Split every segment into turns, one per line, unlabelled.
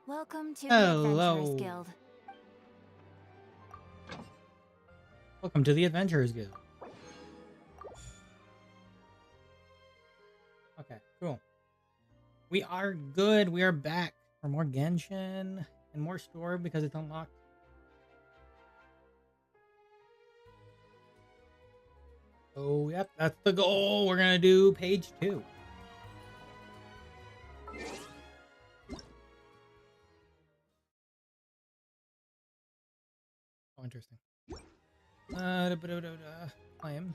Welcome to the Adventurers
Hello.
Guild.
Welcome to the Adventurers Guild. Okay, cool. We are good. We are back for more Genshin and more story because it's unlocked. Oh, yep, that's the goal. We're gonna do page 2. Oh, interesting. Claim.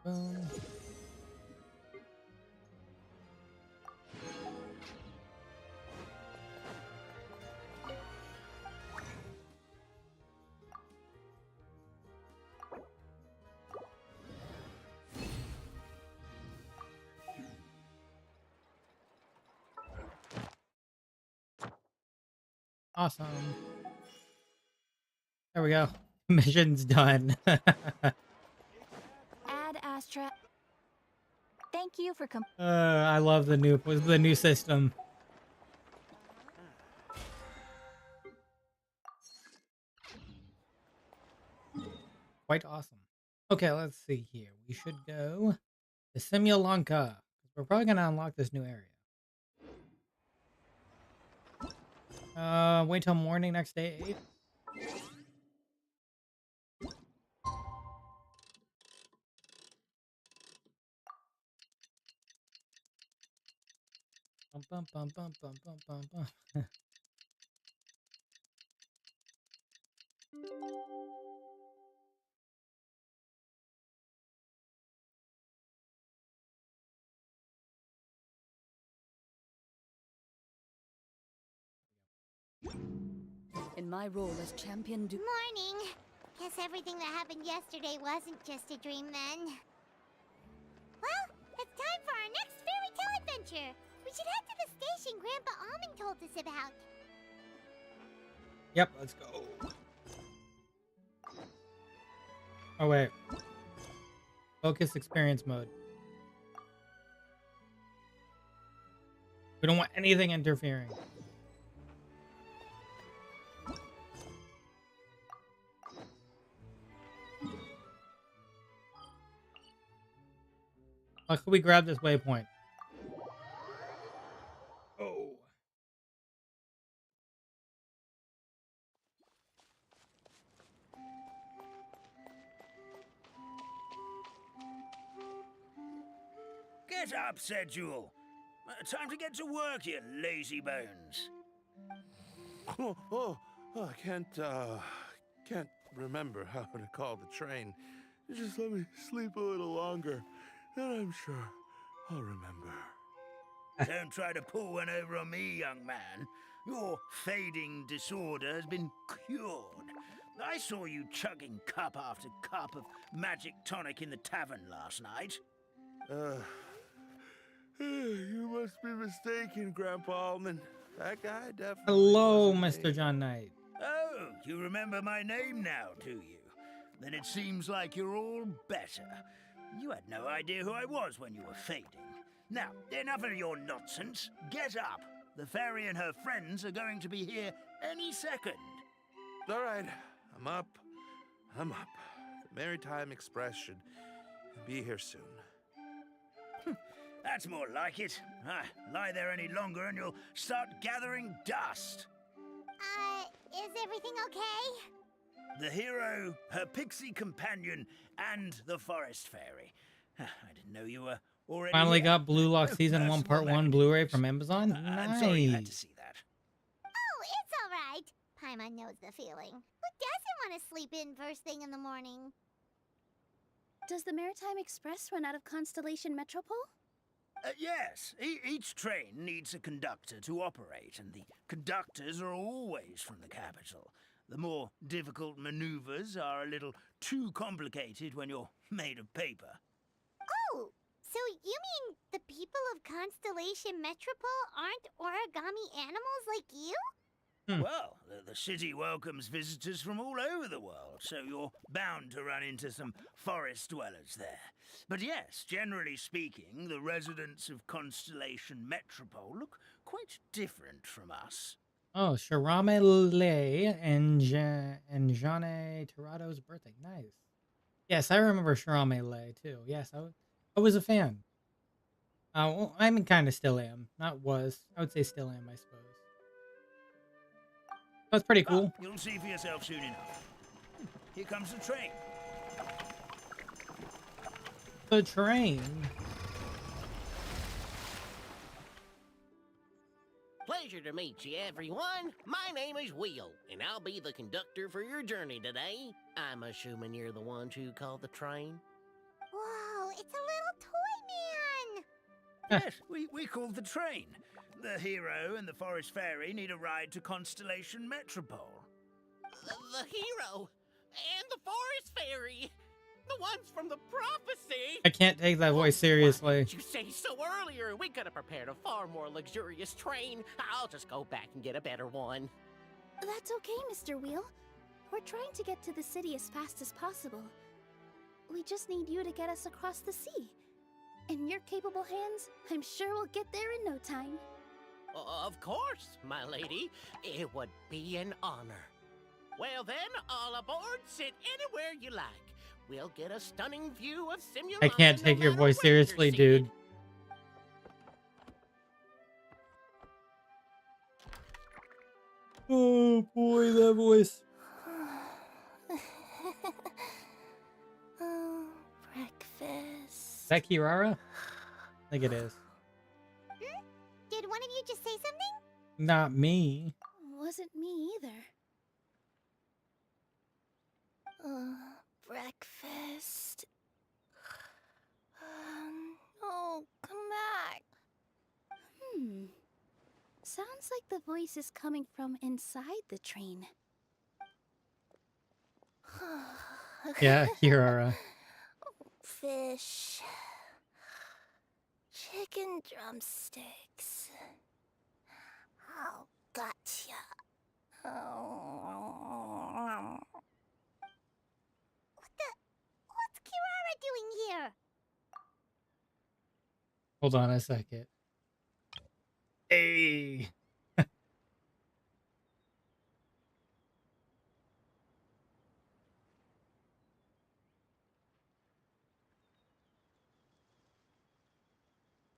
Boom. Awesome. There we go. Mission's done.
Ad Astra. Thank you for
I love the new system. Quite awesome. Okay, let's see here. We should go to Simulanka. We're probably gonna unlock this new area. Wait till morning next day, 8. Bum, bum, bum, bum, bum, bum, bum, bum.
In my role as champion
Morning. Guess everything that happened yesterday wasn't just a dream then. Well, it's time for our next fairy tale adventure. We should head to the station Grandpa Almond told us about.
Yep, let's go. Oh wait. Focus experience mode. We don't want anything interfering. How can we grab this waypoint? Oh.
Get up, said Jewel. Time to get to work, you lazy bones.
I can't remember how to call the train. Just let me sleep a little longer, then I'm sure I'll remember.
Don't try to pull one over on me, young man. Your fading disorder has been cured. I saw you chugging cup after cup of magic tonic in the tavern last night.
You must be mistaken, Grandpa Almond. That guy definitely.
Hello,
wasn't me.
Mr. John Knight.
Oh, you remember my name now, do you? Then it seems like you're all better. You had no idea who I was when you were fading. Now, enough of your nonsense. Get up. The fairy and her friends are going to be here any second.
All right, I'm up. I'm up. The Maritime Express should be here soon.
That's more like it. Lie there any longer and you'll start gathering dust.
Is everything okay?
The hero, her pixie companion, and the forest fairy. I didn't know you were already
Finally
here.
got Blue Lock
Oh,
Season 1 Part 1 Blu-ray from Amazon.
I'm sorry you had to
Nice.
see that.
Oh, it's all right. Paimon knows the feeling. Who doesn't want to sleep in first thing in the morning?
Does the Maritime Express run out of Constellation Metropole?
Yes, each train needs a conductor to operate, and the conductors are always from the capital. The more difficult maneuvers are a little too complicated when you're made of paper.
Oh, so you mean the people of Constellation Metropole aren't origami animals like you?
Well, the city welcomes visitors from all over the world, so you're bound to run into some forest dwellers there. But yes, generally speaking, the residents of Constellation Metropole look quite different from us.
Oh, Sharame Lay and Jane Terado's birthday. Nice. Yes, I remember Sharame Lay too. Yes, I was a fan. Well, I mean, kind of still am. Not was. I would say still am, I suppose. That's pretty cool.
You'll see for yourself soon enough. Here comes the train.
The train.
Pleasure to meet you, everyone. My name is Will, and I'll be the conductor for your journey today. I'm assuming you're the ones who called the train.
Whoa, it's a little toy man!
Yes, we called the train. The hero and the forest fairy need a ride to Constellation Metropole.
The hero and the forest fairy. The ones from the prophecy.
I can't take that voice
Why
seriously.
didn't you say so earlier? We could have prepared a far more luxurious train. I'll just go back and get a better one.
That's okay, Mr. Wheel. We're trying to get to the city as fast as possible. We just need you to get us across the sea. In your capable hands, I'm sure we'll get there in no time.
Of course, my lady. It would be an honor. Well then, all aboard. Sit anywhere you like. We'll get a stunning view of Simulon.
I can't take your voice seriously, dude. Oh boy, that voice.
Oh, breakfast.
Is that Kirara? I think it is.
Did one of you just say something?
Not me.
Wasn't me either. Breakfast. Oh, come back. Sounds like the voice is coming from inside the train.
Yeah, Kirara.
Fish. Chicken drumsticks. Oh, gotcha. Oh.
What's Kirara doing here?
Hold on a second. Hey.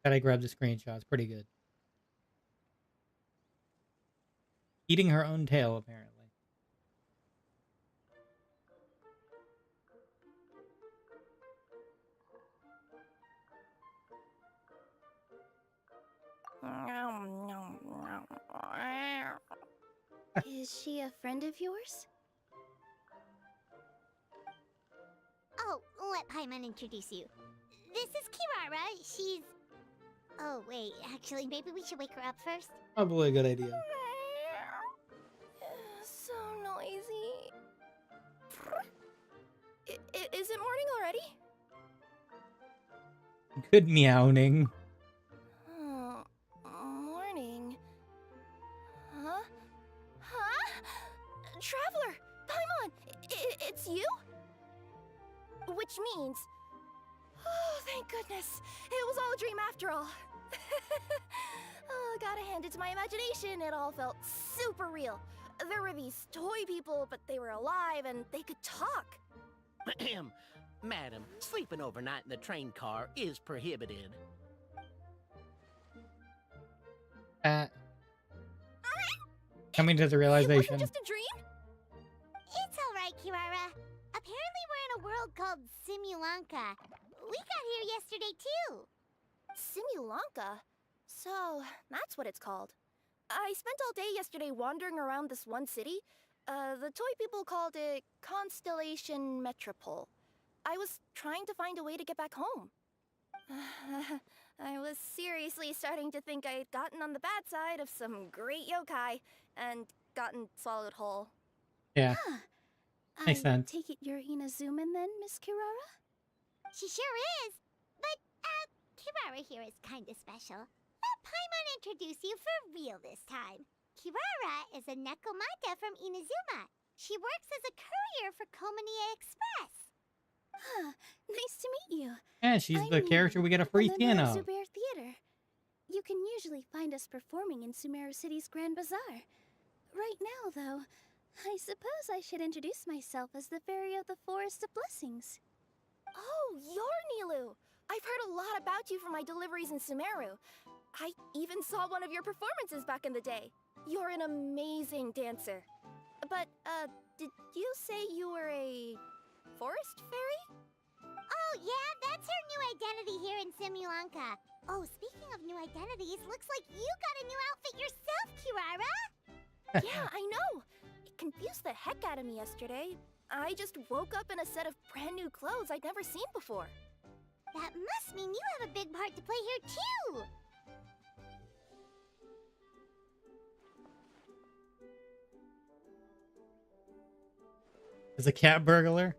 Gotta grab the screenshot. It's pretty good. Eating her own tail, apparently.
Is she a friend of yours?
Oh, let Paimon introduce you. This is Kirara. She's... Oh, wait. Actually, maybe we should wake her up first.
Probably a good idea.
So noisy. Is it morning already?
Good meowing.
Oh, means... Oh, thank goodness. It was all a dream after all. Oh, gotta hand it to my imagination. It all felt super real. There were these toy people, but they were alive and they could talk.
Madam, sleeping overnight in the train car is prohibited.
Coming to the
It
realization.
wasn't just a dream?
It's alright, Kirara. Apparently we're in a world called Simulanka. We got here yesterday, too.
Simulanka? So, that's what it's called. I spent all day yesterday wandering around this one city. The toy people called it Constellation Metropole. I was trying to find a way to get back home. I was seriously starting to think I'd gotten on the bad side of some great yokai and gotten swallowed whole.
Yeah, makes
I
sense.
take it you're Inazuman then, Miss Kirara?
She sure is. But, Kirara here is kinda special. Let Paimon introduce you for real this time. Kirara is a Nekomata from Inazuma. She works as a courier for Komanie Express.
Huh, nice to meet you.
Yeah, she's the character we get a free skin of.
Zubair Theater. You can usually find us performing in Sumeru City's Grand Bazaar. Right now, though, I suppose I should introduce myself as the Fairy of the Forest of Blessings. Oh, you're Nilu! I've heard a lot about you from my deliveries in Sumeru. I even saw one of your performances back in the day. You're an amazing dancer. But, did you say you were a forest fairy?
Oh, yeah, that's her new identity here in Simulanka. Oh, speaking of new identities, looks like you got a new outfit yourself, Kirara.
Yeah, I know. It confused the heck out of me yesterday. I just woke up in a set of brand new clothes I'd never seen before.
That must mean you have a big part to play here, too.
As a cat burglar?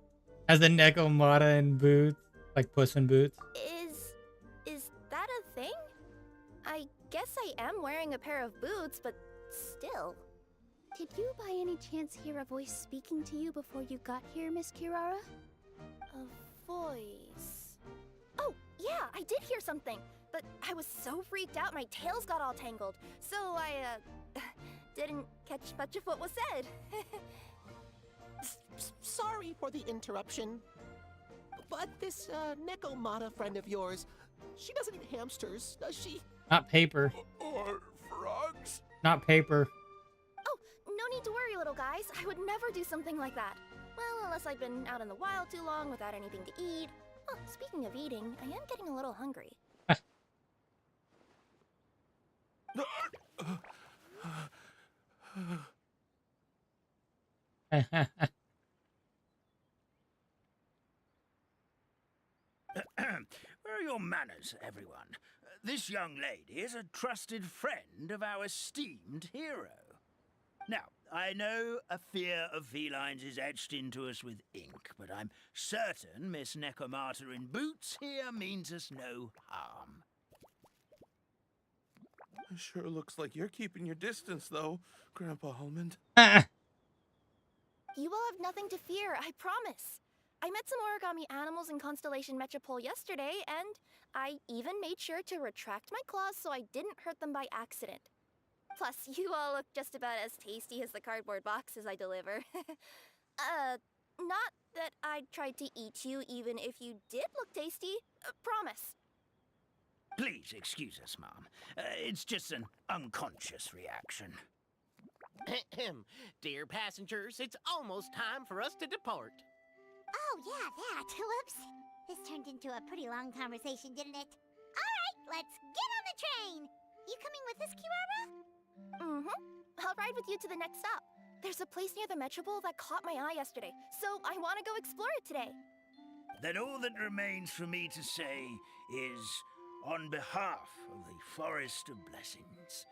As a Nekomata in boots? Like Puss in Boots?
Is that a thing? I guess I am wearing a pair of boots, but still. Did you by any chance hear a voice speaking to you before you got here, Miss Kirara? A voice... Oh, yeah, I did hear something. But I was so freaked out my tails got all tangled. So I, didn't catch much of what was said.
Sorry for the interruption. But this, Nekomata friend of yours, she doesn't eat hamsters, does she?
Not paper.
Or frogs?
Not paper.
Oh, no need to worry, little guys. I would never do something like that. Well, unless I've been out in the wild too long without anything to eat. Oh, speaking of eating, I am getting a little hungry.
Where are your manners, everyone? This young lady is a trusted friend of our esteemed hero. Now, I know a fear of felines is etched into us with ink, but I'm certain Miss Nekomata in boots here means us no harm.
It sure looks like you're keeping your distance, though, Grandpa Almond.
You will have nothing to fear, I promise. I met some origami animals in Constellation Metropole yesterday, and I even made sure to retract my claws so I didn't hurt them by accident. Plus, you all look just about as tasty as the cardboard boxes I deliver. Not that I tried to eat you even if you did look tasty. Promise.
Please excuse us, Mom. It's just an unconscious reaction.
Dear passengers, it's almost time for us to depart.
Oh, yeah, that. Whoops. This turned into a pretty long conversation, didn't it? All right, let's get on the train. You coming with us, Kirara?
Mm-hmm. I'll ride with you to the next stop. There's a place near the Metropole that caught my eye yesterday, so I want to go explore it today.
Then all that remains for me to say is, on behalf of the Forest of Blessings,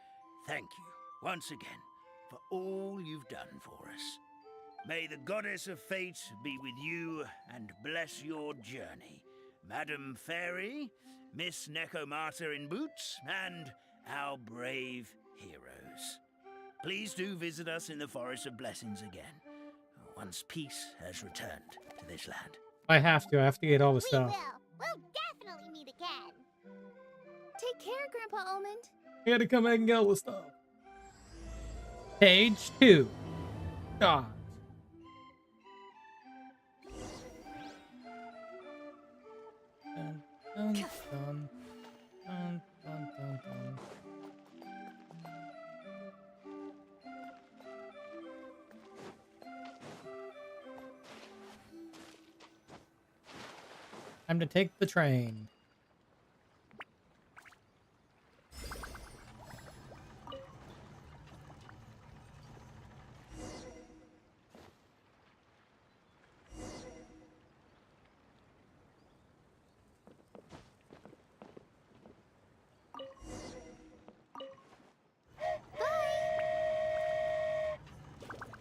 thank you once again for all you've done for us. May the Goddess of Fate be with you and bless your journey, Madam Fairy, Miss Nekomata in boots, and our brave heroes. Please do visit us in the Forest of Blessings again, once peace has returned to this land.
I have to get all the
We
stuff.
will. We'll definitely meet again.
Take care, Grandpa Almond.
I gotta come back and get all the stuff. Page 2. Dodge. Dun, dun, dun, dun, dun, dun, dun. Time to take the train.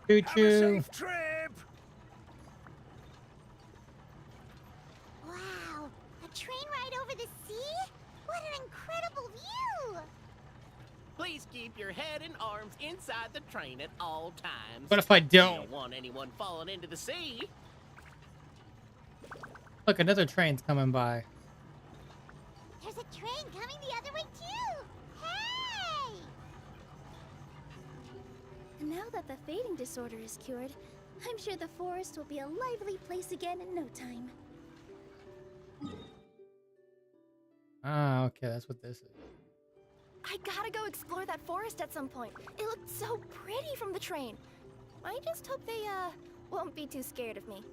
Choo
Have a
choo.
safe trip!
Wow, a train ride over the sea? What an incredible view!
Please keep your head and arms inside the train at all times.
What if I
You
don't?
don't want anyone falling into the sea.
Look, another train's coming by.
There's a train coming the other way too! Hey!
Now that the fading disorder is cured, I'm sure the forest will be a lively place again in no time.
Ah, okay, that's what this is.
I gotta go explore that forest at some point. It looked so pretty from the train. I just hope they, won't be too scared of me.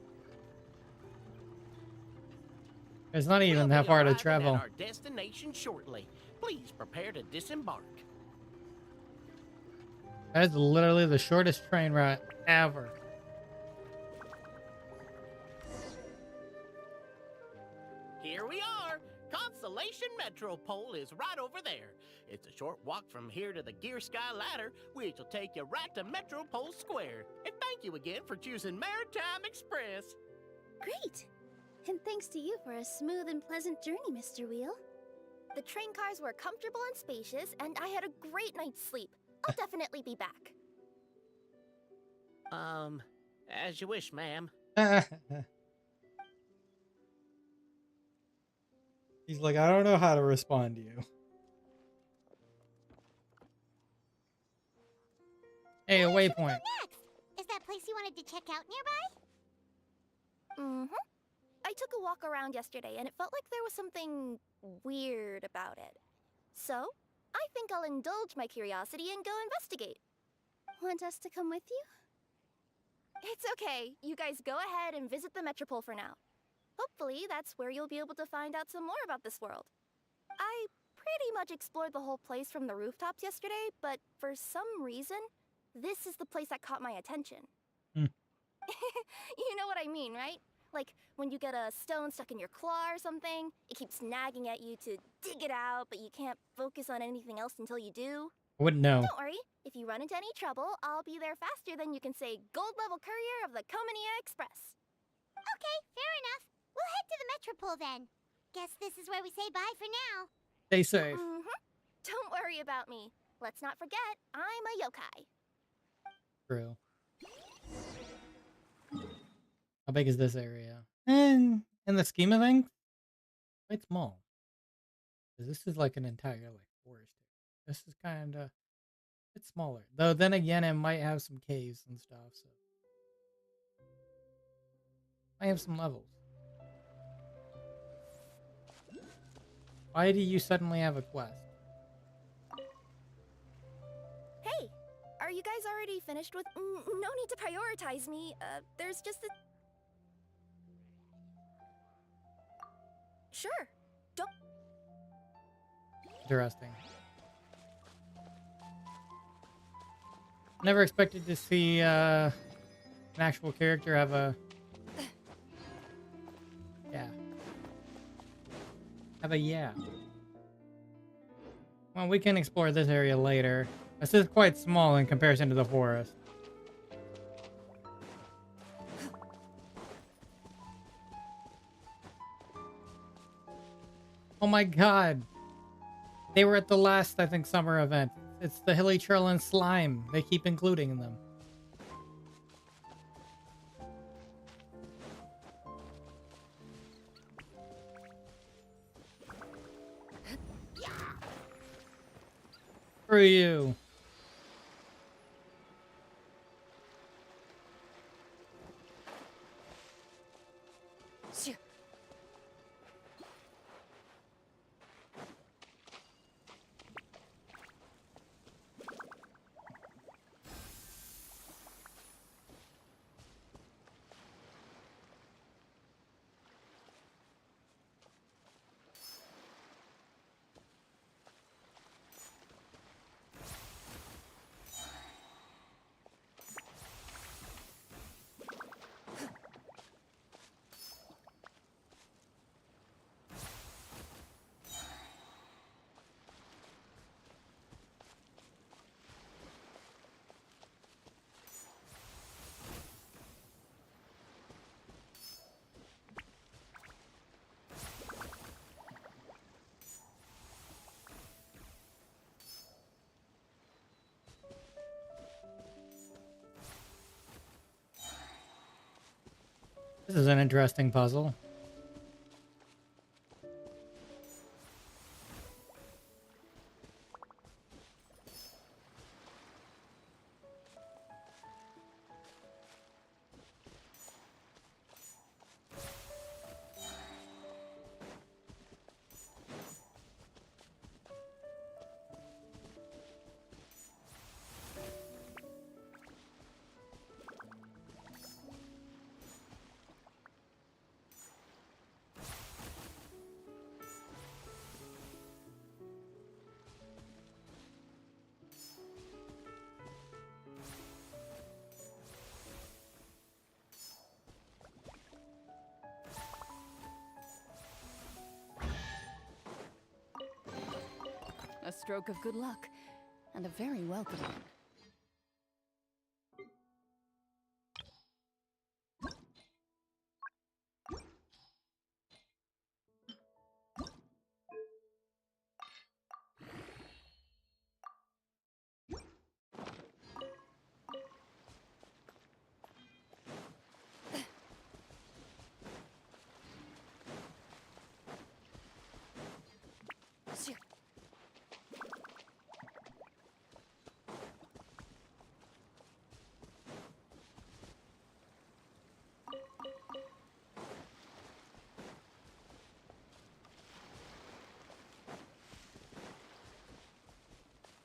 It's not even
We'll
that
be
far to
arriving
travel.
at our destination shortly. Please prepare to disembark.
That is literally the shortest train ride ever.
Here we are. Constellation Metropole is right over there. It's a short walk from here to the Gear Sky Ladder, which will take you right to Metropole Square. And thank you again for choosing Maritime Express.
Great! And thanks to you for a smooth and pleasant journey, Mr. Wheel. The train cars were comfortable and spacious, and I had a great night's sleep. I'll definitely be back.
As you wish, ma'am.
He's like, I don't know how to respond to you. Hey, a
Where should we go
waypoint.
next? Is that place you wanted to check out nearby?
Mm-hmm. I took a walk around yesterday, and it felt like there was something weird about it. So, I think I'll indulge my curiosity and go investigate. Want us to come with you? It's okay. You guys go ahead and visit the Metropole for now. Hopefully, that's where you'll be able to find out some more about this world. I pretty much explored the whole place from the rooftops yesterday, but for some reason, this is the place that caught my attention.
Hmm.
You know what I mean, right? Like, when you get a stone stuck in your claw or something, it keeps nagging at you to dig it out, but you can't focus on anything else until you do.
I wouldn't know.
Don't worry, if you run into any trouble, I'll be there faster than you can say gold level courier of the Comania Express.
Okay, fair enough. We'll head to the Metropole then. Guess this is where we say bye for now.
Stay safe.
Mm-hmm. Don't worry about me. Let's not forget, I'm a yokai.
True. How big is this area? And in the scheme of things, quite small. 'Cause this is like an entire forest. This is kind of it's smaller. Though then again, it might have some caves and stuff. So I have some levels. Why do you suddenly have a quest?
Hey, are you guys already finished with... no need to prioritize me. There's just a... Sure. Don't...
Interesting. Never expected to see an actual character have a yeah. Well, we can explore this area later. This is quite small in comparison to the forest. Oh my god. They were at the last, I think, summer event. It's the Hilly Trail and Slime. They keep including them. Screw you.
Shoo.
This is an interesting puzzle.
A stroke of good luck, and a very welcome one. Shoo.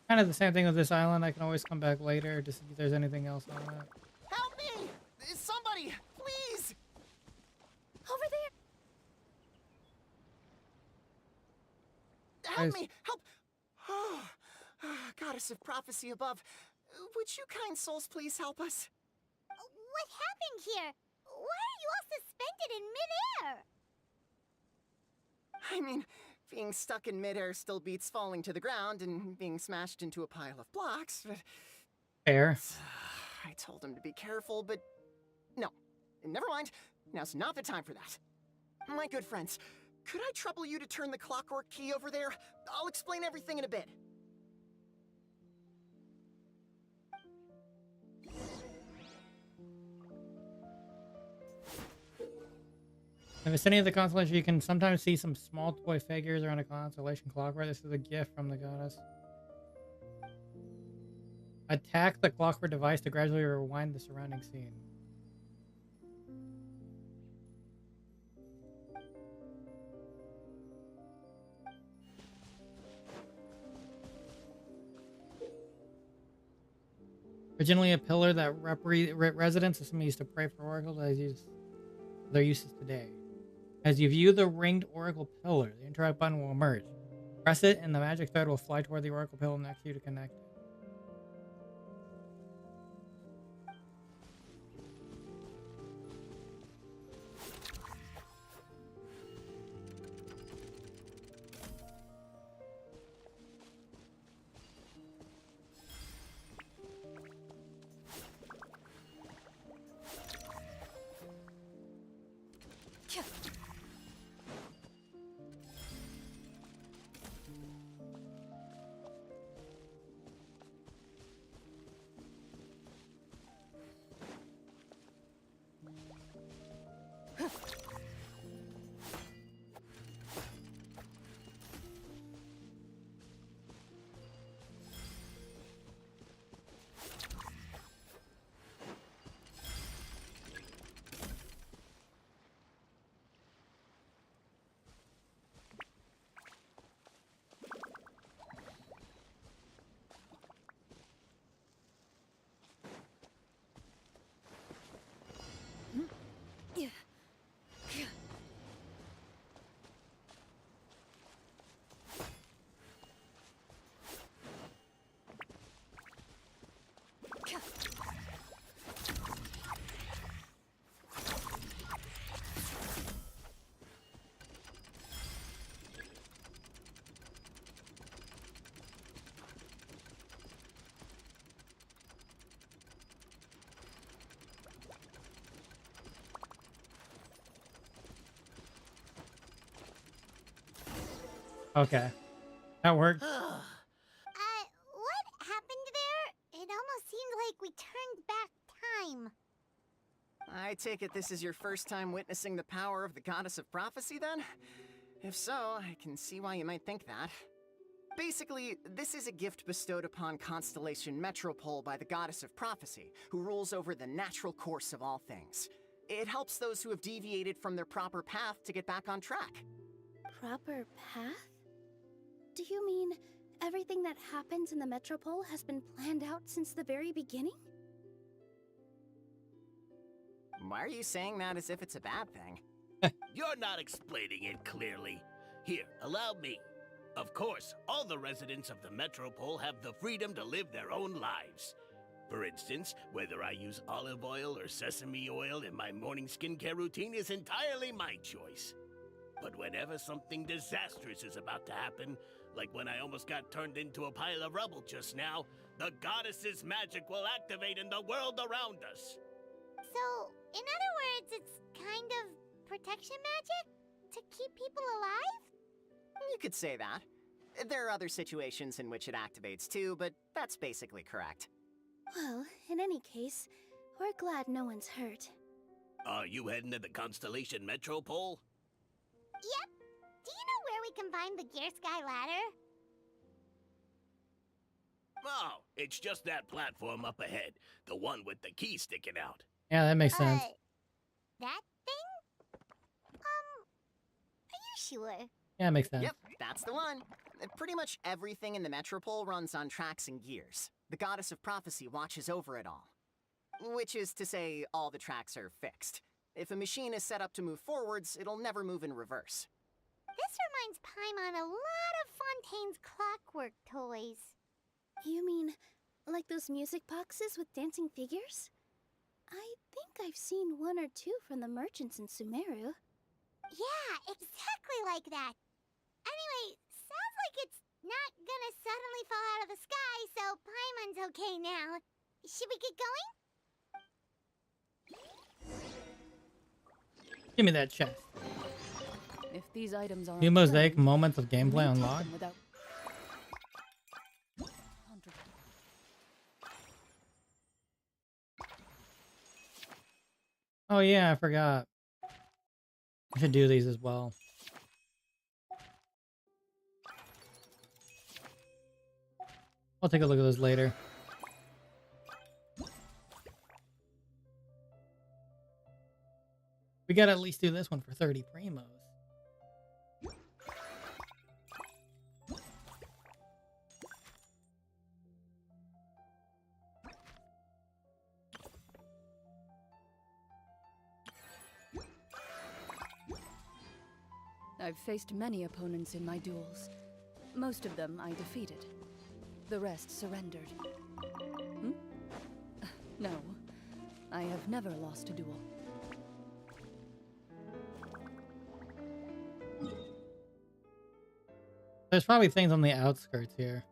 Kind of the same thing with this island. I can always come back later to see if there's anything else on it.
Help me! Somebody, please!
Over there!
Help
Guys.
me! Help! Oh, goddess of prophecy above, would you kind souls please help us?
What happened here? Why are you all suspended in midair?
I mean, being stuck in midair still beats falling to the ground and being smashed into a pile of blocks, but
Fair.
I told him to be careful, but no. Never mind. Now's not the time for that. My good friends, could I trouble you to turn the clockwork key over there? I'll explain everything in a bit.
In the vicinity of the constellation, you can sometimes see some small toy figures around a constellation clockwork. This is a gift from the goddess. Attack the clockwork device to gradually rewind the surrounding scene. Originally a pillar that residents of some used to pray for oracles as their uses today. As you view the ringed oracle pillar, the interact button will emerge. Press it and the magic thread will fly toward the oracle pillar next to you to connect it. Okay, that worked.
What happened there? It almost seemed like we turned back time.
I take it this is your first time witnessing the power of the Goddess of Prophecy, then? If so, I can see why you might think that. Basically, this is a gift bestowed upon Constellation Metropole by the Goddess of Prophecy, who rules over the natural course of all things. It helps those who have deviated from their proper path to get back on track.
Proper path? Do you mean everything that happens in the Metropole has been planned out since the very beginning?
Why are you saying that as if it's a bad thing?
You're not explaining it clearly. Here, allow me. Of course, all the residents of the Metropole have the freedom to live their own lives. For instance, whether I use olive oil or sesame oil in my morning skincare routine is entirely my choice. But whenever something disastrous is about to happen, like when I almost got turned into a pile of rubble just now, the goddess's magic will activate in the world around us.
So, in other words, it's kind of protection magic? To keep people alive?
You could say that. There are other situations in which it activates too, but that's basically correct.
Well, in any case, we're glad no one's hurt.
Are you heading to the Constellation Metropole?
Yep. Do you know where we can find the Gear Sky Ladder?
Oh, it's just that platform up ahead. The one with the key sticking out.
Yeah, that makes sense.
That thing? Are you sure?
Yeah, it makes sense.
Yep, that's the one. Pretty much everything in the Metropole runs on tracks and gears. The Goddess of Prophecy watches over it all. Which is to say, all the tracks are fixed. If a machine is set up to move forwards, it'll never move in reverse.
This reminds Paimon a lot of Fontaine's clockwork toys.
You mean, like those music boxes with dancing figures? I think I've seen one or two from the merchants in Sumeru.
Yeah, exactly like that. Anyway, sounds like it's not gonna suddenly fall out of the sky, so Paimon's okay now. Should we get going?
Give me that chest.
If these items are
New mosaic
returned,
moments of
we may
gameplay
take
unlocked.
them without-
Oh yeah, I forgot. I should do these as well. I'll take a look at those later. We gotta at least do this one for 30 primos.
I've faced many opponents in my duels. Most of them I defeated. The rest surrendered. Hmm? No, I have never lost a duel.
There's probably things on the outskirts here.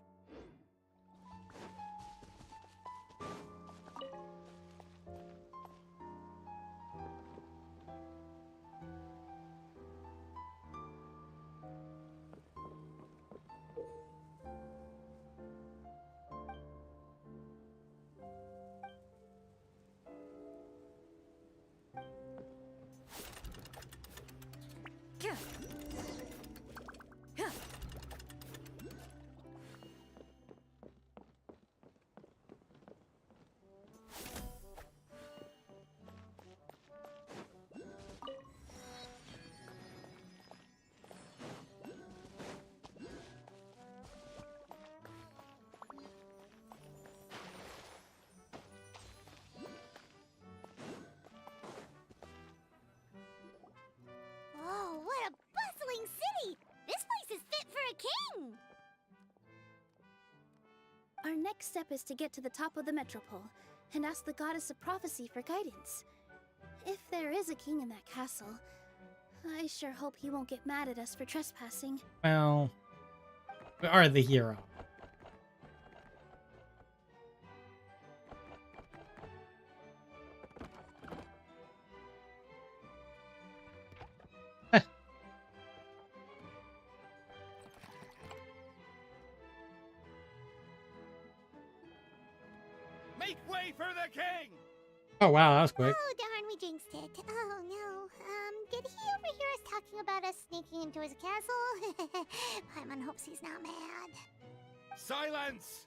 next step is to get to the top of the metropole and ask the goddess of prophecy for guidance. If there is a king in that castle, I sure hope he won't get mad at us for trespassing.
Well, we are the hero.
Make way for the king!
Oh wow, that was quick.
Oh, darn, we jinxed it. Oh, no. Did he overhear us talking about us sneaking into his castle? Paimon hopes he's not mad.
Silence!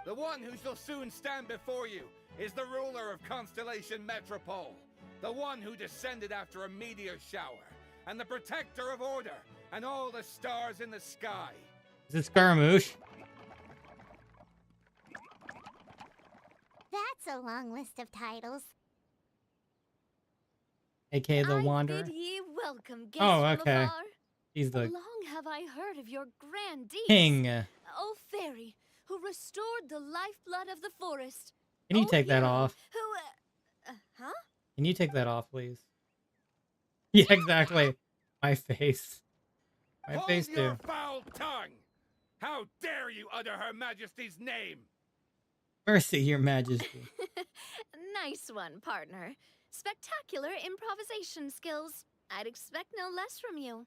The one who shall soon stand before you is the ruler of Constellation Metropole, the one who descended after a meteor shower, and the protector of order and all the stars in the sky.
Is it Scaramouche?
That's a long list of titles.
AKA the
I
Wanderer.
bid ye welcome, guests
Oh,
from
okay.
afar.
He's the
Long have I heard of your grand deeds.
king.
O fairy, who restored the lifeblood of the forest.
Can you
O
take that
hero,
off?
Who, huh?
Can you take that off, please? Yeah, exactly. My face. My
Hold
face
your
too.
foul tongue! How dare you utter Her Majesty's name?
Mercy, your majesty.
Nice one, partner. Spectacular improvisation skills. I'd expect no less from you.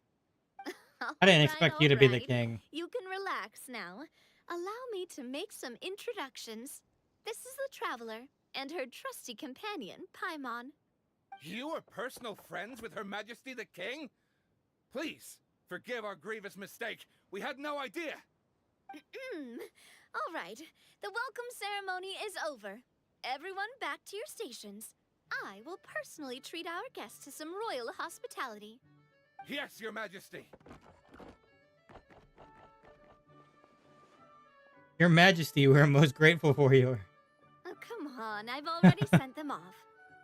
I didn't
Alright,
expect you to be the
alright.
king.
You can relax now. Allow me to make some introductions. This is the traveler and her trusty companion, Paimon.
You are personal friends with Her Majesty the King? Please, forgive our grievous mistake. We had no idea.
All right, the welcome ceremony is over. Everyone back to your stations. I will personally treat our guests to some royal hospitality.
Yes, Your Majesty.
Your majesty, we're most grateful for you.
Oh, come on, I've already sent them off.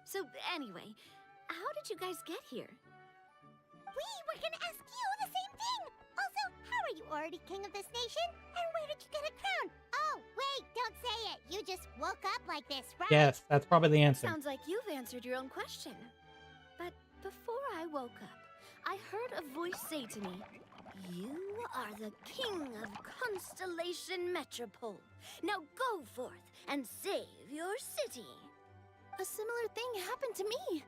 So, anyway, how did you guys get here?
We were gonna ask you the same thing! Also, how are you already king of this nation? And where did you get a crown? Oh, wait, don't say it! You just woke up like this, right?
Yes, that's probably the answer.
Sounds like you've answered your own question. But before I woke up, I heard a voice say to me, "You are the king of Constellation Metropole. Now go forth and save your city."
A similar thing happened to me.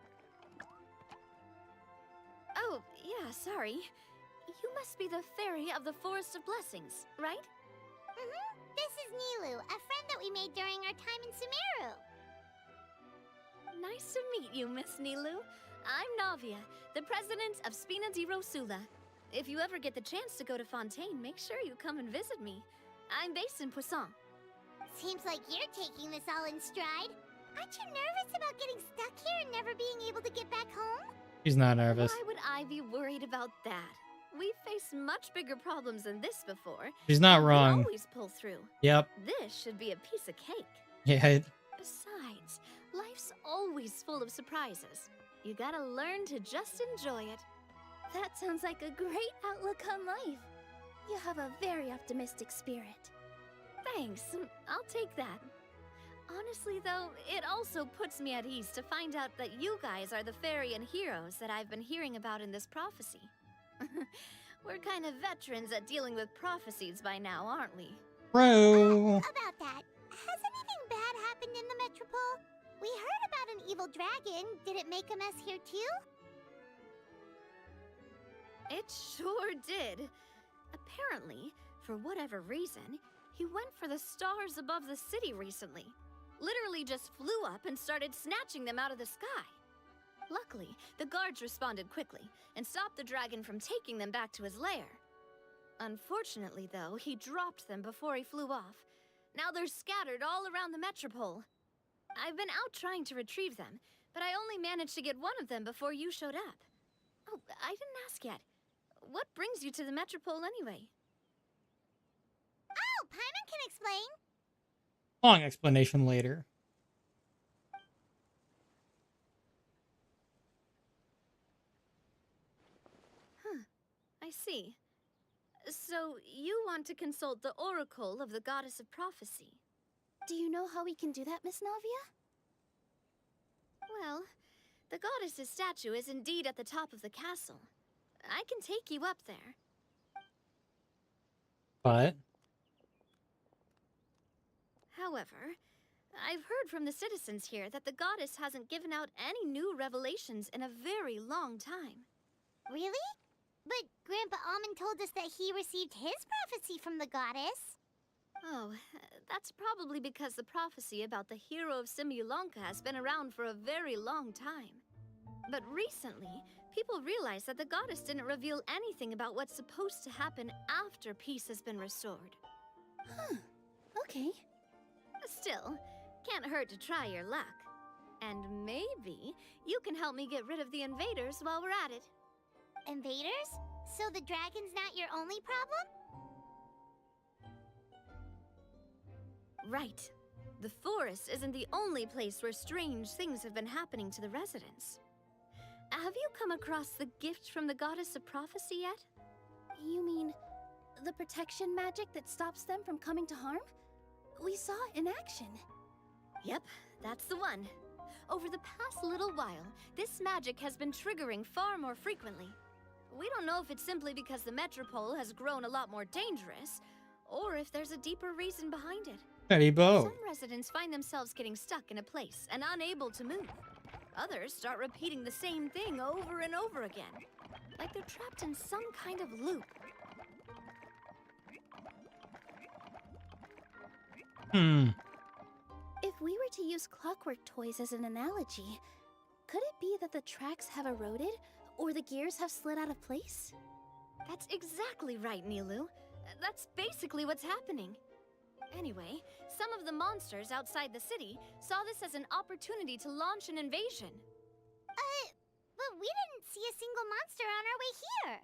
Oh, yeah, sorry. You must be the fairy of the Forest of Blessings, right?
This is Nilu, a friend that we made during our time in Sumeru.
Nice to meet you, Miss Nilu. I'm Navia, the president of Spina di Rosula. If you ever get the chance to go to Fontaine, make sure you come and visit me. I'm based in Poisson.
Seems like you're taking this all in stride. Aren't you nervous about getting stuck here and never being able to get back home?
She's not nervous.
Why would I be worried about that? We've faced much bigger problems than this before.
She's not
and
wrong.
We always pull through.
Yep.
This should be a piece of cake.
Yeah.
Besides, life's always full of surprises. You gotta learn to just enjoy it.
That sounds like a great outlook on life. You have a very optimistic spirit.
Thanks, I'll take that. Honestly, though, it also puts me at ease to find out that you guys are the fairy and heroes that I've been hearing about in this prophecy. We're kind of veterans at dealing with prophecies by now, aren't we?
Bro.
About that, has anything bad happened in the Metropole? We heard about an evil dragon. Did it make a mess here too?
It sure did. Apparently, for whatever reason, he went for the stars above the city recently. Literally just flew up and started snatching them out of the sky. Luckily, the guards responded quickly and stopped the dragon from taking them back to his lair. Unfortunately, though, he dropped them before he flew off. Now they're scattered all around the metropole. I've been out trying to retrieve them, but I only managed to get one of them before you showed up. Oh, I didn't ask yet. What brings you to the metropole anyway?
Oh, Paimon can explain.
Long explanation later.
I see. So, you want to consult the oracle of the goddess of prophecy?
Do you know how we can do that, Miss Navia?
Well, the goddess's statue is indeed at the top of the castle. I can take you up there.
But
However, I've heard from the citizens here that the goddess hasn't given out any new revelations in a very long time.
Really? But Grandpa Almond told us that he received his prophecy from the goddess.
Oh, that's probably because the prophecy about the hero of Simulonka has been around for a very long time. But recently, people realized that the goddess didn't reveal anything about what's supposed to happen after peace has been restored.
Huh. Okay.
Still, can't hurt to try your luck. And maybe you can help me get rid of the invaders while we're at it.
Invaders? So the dragon's not your only problem?
Right. The forest isn't the only place where strange things have been happening to the residents. Have you come across the gift from the goddess of prophecy yet?
You mean the protection magic that stops them from coming to harm? We saw it in action.
Yep, that's the one. Over the past little while, this magic has been triggering far more frequently. We don't know if it's simply because the metropole has grown a lot more dangerous, or if there's a deeper reason behind it.
Betty Bo.
Some residents find themselves getting stuck in a place and unable to move. Others start repeating the same thing over and over again, like they're trapped in some kind of loop.
If we were to use clockwork toys as an analogy, could it be that the tracks have eroded or the gears have slid out of place?
That's exactly right, Nilu. That's basically what's happening. Anyway, some of the monsters outside the city saw this as an opportunity to launch an invasion.
But we didn't see a single monster on our way here.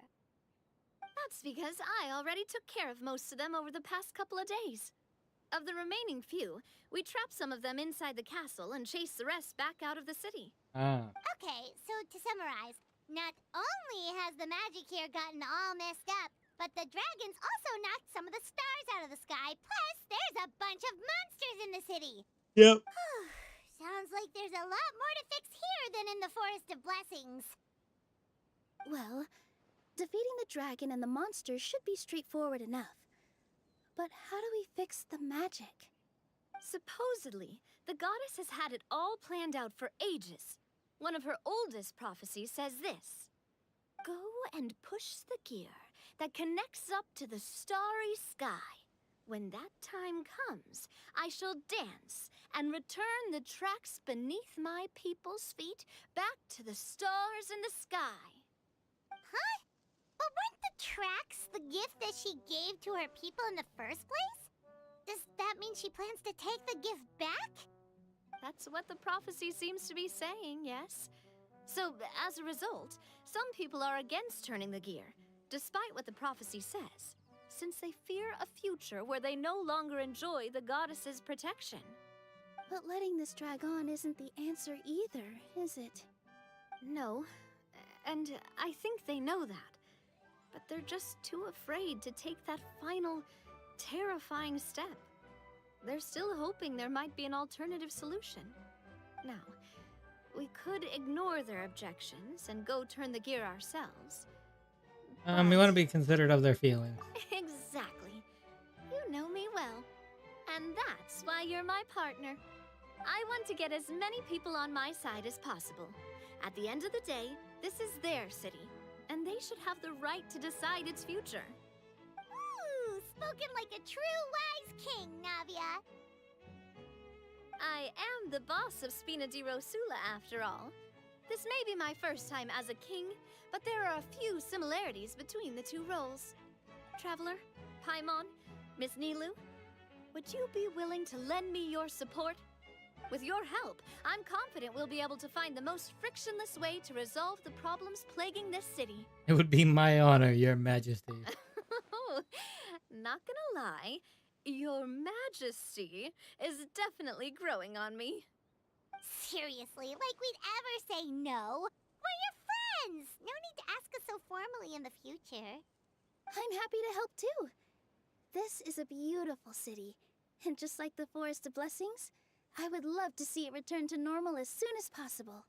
That's because I already took care of most of them over the past couple of days. Of the remaining few, we trapped some of them inside the castle and chased the rest back out of the city.
Okay, so to summarize, not only has the magic here gotten all messed up, but the dragons also knocked some of the stars out of the sky, plus there's a bunch of monsters in the city.
Yep.
Sounds like there's a lot more to fix here than in the Forest of Blessings.
Well, defeating the dragon and the monsters should be straightforward enough. But how do we fix the magic?
Supposedly, the goddess has had it all planned out for ages. One of her oldest prophecies says this: "Go and push the gear that connects up to the starry sky. When that time comes, I shall dance and return the tracks beneath my people's feet back to the stars in the sky."
Huh? But weren't the tracks the gift that she gave to her people in the first place? Does that mean she plans to take the gift back?
That's what the prophecy seems to be saying, yes. So, as a result, some people are against turning the gear, despite what the prophecy says, since they fear a future where they no longer enjoy the goddess's protection.
But letting this drag on isn't the answer either, is it?
No, and I think they know that. But they're just too afraid to take that final, terrifying step. They're still hoping there might be an alternative solution. Now, we could ignore their objections and go turn the gear ourselves.
We want to be considerate of their feelings.
Exactly. You know me well. And that's why you're my partner. I want to get as many people on my side as possible. At the end of the day, this is their city, and they should have the right to decide its future.
Ooh, spoken like a true wise king, Navia.
I am the boss of Spina di Rosula, after all. This may be my first time as a king, but there are a few similarities between the two roles. Traveler, Paimon, Miss Nilu, would you be willing to lend me your support? With your help, I'm confident we'll be able to find the most frictionless way to resolve the problems plaguing this city.
It would be my honor, Your Majesty.
Not gonna lie, Your Majesty is definitely growing on me.
Seriously, like we'd ever say no. We're your friends. No need to ask us so formally in the future.
I'm happy to help too. This is a beautiful city, and just like the Forest of Blessings, I would love to see it return to normal as soon as possible.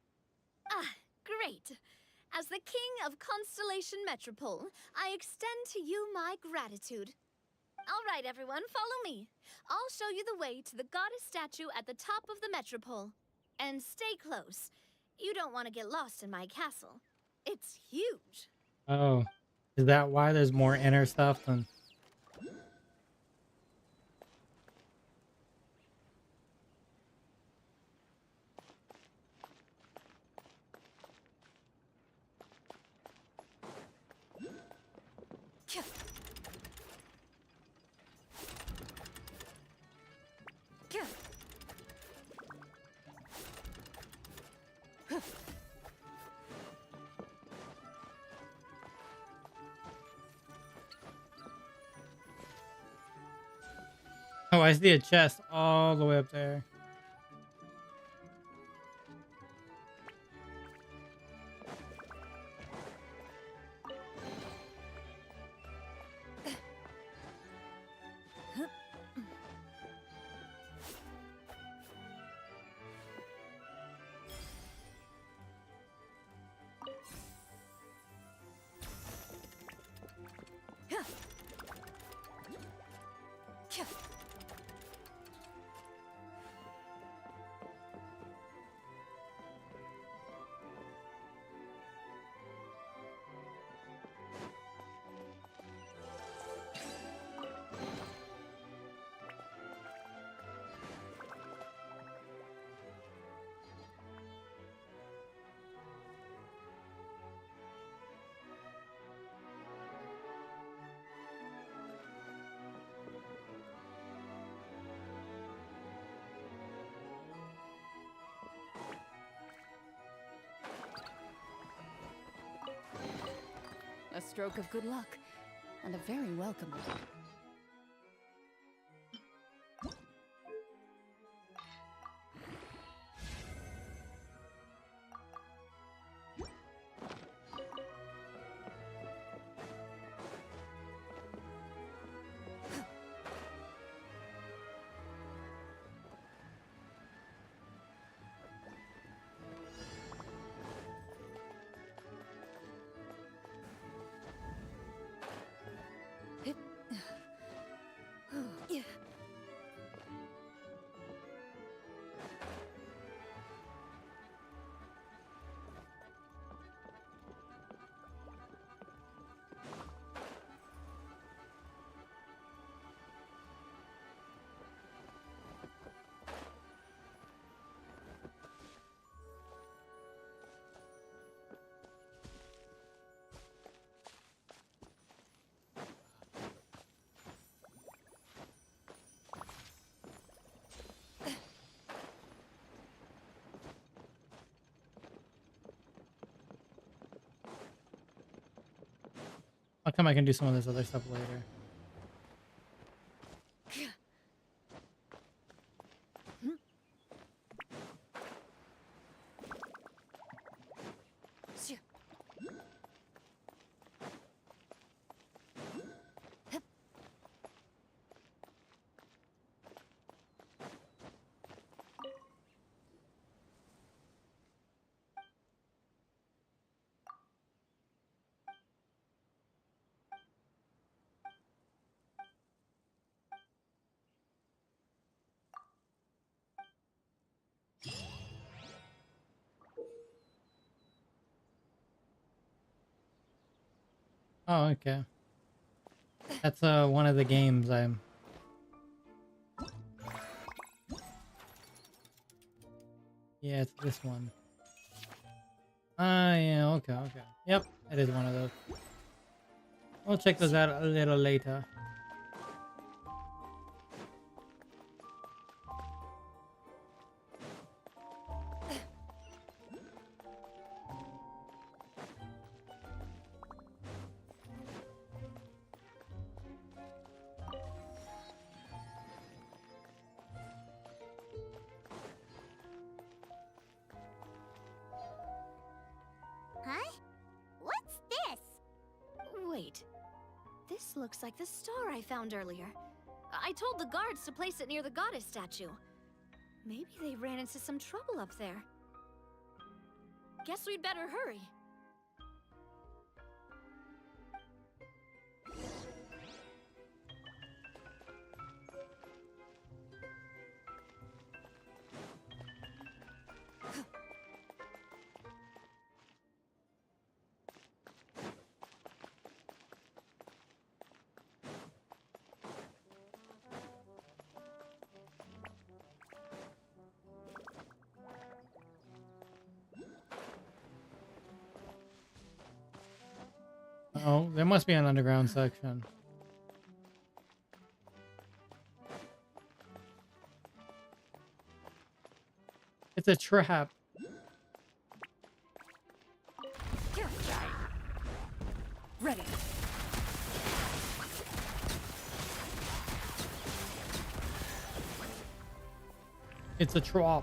Ah, great. As the king of Constellation Metropole, I extend to you my gratitude. All right, everyone, follow me. I'll show you the way to the goddess statue at the top of the Metropole. And stay close. You don't want to get lost in my castle. It's huge.
Oh, is that why there's more inner stuff than? Oh, I see a chest all the way up there.
A stroke of good luck, and a very welcome one. How come I can do some of this other stuff later? Oh, okay. That's one of the games I'm. Yeah, it's this one. Yeah, okay, okay. Yep, it is one of those. We'll check those out a little later.
Huh? What's this?
Wait. This This looks like the star I found earlier. I told the guards to place it near the goddess statue. Maybe they ran into some trouble up there. Guess we'd better hurry.
Oh, there must be an underground section. It's a trap.
Ready.
It's a trap.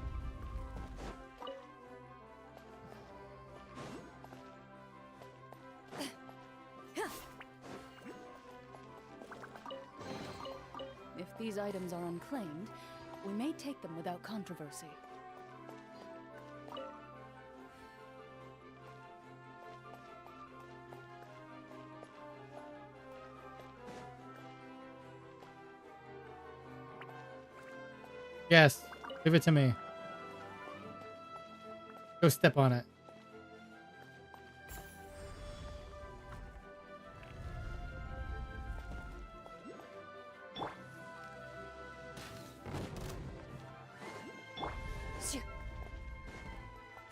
If these items are unclaimed, we may take them without controversy.
Yes, give it to me. Go step on it.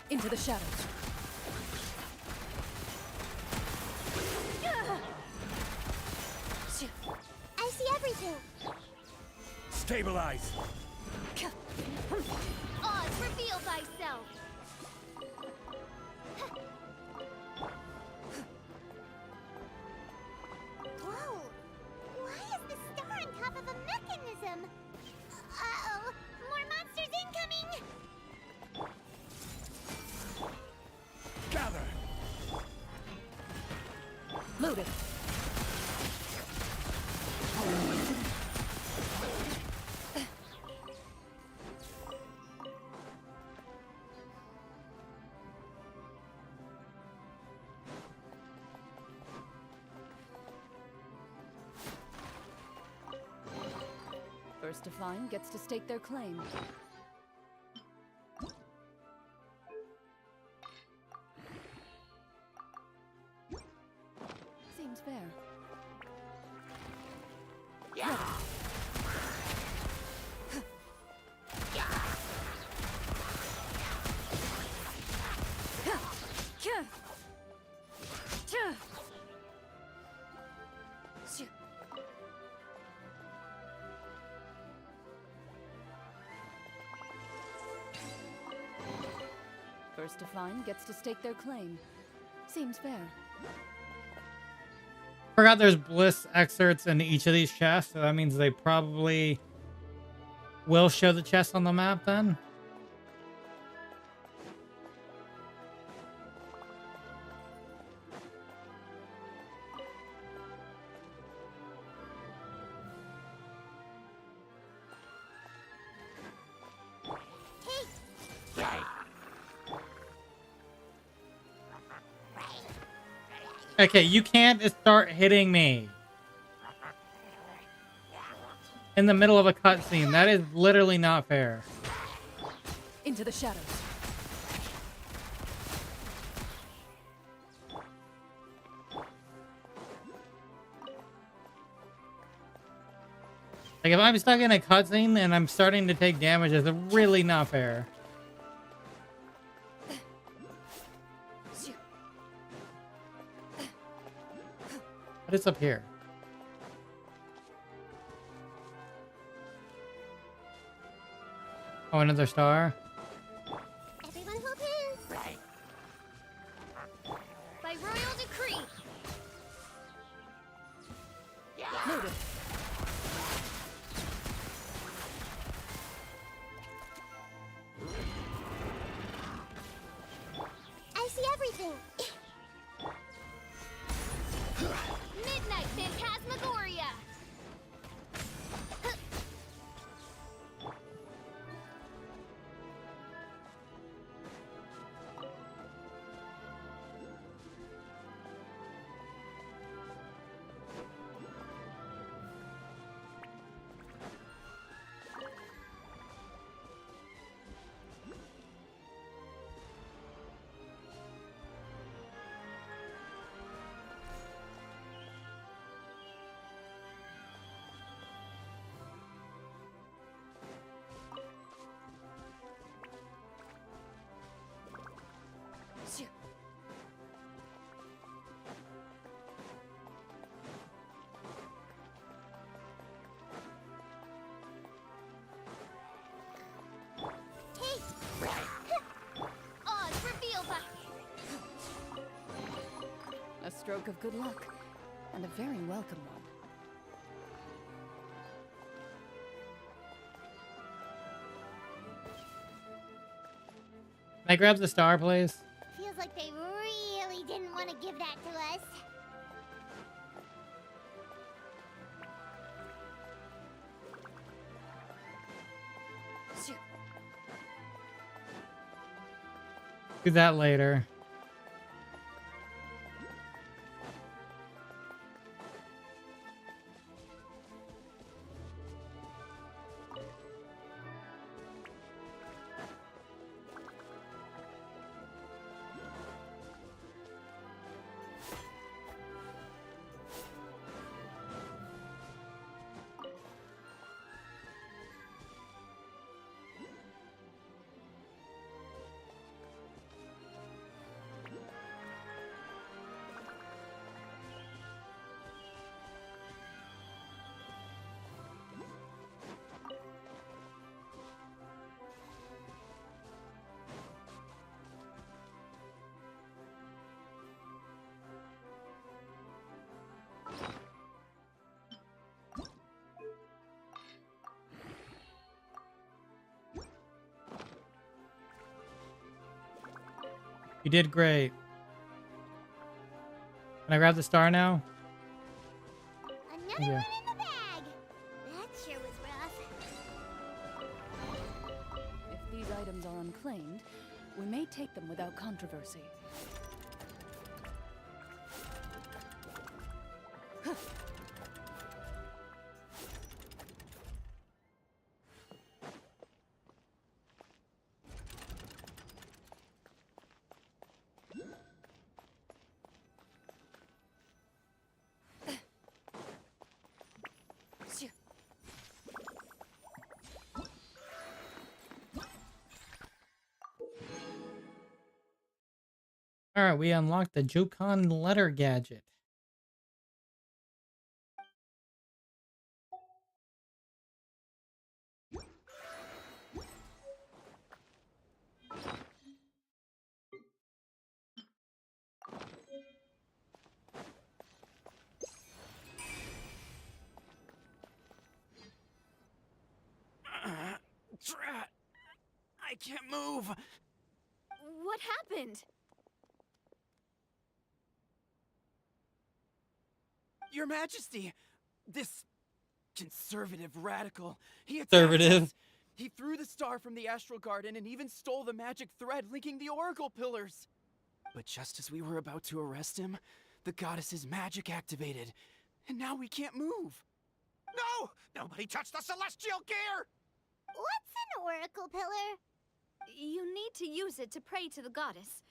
Into the shadows.
I see everything.
Stabilize.
Oz, reveal thyself. Whoa! Why is the star on top of a mechanism? Uh-oh! More monsters incoming!
Gather.
Loaded. First to find gets to stake their claim. Seems fair. Yeah. First to find gets to stake their claim. Seems fair.
Forgot there's bliss excerpts in each of these chests, so that means they probably will show the chest on the map then. Okay, you can't start hitting me in the middle of a cutscene. That is literally not fair.
Into the shadows.
Like, if I'm stuck in a cutscene and I'm starting to take damage, it's really not fair. But it's up here. Oh, another star?
Everyone hold hands. Right. By royal decree.
Loaded.
I see everything. Midnight Phantasmagoria.
mark of good luck, and a very welcome one.
Can I grab the star, please?
Feels like they really didn't want to give that to us.
Do that later. You did great. Can I grab the star now?
Another
Yeah.
one in the bag. That sure was rough.
If these items are unclaimed, we may take them without controversy.
All right, we unlocked the Jukon letter gadget.
Drat! I can't move!
What happened?
Your Majesty! This conservative radical, he attacked
Conservative.
us. He threw the star from the Astral Garden and even stole the magic thread linking the Oracle Pillars. But just as we were about to arrest him, the goddess's magic activated, and now we can't move. No! Nobody touched the celestial gear!
What's an oracle pillar?
You need to use it to pray to the goddess.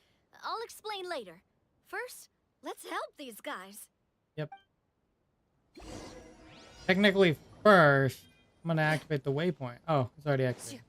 I'll explain later. First, let's help these guys.
Yep. Technically, first, I'm gonna activate the waypoint. Oh, it's already activated.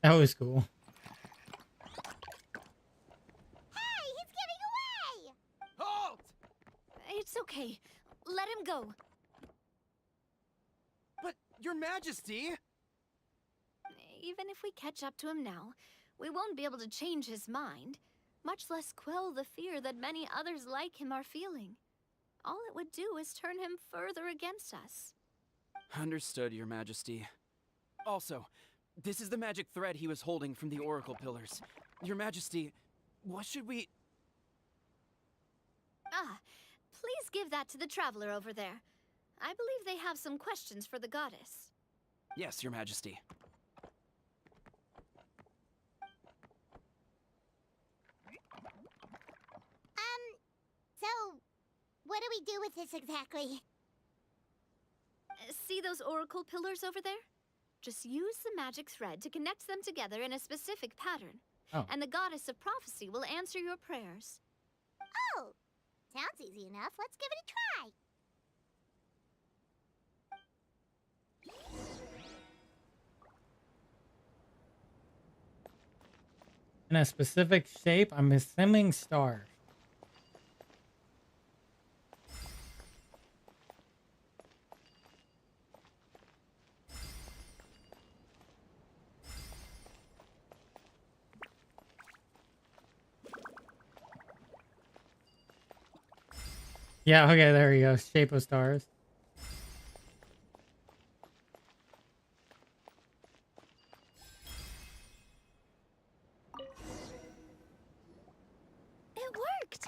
That was cool.
Hey, he's getting away!
Halt!
It's okay. Let him go.
But, Your Majesty!
Even if we catch up to him now, we won't be able to change his mind, much less quell the fear that many others like him are feeling. All it would do is turn him further against us.
Understood, Your Majesty. Also, this is the magic thread he was holding from the Oracle Pillars. Your Majesty, what should we...
Ah, please give that to the traveler over there. I believe they have some questions for the goddess.
Yes, Your Majesty.
So, what do we do with this exactly?
See those oracle pillars over there? Just use the magic thread to connect them together in a specific pattern.
Oh.
And the goddess of prophecy will answer your prayers.
Oh, sounds easy enough. Let's give it a try.
In a specific shape, I'm assuming star. Yeah, okay, there you go. Shape of stars.
It worked!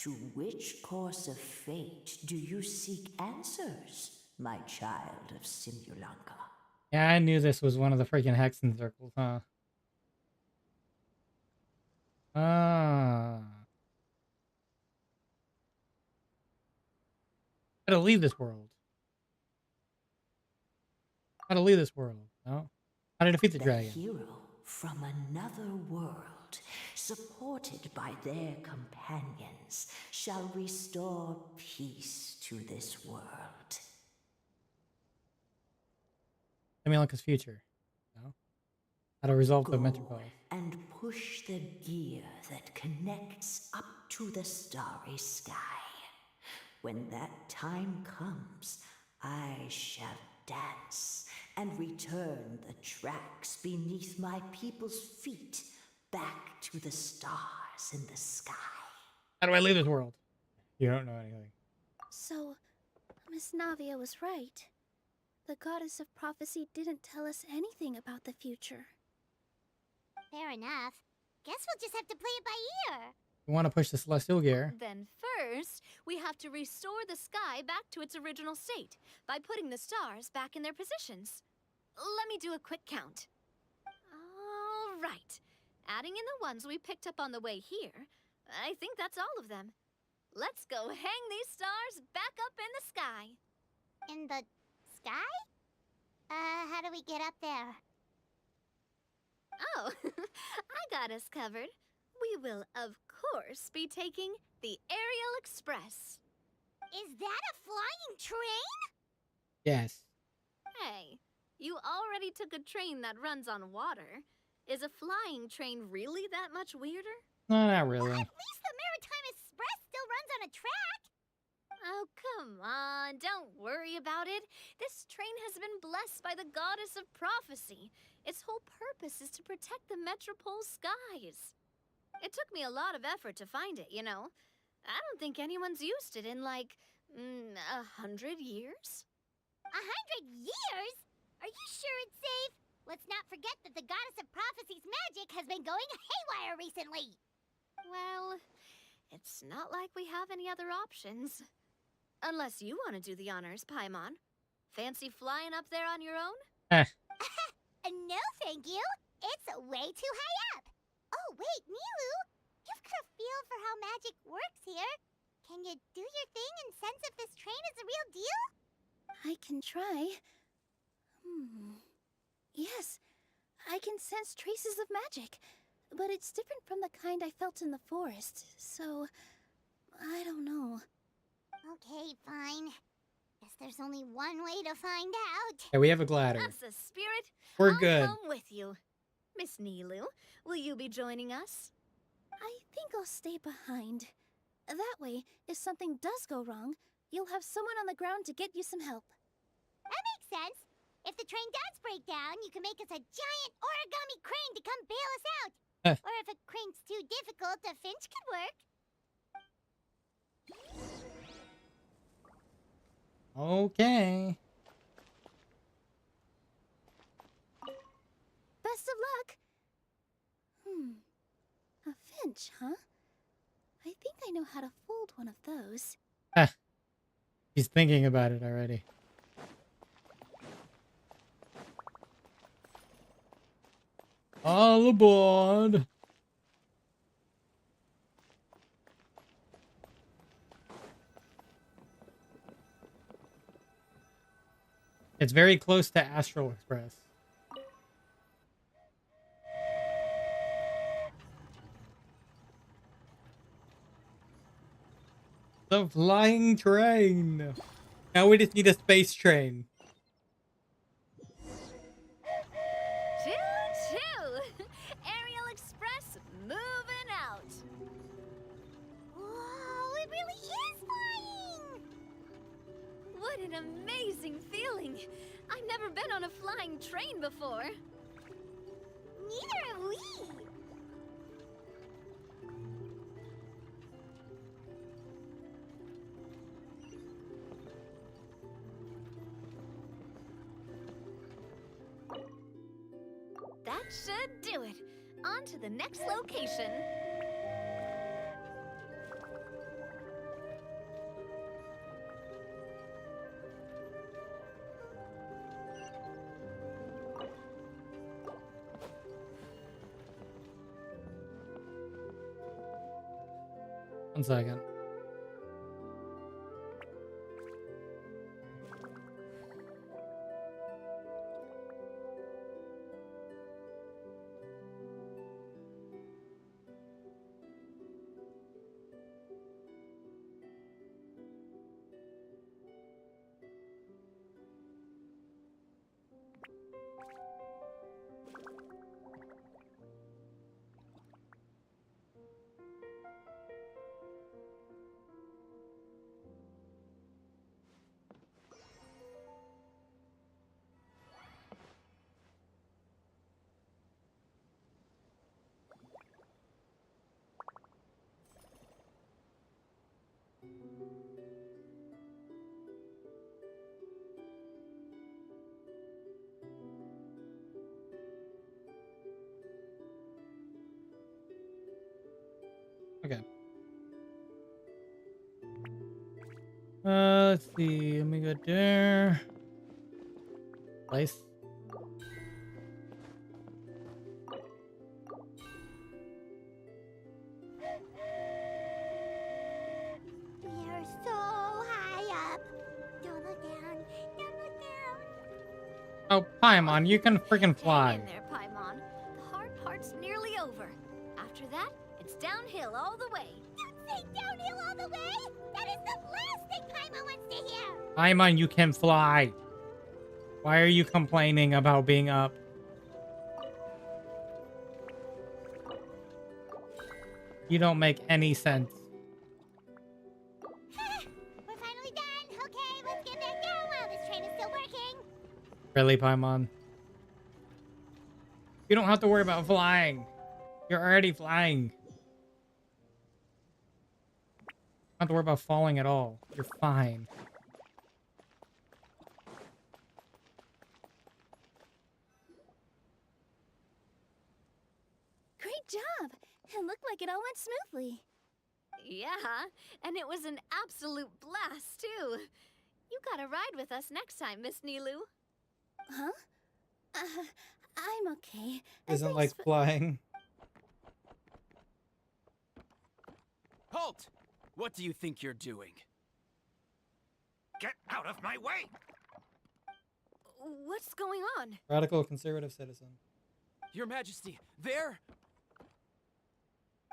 To which course of fate do you seek answers, my child of Simulanka?
Yeah, I knew this was one of the freaking hexen circles, huh? Ah. How to leave this world. How to leave this world, no? How to defeat the dragon.
Hero from another world, supported by their companions, shall restore peace to this world.
Simulanka's future. No? How to resolve the
Go
metropole.
and push the gear that connects up to the starry sky. When that time comes, I shall dance and return the tracks beneath my people's feet back to the stars in the sky.
How do I leave this world? You don't know anything.
So, Miss Navia was right. The goddess of prophecy didn't tell us anything about the future.
Fair enough. Guess we'll just have to play it by ear.
We want to push the celestial gear.
Then first, we have to restore the sky back to its original state by putting the stars back in their positions. Let me do a quick count. All right. Adding in the ones we picked up on the way here, I think that's all of them. Let's go hang these stars back up in the sky.
In the sky? How do we get up there?
Oh, I got us covered. We will, of course, be taking the Aerial Express.
Is that a flying train?
Yes.
Hey, you already took a train that runs on water. Is a flying train really that much weirder?
No, not really.
At least the Maritime Express still runs on a track.
Oh, come on, don't worry about it. This train has been blessed by the goddess of prophecy. Its whole purpose is to protect the Metropole skies. It took me a lot of effort to find it, you know. I don't think anyone's used it in, like, 100 years?
100 years? Are you sure it's safe? Let's not forget that the goddess of prophecy's magic has been going haywire recently.
Well, it's not like we have any other options. Unless you want to do the honors, Paimon. Fancy flying up there on your own?
No, thank you. It's way too high up. Oh, wait, Nilu. You've got a feel for how magic works here. Can you do your thing and sense if this train is the real deal?
I can try. Yes, I can sense traces of magic, but it's different from the kind I felt in the forest, so I don't know.
Okay, fine. Guess there's only one way to find out.
Yeah, we have a glider.
That's the spirit.
We're
I'll
good.
come with you. Miss Nilu, will you be joining us?
I think I'll stay behind. That way, if something does go wrong, you'll have someone on the ground to get you some help.
That makes sense. If the train does break down, you can make us a giant origami crane to come bail us out. Or if a crane's too difficult, a finch could work.
Okay.
Best of luck! A finch, huh? I think I know how to fold one of those.
He's thinking about it already. All aboard. it's very close to Astral Express. The flying train. Now we just need a space train.
Choo-choo! Aerial Express moving out.
Whoa, it really is flying!
What an amazing feeling. I've never been on a flying train before.
Neither have we!
That should do it. On to the next location.
One second. Okay. Let's see. Let me go there. Place.
We are so high up. Don't look down. Don't look down.
Oh, Paimon, you can freaking fly.
Hang in there, Paimon. The hard part's nearly over. After that, it's downhill all the way.
Don't say downhill all the way. That is the last thing Paimon wants to hear.
Paimon, you can fly. Why are you complaining about being up? You don't make any sense.
We're finally done. Okay, let's get back down while this train is still working.
Really, Paimon? You don't have to worry about flying. You're already flying. You don't have to worry about falling at all. You're fine.
Great job! It looked like it all went smoothly.
Yeah, and it was an absolute blast, too. You gotta ride with us next time, Miss Nilu.
Huh? I'm okay.
Isn't
Thanks
like
for-
flying.
Halt! What do you think you're doing?
Get out of my way!
What's going on?
Radical conservative citizen.
Your Majesty, there!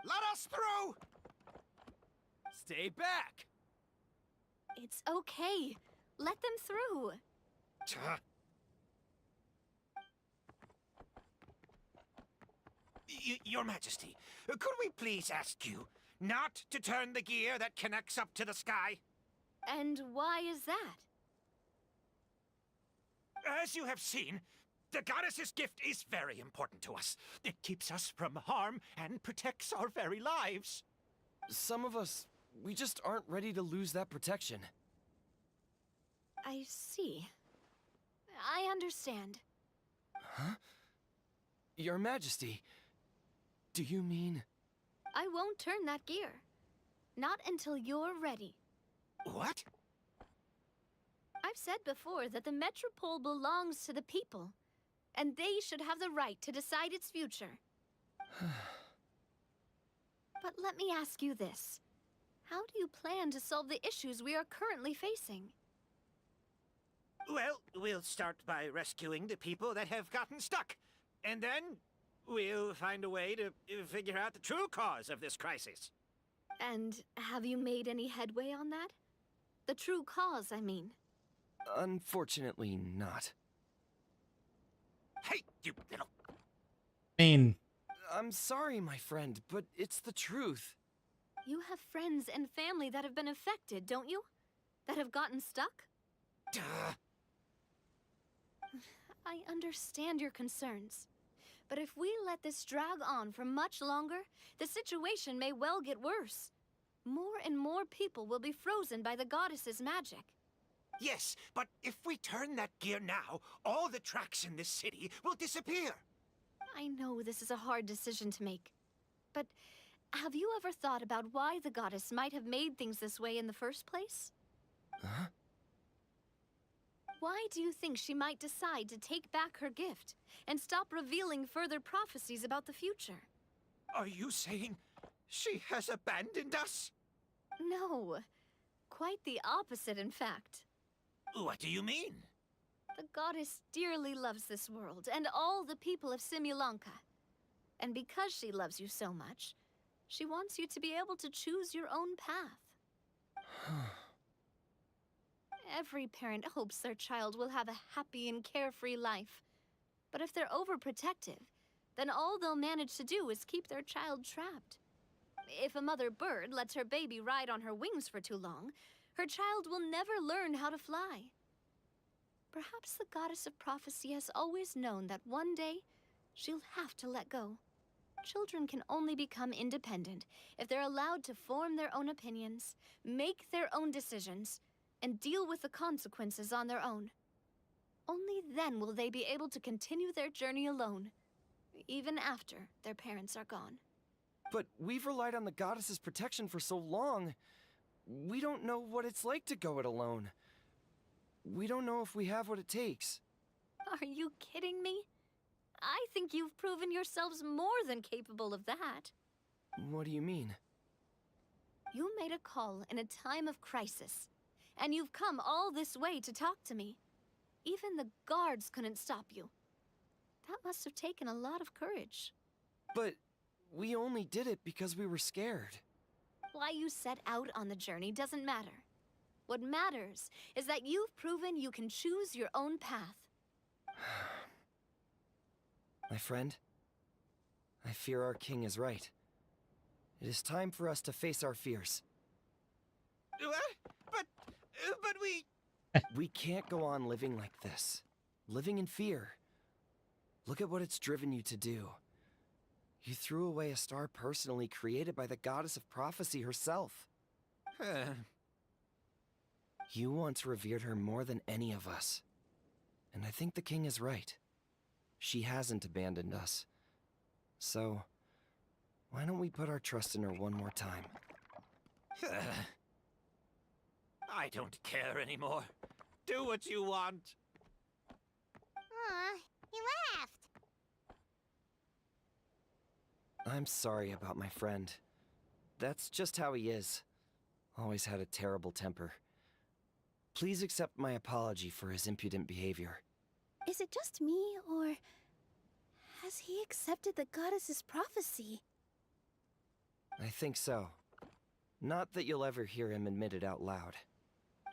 Let us through!
Stay back!
It's okay. Let them through.
Your Majesty, could we please ask you not to turn the gear that connects up to the sky?
And why is that?
As you have seen, the goddess's gift is very important to us. It keeps us from harm and protects our very lives.
Some of us, we just aren't ready to lose that protection.
I see. I understand.
Huh? Your Majesty, do you mean...
I won't turn that gear. Not until you're ready.
What?
I've said before that the Metropole belongs to the people, and they should have the right to decide its future. But let me ask you this. How do you plan to solve the issues we are currently facing?
Well, we'll start by rescuing the people that have gotten stuck. And then we'll find a way to figure out the true cause of this crisis.
And have you made any headway on that? The true cause, I mean.
Unfortunately, not.
Hey, you little...
Mean.
I'm sorry, my friend, but it's the truth.
You have friends and family that have been affected, don't you? That have gotten stuck?
Duh.
I understand your concerns. But if we let this drag on for much longer, the situation may well get worse. More and more people will be frozen by the goddess's magic.
Yes, but if we turn that gear now, all the tracks in this city will disappear.
I know this is a hard decision to make. But have you ever thought about why the goddess might have made things this way in the first place?
Huh?
Why do you think she might decide to take back her gift and stop revealing further prophecies about the future?
Are you saying she has abandoned us?
No. Quite the opposite, in fact.
What do you mean?
The goddess dearly loves this world and all the people of Simulanka. And because she loves you so much, she wants you to be able to choose your own path. Every parent hopes their child will have a happy and carefree life. But if they're overprotective, then all they'll manage to do is keep their child trapped. If a mother bird lets her baby ride on her wings for too long, her child will never learn how to fly. Perhaps the goddess of prophecy has always known that one day she'll have to let go. Children can only become independent if they're allowed to form their own opinions, make their own decisions, and deal with the consequences on their own. Only then will they be able to continue their journey alone, even after their parents are gone.
But we've relied on the goddess's protection for so long. We don't know what it's like to go it alone. We don't know if we have what it takes.
Are you kidding me? I think you've proven yourselves more than capable of that.
What do you mean?
You made a call in a time of crisis, and you've come all this way to talk to me. Even the guards couldn't stop you. That must have taken a lot of courage.
But we only did it because we were scared.
Why you set out on the journey doesn't matter. What matters is that you've proven you can choose your own path.
My friend, I fear our king is right. It is time for us to face our fears.
But we...
We can't go on living like this. Living in fear. Look at what it's driven you to do. You threw away a star personally created by the goddess of prophecy herself. You once revered her more than any of us. And I think the king is right. She hasn't abandoned us. So, why don't we put our trust in her one more time?
I don't care anymore. Do what you want.
Aw, he laughed.
I'm sorry about my friend. That's just how he is. Always had a terrible temper. Please accept my apology for his impudent behavior.
Is it just me, or has he accepted the goddess's prophecy?
I think so. Not that you'll ever hear him admit it out loud.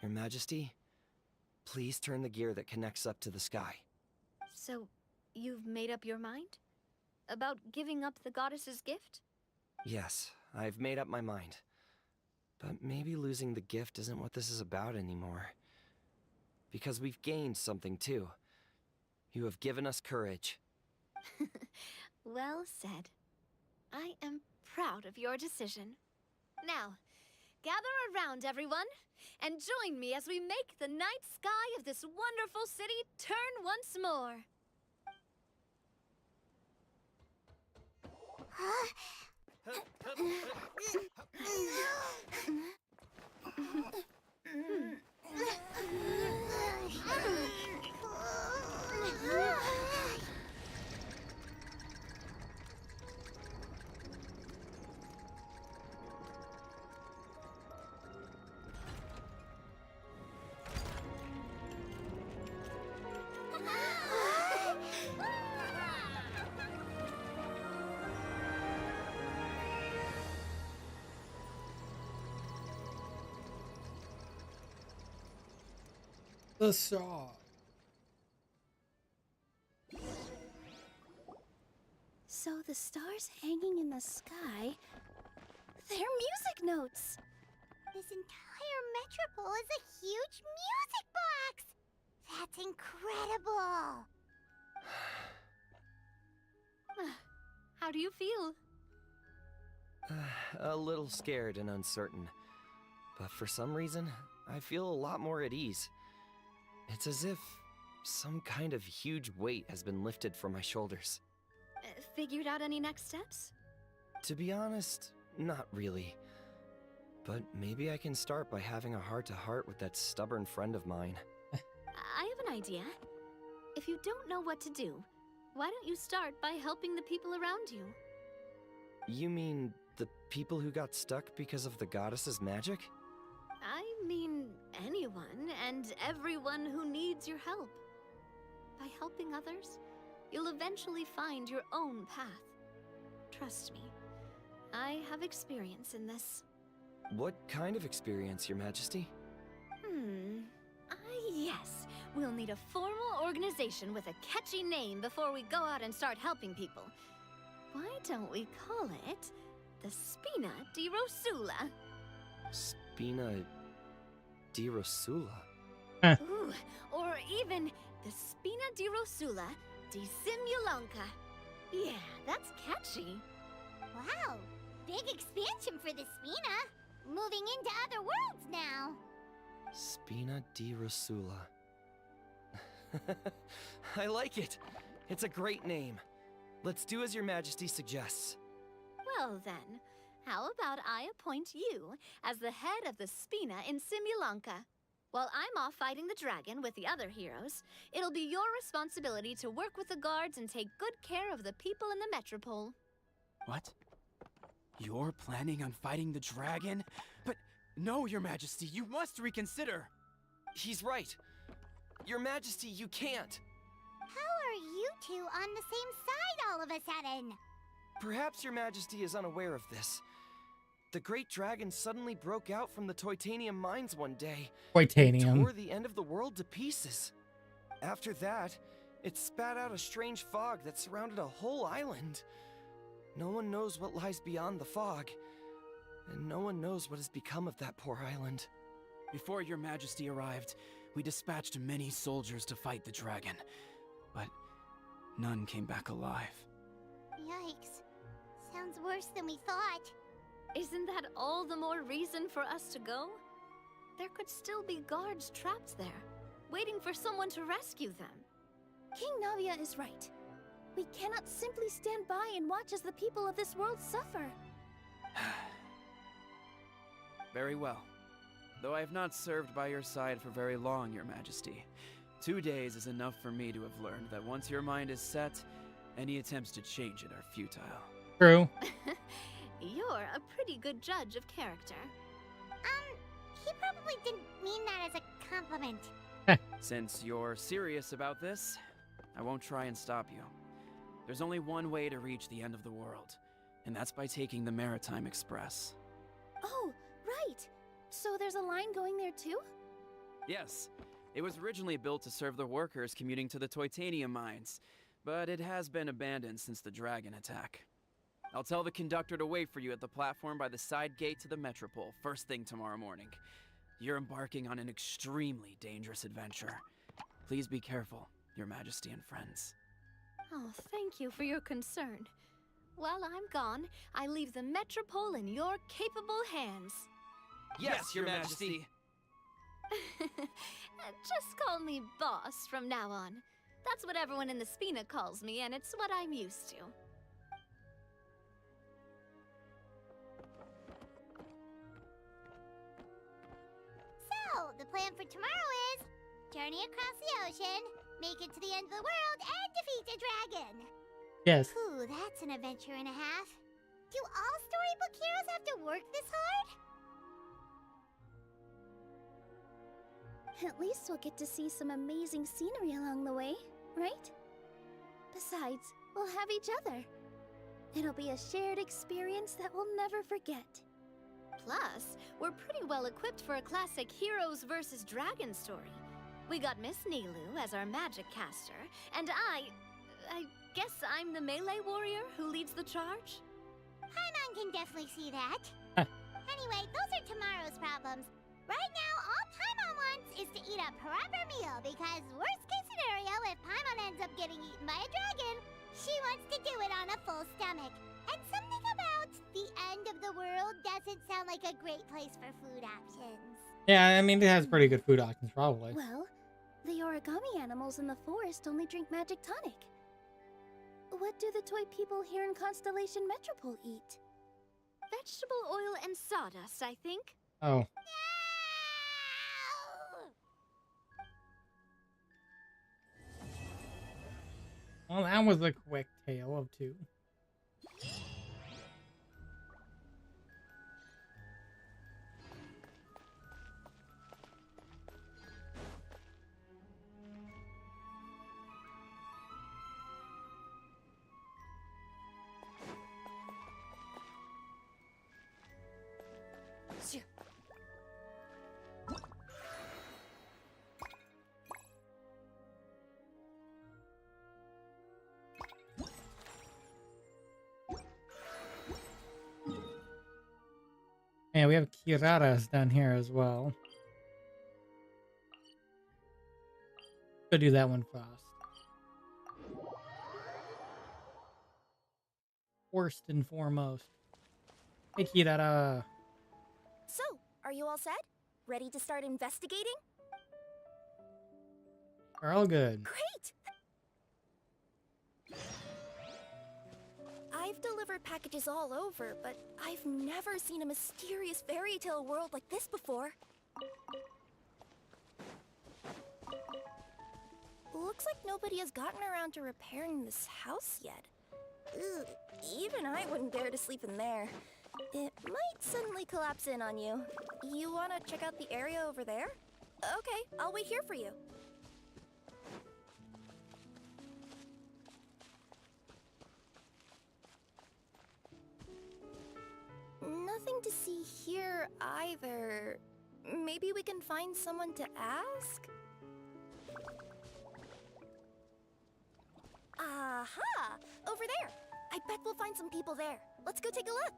Your Majesty, please turn the gear that connects up to the sky.
So, you've made up your mind? About giving up the goddess's gift?
Yes, I've made up my mind. But maybe losing the gift isn't what this is about anymore. Because we've gained something too. You have given us courage.
Well said. I am proud of your decision. Now, gather around, everyone, and join me as we make the night sky of this wonderful city turn once more.
The saw.
So the stars hanging in the sky, they're music notes.
This entire metropole is a huge music box! That's incredible!
How do you feel?
A little scared and uncertain. But for some reason, I feel a lot more at ease. It's as if some kind of huge weight has been lifted from my shoulders.
Figured out any next steps?
To be honest, not really. But maybe I can start by having a heart-to-heart with that stubborn friend of mine.
I have an idea. If you don't know what to do, why don't you start by helping the people around you?
You mean the people who got stuck because of the goddess's magic?
I mean anyone and everyone who needs your help. By helping others, you'll eventually find your own path. Trust me, I have experience in this.
What kind of experience, Your Majesty?
Yes. We'll need a formal organization with a catchy name before we go out and start helping people. Why don't we call it the Spina di Rosula?
Spina di Rosula?
Ooh, or even the Spina di Rosula di Simulanka. Yeah, that's catchy.
Wow, big expansion for the Spina. Moving into other worlds now.
Spina di Rosula. I like it. It's a great name. Let's do as Your Majesty suggests.
Well then, how about I appoint you as the head of the Spina in Simulanka? While I'm off fighting the dragon with the other heroes, it'll be your responsibility to work with the guards and take good care of the people in the metropole.
What? You're planning on fighting the dragon? But no, Your Majesty, you must reconsider.
He's right. Your Majesty, you can't.
How are you two on the same side all of a sudden?
Perhaps Your Majesty is unaware of this. The great dragon suddenly broke out from the Titanium mines one day.
Titanium.
And tore the end of the world to pieces. After that, it spat out a strange fog that surrounded a whole island. No one knows what lies beyond the fog, and no one knows what has become of that poor island.
Before Your Majesty arrived, we dispatched many soldiers to fight the dragon, but none came back alive.
Yikes. Sounds worse than we thought.
Isn't that all the more reason for us to go? There could still be guards trapped there, waiting for someone to rescue them.
King Navia is right. We cannot simply stand by and watch as the people of this world suffer.
Very well. Though I have not served by your side for very long, Your Majesty. 2 days is enough for me to have learned that once your mind is set, any attempts to change it are futile.
True.
You're a pretty good judge of character.
He probably didn't mean that as a compliment.
Since you're serious about this, I won't try and stop you. There's only one way to reach the end of the world, and that's by taking the Maritime Express.
Oh, right. So there's a line going there too?
Yes. It was originally built to serve the workers commuting to the Titanium mines, but it has been abandoned since the dragon attack. I'll tell the conductor to wait for you at the platform by the side gate to the Metropole first thing tomorrow morning. You're embarking on an extremely dangerous adventure. Please be careful, Your Majesty and friends.
Oh, thank you for your concern. While I'm gone, I leave the Metropole in your capable hands.
Yes, Your Majesty.
Just call me boss from now on. That's what everyone in the Spina calls me, and it's what I'm used to.
So, the plan for tomorrow is journey across the ocean, make it to the end of the world, and defeat a dragon.
Yes.
Ooh, that's an adventure and a half. Do all storybook heroes have to work this hard?
At least we'll get to see some amazing scenery along the way, right? Besides, we'll have each other. It'll be a shared experience that we'll never forget.
Plus, we're pretty well equipped for a classic heroes versus dragon story. We got Miss Nilu as our magic caster, and I guess I'm the melee warrior who leads the charge?
Paimon can definitely see that. Anyway, those are tomorrow's problems. Right now, all Paimon wants is to eat a proper meal, because worst case scenario, if Paimon ends up getting eaten by a dragon, she wants to do it on a full stomach. And something about the end of the world doesn't sound like a great place for food options.
Yeah, I mean, it has pretty good food options, probably.
Well, the origami animals in the forest only drink magic tonic. What do the toy people here in Constellation Metropole eat?
Vegetable oil and sawdust, I think.
Oh. Well, that was a quick tale of two. Yeah, we have Kiraras down here as well. Could do that one fast. First and foremost. Hey, Kirara.
So, are you all set? Ready to start investigating?
We're all good.
Great! I've delivered packages all over, but I've never seen a mysterious fairy tale world like this before. Looks like nobody has gotten around to repairing this house yet. Ugh, even I wouldn't dare to sleep in there. It might suddenly collapse in on you. You want to check out the area over there? Okay, I'll wait here for you. Nothing to see here either. Maybe we can find someone to ask? Aha! Over there! I bet we'll find some people there. Let's go take a look.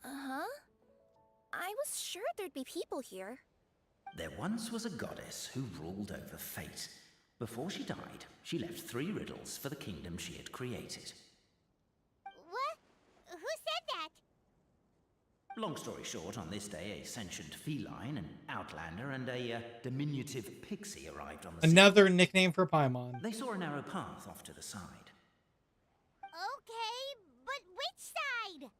Uh-huh. I was sure there'd be people here.
There once was a goddess who ruled over fate. Before she died, she left 3 riddles for the kingdom she had created.
What? Who said that?
Long story short, on this day, a sentient feline, an outlander, and a diminutive pixie arrived on the scene.
Another nickname for Paimon.
They saw a narrow path off to the side.
Okay, but which side?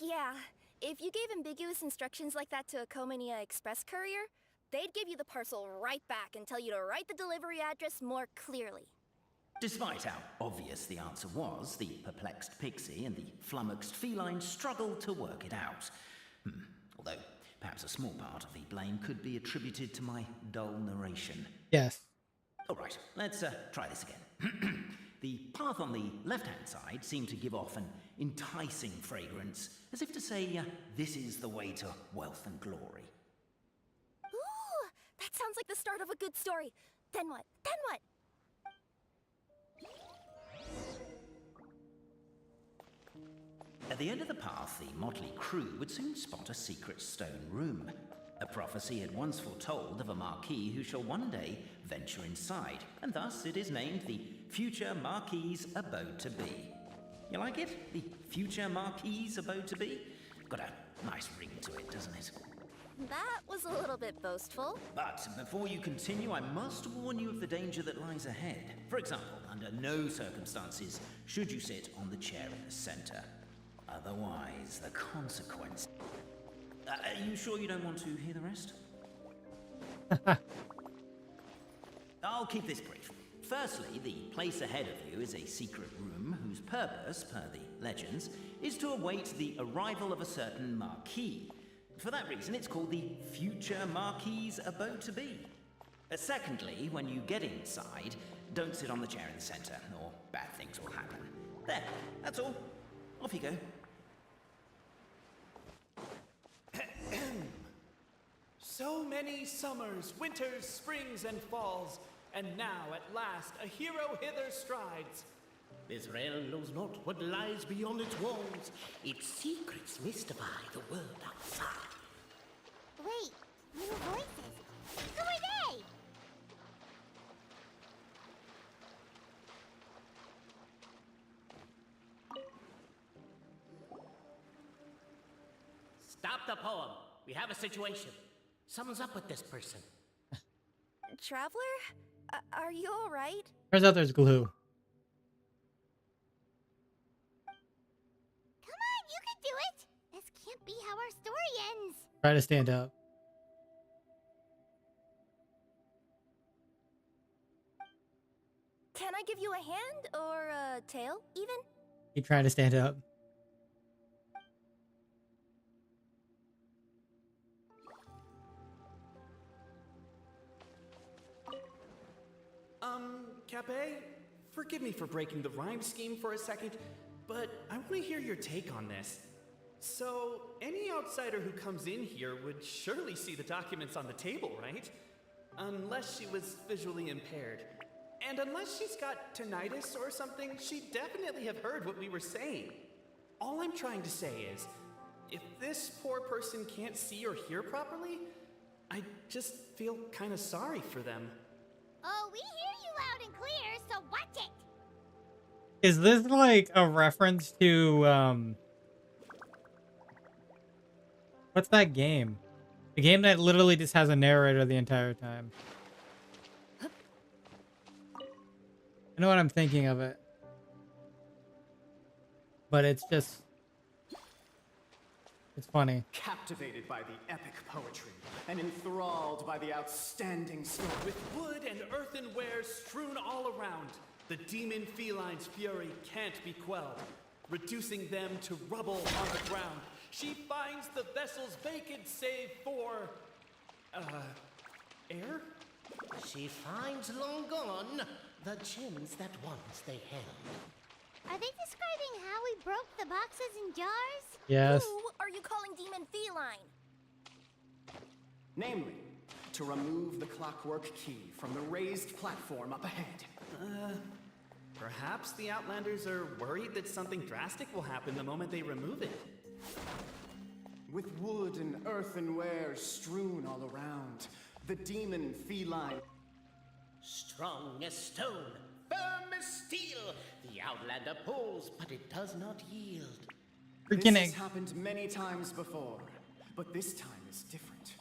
Yeah, if you gave ambiguous instructions like that to a Comania Express courier, they'd give you the parcel right back and tell you to write the delivery address more clearly.
Despite how obvious the answer was, the perplexed pixie and the flummoxed feline struggled to work it out. Although, perhaps a small part of the blame could be attributed to my dull narration.
Yes.
All right, let's try this again. The path on the left-hand side seemed to give off an enticing fragrance, as if to say, this is the way to wealth and glory.
Ooh, that sounds like the start of a good story. Then what? Then what?
At the end of the path, the motley crew would soon spot a secret stone room. A prophecy had once foretold of a Marquis who shall one day venture inside, and thus it is named the Future Marquis's Abode to Be. You like it? The Future Marquis's Abode to Be? Got a nice ring to it, doesn't it?
That was a little bit boastful.
But before you continue, I must warn you of the danger that lies ahead. For example, under no circumstances should you sit on the chair in the center. Otherwise, the consequence... are you sure you don't want to hear the rest? I'll keep this brief. Firstly, the place ahead of you is a secret room whose purpose, per the legends, is to await the arrival of a certain Marquis. For that reason, it's called the Future Marquis's Abode to Be. Secondly, when you get inside, Don't sit on the chair in the center, or bad things will happen. There, that's all. Off you go.
So many summers, winters, springs, and falls, and now at last a hero hither strides.
This realm knows not what lies beyond its walls. Its secrets mystify the world outside.
Wait, new voices. Who are they?
Stop the poem. We have a situation. Something's up with this person.
Traveler? Are you alright?
Turns out there's glue.
Come on, you can do it! This can't be how our story ends.
Try to stand up.
Can I give you a hand or a tail, even?
Keep trying to stand up.
Cape, forgive me for breaking the rhyme scheme for a second, but I want to hear your take on this. So, any outsider who comes in here would surely see the documents on the table, right? Unless she was visually impaired. And unless she's got tinnitus or something, she'd definitely have heard what we were saying. All I'm trying to say is, if this poor person can't see or hear properly, I just feel kind of sorry for them.
Oh, we hear you loud and clear, so watch it!
Is this like a reference to what's that game? The game that literally just has a narrator the entire time. I know what I'm thinking of it. But it's funny.
Captivated by the epic poetry and enthralled by the outstanding story.
With wood and earthenware strewn all around, the demon feline's fury can't be quelled. Reducing them to rubble on the ground, she finds the vessel's vacant save for... air?
She finds long gone the gems that once they held.
Are they describing how we broke the boxes and jars?
Yes.
Who are you calling Demon Feline?
Namely, to remove the clockwork key from the raised platform up ahead.
Perhaps the Outlanders are worried that something drastic will happen the moment they remove it.
With wood and earthenware strewn all around, the demon feline...
Strong as stone, firm as steel, the Outlander pulls, but it does not yield.
This has happened many times before, but this time is different.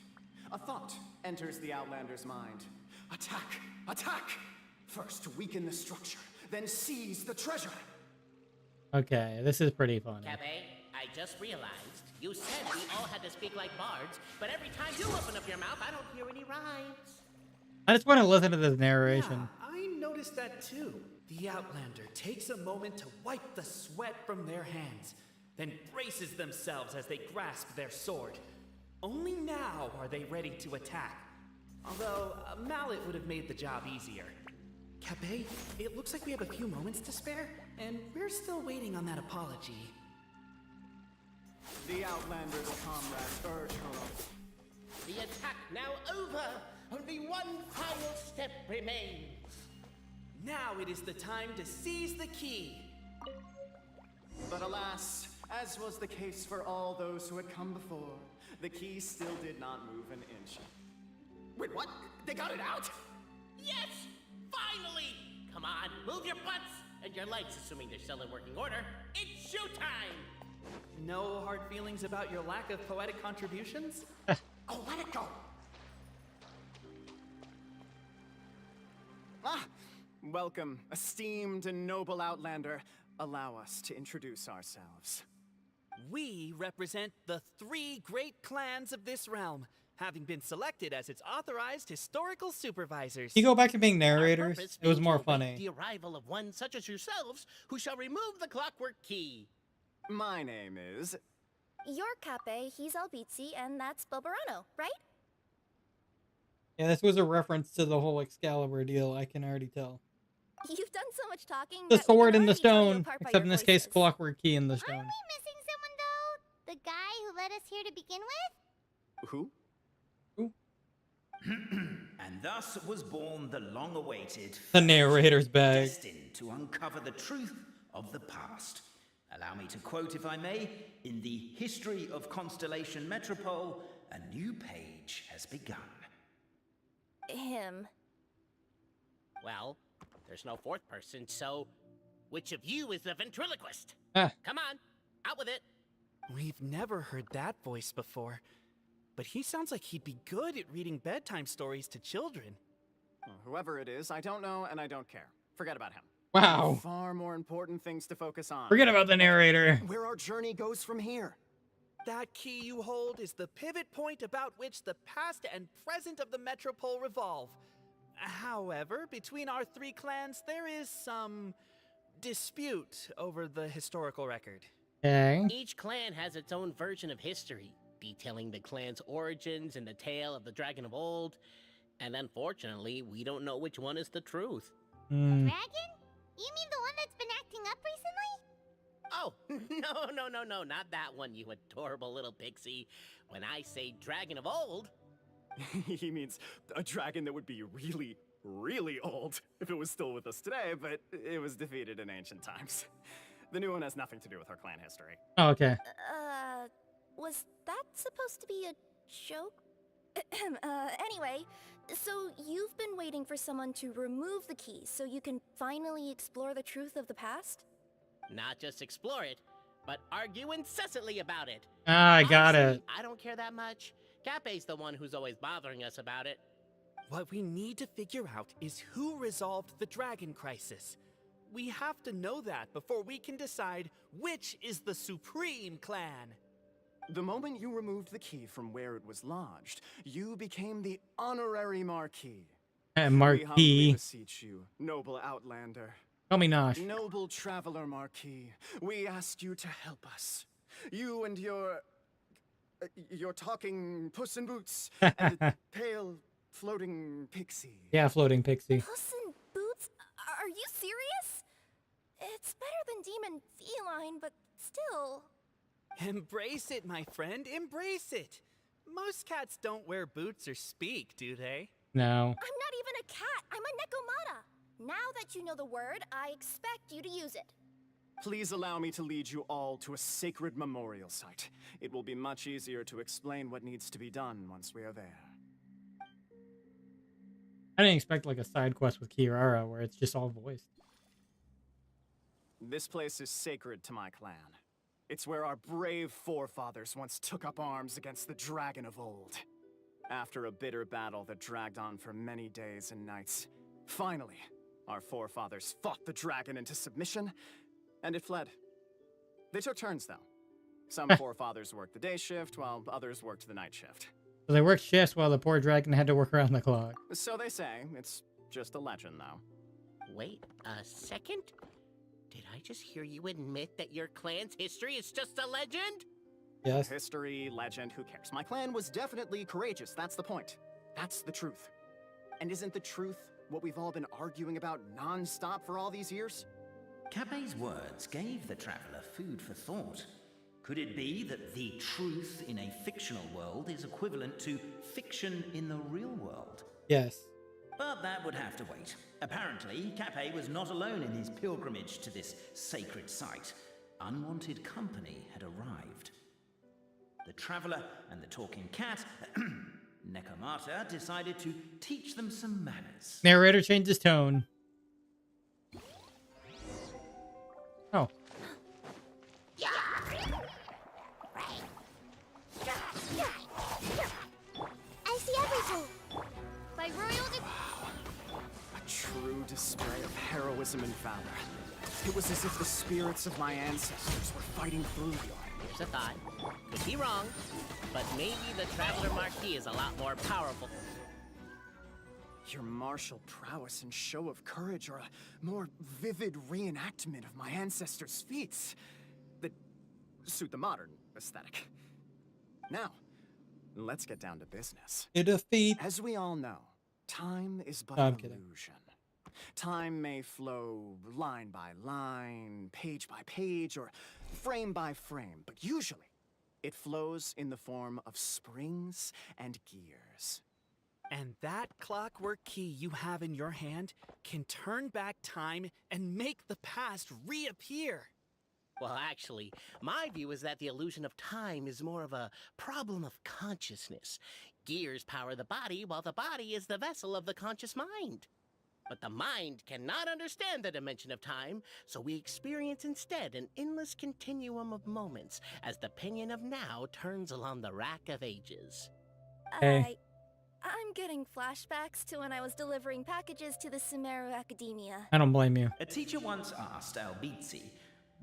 A thought enters the Outlander's mind. Attack! Attack! First weaken the structure, then seize the treasure.
Okay, this is pretty funny.
Cabe, I just realized you said we all had to speak like bards, but every time you open up your mouth, I don't hear any rhymes.
I just want to listen to this narration.
Yeah, I noticed that too. The Outlander takes a moment to wipe the sweat from their hands, then braces themselves as they grasp their sword. Only now are they ready to attack. Although, a mallet would have made the job easier. Cabe, it looks like we have a few moments to spare, and we're still waiting on that apology.
The Outlander's comrades urge her on.
The attack now over! Only one final step remains.
Now it is the time to seize the key.
But alas, as was the case for all those who had come before, the key still did not move an inch.
Wait, what? They got it out? Yes! Finally! Come on, move your butts! And your legs, assuming they're still in working order. It's showtime!
No hard feelings about your lack of poetic contributions?
Oh, let it go! Ah! Welcome, esteemed and noble Outlander. Allow us to introduce ourselves.
We represent the 3 great clans of this realm, having been selected as its authorized historical supervisors.
You go back to being narrators. It was more funny.
The arrival of one such as yourselves, who shall remove the clockwork key.
My name is...
You're Cape, he's Albizzi, and that's Bobarano, right?
Yeah, this was a reference to the whole Excalibur deal, I can already tell.
You've done so much talking.
The
that we can
sword in the
already tell you
stone.
apart by
Except
your
in this case,
voices.
clockwork key in the
Aren't
stone.
we missing someone, though? The guy who led us here to begin with?
Who?
And thus was born the long-awaited
The narrator's bag.
destined to uncover the truth of the past. Allow me to quote, if I may, in the history of Constellation Metropole, a new page has begun.
Him.
Well, there's no fourth person, so which of you is the ventriloquist?
Ah.
Come on, out with it.
We've never heard that voice before, but he sounds like he'd be good at reading bedtime stories to children.
Well, whoever it is, I don't know and I don't care. Forget about him.
Wow.
Far more important things to focus on.
Forget about the narrator.
Where our journey goes from here.
That key you hold is the pivot point about which the past and present of the Metropole revolve. However, between our three clans, there is some dispute over the historical record.
Okay.
Each clan has its own version of history, detailing the clan's origins and the tale of the dragon of old. And unfortunately, we don't know which one is the truth.
Hmm.
Dragon? You mean the one that's been acting up recently?
Oh, no, not that one, you adorable little pixie. When I say dragon of old...
He means a dragon that would be really, really old if it was still with us today, but it was defeated in ancient times. The new one has nothing to do with our clan history.
Oh, okay.
Was that supposed to be a joke? Anyway, so you've been waiting for someone to remove the key so you can finally explore the truth of the past?
Not just explore it, but argue incessantly about it.
Ah, I got
Honestly,
it.
I don't care that much. Cape's the one who's always bothering us about it.
What we need to figure out is who resolved the dragon crisis. We have to know that before we can decide which is the supreme clan.
The moment you removed the key from where it was lodged, you became the honorary Marquis. We humbly
Marquis.
beseech you, noble outlander.
Call me Nosh.
Noble traveler Marquis, we ask you to help us. You and your talking Puss in Boots and the pale floating pixie.
Yeah, floating pixie.
Puss in Boots? Are you serious? It's better than demon feline, but still.
Embrace it, my friend, embrace it. Most cats don't wear boots or speak, do they?
No.
I'm not even a cat, I'm a Nekomata. Now that you know the word, I expect you to use it.
Please allow me to lead you all to a sacred memorial site. It will be much easier to explain what needs to be done once we are there.
I didn't expect like a side quest with Kirara where it's just all voiced.
This place is sacred to my clan. It's where our brave forefathers once took up arms against the dragon of old. After a bitter battle that dragged on for many days and nights, finally, our forefathers fought the dragon into submission, and it fled. They took turns, though. Some forefathers worked the day shift, while others worked the night shift.
So they worked shifts while the poor dragon had to work around the clock.
So they say. It's just a legend, though.
Wait a second? Did I just hear you admit that your clan's history is just a legend?
Yes.
History, legend, who cares? My clan was definitely courageous, that's the point. That's the truth. And isn't the truth what we've all been arguing about non-stop for all these years?
Cape's words gave the traveler food for thought. Could it be that the truth in a fictional world is equivalent to fiction in the real world?
Yes.
But that would have to wait. Apparently, Cape was not alone in his pilgrimage to this sacred site. Unwanted company had arrived. The traveler and the talking cat, Nekomata, decided to teach them some manners.
Narrator changed his tone. Oh.
I see everything.
By royal
A true display of heroism and valor. It was as if the spirits of my ancestors were fighting through.
Here's a thought. Could be wrong, but maybe the Traveler Marquis is a lot more powerful.
Your martial prowess and show of courage are a more vivid reenactment of my ancestors' feats that suit the modern aesthetic. Now, let's get down to business.
To defeat.
As we all know, time is but
I'm
an
kidding.
illusion. Time may flow line by line, page by page, or frame by frame, but usually it flows in the form of springs and gears.
And that clockwork key you have in your hand can turn back time and make the past reappear.
Well, actually, my view is that the illusion of time is more of a problem of consciousness. Gears power the body, while the body is the vessel of the conscious mind. But the mind cannot understand the dimension of time, so we experience instead an endless continuum of moments as the pinion of now turns along the rack of ages.
Hey.
I'm getting flashbacks to when I was delivering packages to the Sumeru Academia.
I don't blame you.
A teacher once asked Albizzi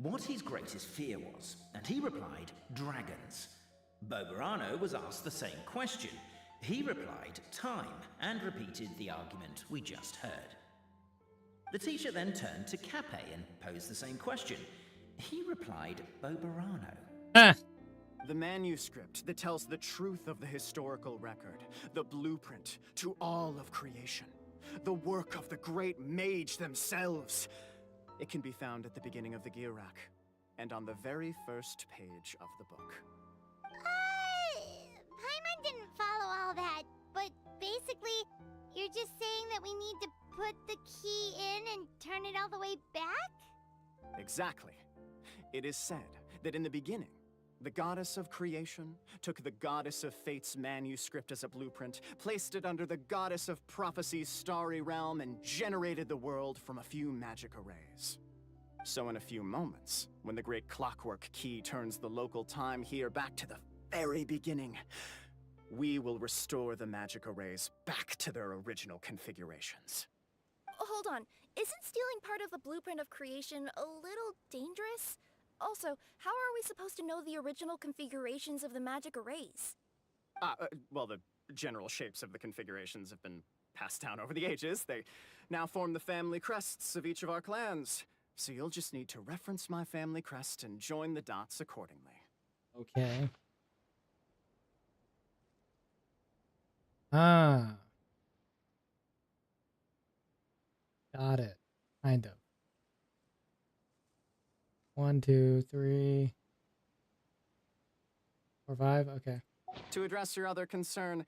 what his greatest fear was, and he replied, dragons. Boberano was asked the same question. He replied, time, and repeated the argument we just heard. The teacher then turned to Cape and posed the same question. He replied, Boberano.
The manuscript that tells the truth of the historical record, the blueprint to all of creation, the work of the great mage themselves. It can be found at the beginning of the gear rack, and on the very first page of the book.
Paimon didn't follow all that, but basically, you're just saying that we need to put the key in and turn it all the way back?
Exactly. It is said that in the beginning, the goddess of creation took the goddess of fate's manuscript as a blueprint, placed it under the goddess of prophecy's starry realm, and generated the world from a few magic arrays. So in a few moments, when the great clockwork key turns the local time here back to the very beginning, we will restore the magic arrays back to their original configurations.
Hold on, isn't stealing part of the blueprint of creation a little dangerous? Also, how are we supposed to know the original configurations of the magic arrays?
Well, the general shapes of the configurations have been passed down over the ages. They now form the family crests of each of our clans. So you'll just need to reference my family crest and join the dots accordingly.
Okay. Got it. Kind of. 1, 2, 3, 4, 5. Okay.
To address your other concern,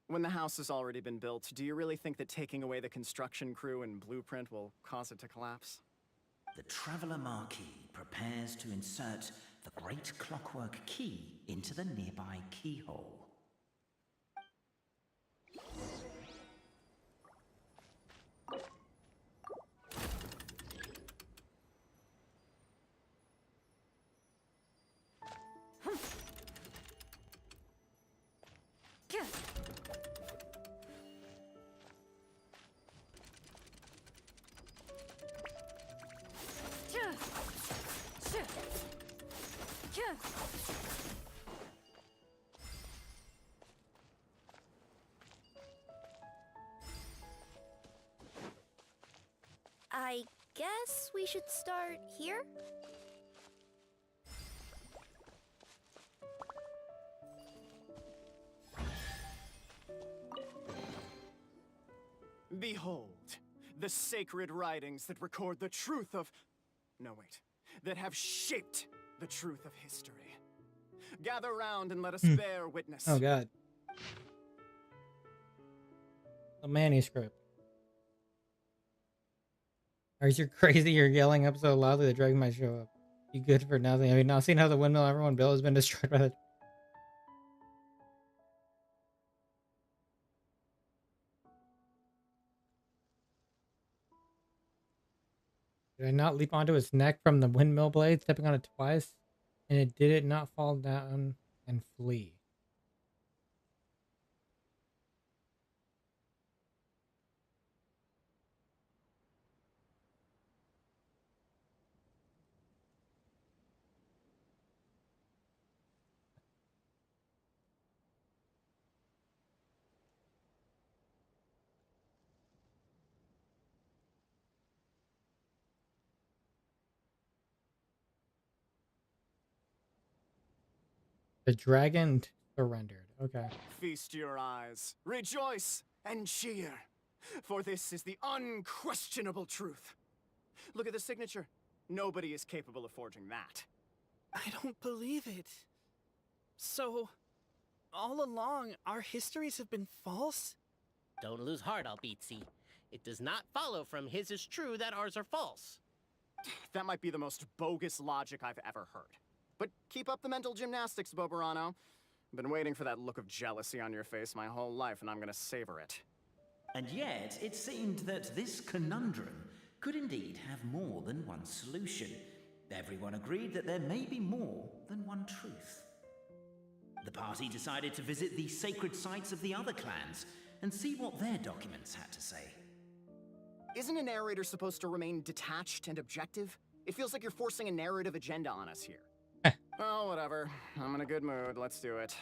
when the house has already been built, do you really think that taking away the construction crew and blueprint will cause it to collapse?
The Traveler Marquis prepares to insert the great clockwork key into the nearby keyhole.
I guess we should start here?
Behold, the sacred writings that record the truth of... No, wait. That have shaped the truth of history. Gather round and let us bear witness.
Oh, God. The manuscript. Are you crazy? You're yelling up so loudly the dragon might show up. You good for nothing. Have you not seen how the windmill everyone built has been destroyed by the... Did I not leap onto its neck from the windmill blade, stepping on it twice? And it did it not fall down and flee? The dragon surrendered. Okay.
Feast your eyes, rejoice, and cheer. For this is the unquestionable truth. Look at the signature. Nobody is capable of forging that.
I don't believe it. So, all along, our histories have been false?
Don't lose heart, Albizzi. It does not follow from his is true that ours are false.
That might be the most bogus logic I've ever heard. But keep up the mental gymnastics, Boberano. Been waiting for that look of jealousy on your face my whole life, and I'm gonna savor it.
And yet, it seemed that this conundrum could indeed have more than one solution. Everyone agreed that there may be more than one truth. The party decided to visit the sacred sites of the other clans and see what their documents had to say.
Isn't a narrator supposed to remain detached and objective? It feels like you're forcing a narrative agenda on us here. Oh, whatever. I'm in a good mood. Let's do it.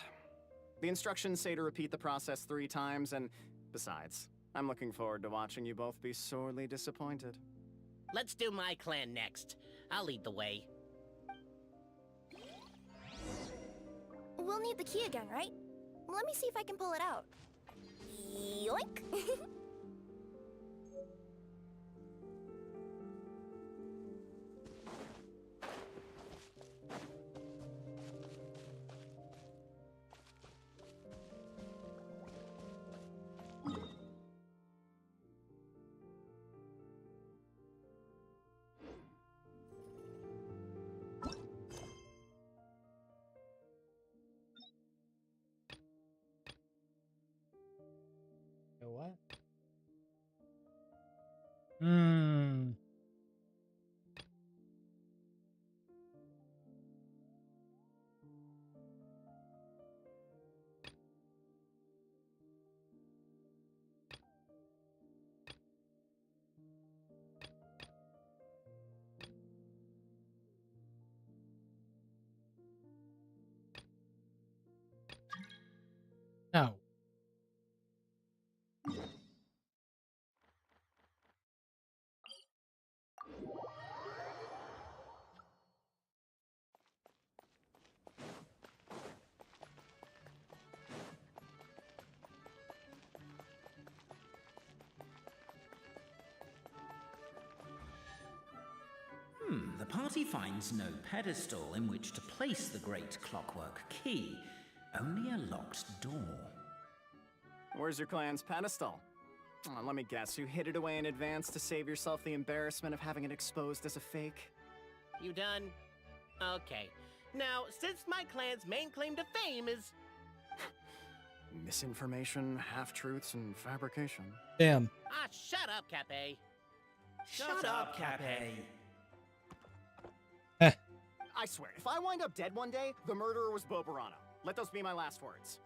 The instructions say to repeat the process 3 times, and besides, I'm looking forward to watching you both be sorely disappointed.
Let's do my clan next. I'll lead the way.
We'll need the key again, right? Let me see if I can pull it out. Yoink!
What? Hmm. No.
The party finds no pedestal in which to place the great clockwork key, only a locked door.
Where's your clan's pedestal? Oh, let me guess, you hid it away in advance to save yourself the embarrassment of having it exposed as a fake?
You done? Okay. Now, since my clan's main claim to fame is...
Misinformation, half-truths, and fabrication.
Damn.
Ah, shut up, Cape.
Shut up, Cape.
I swear, if I wind up dead one day, the murderer was Boberano. Let those be my last words.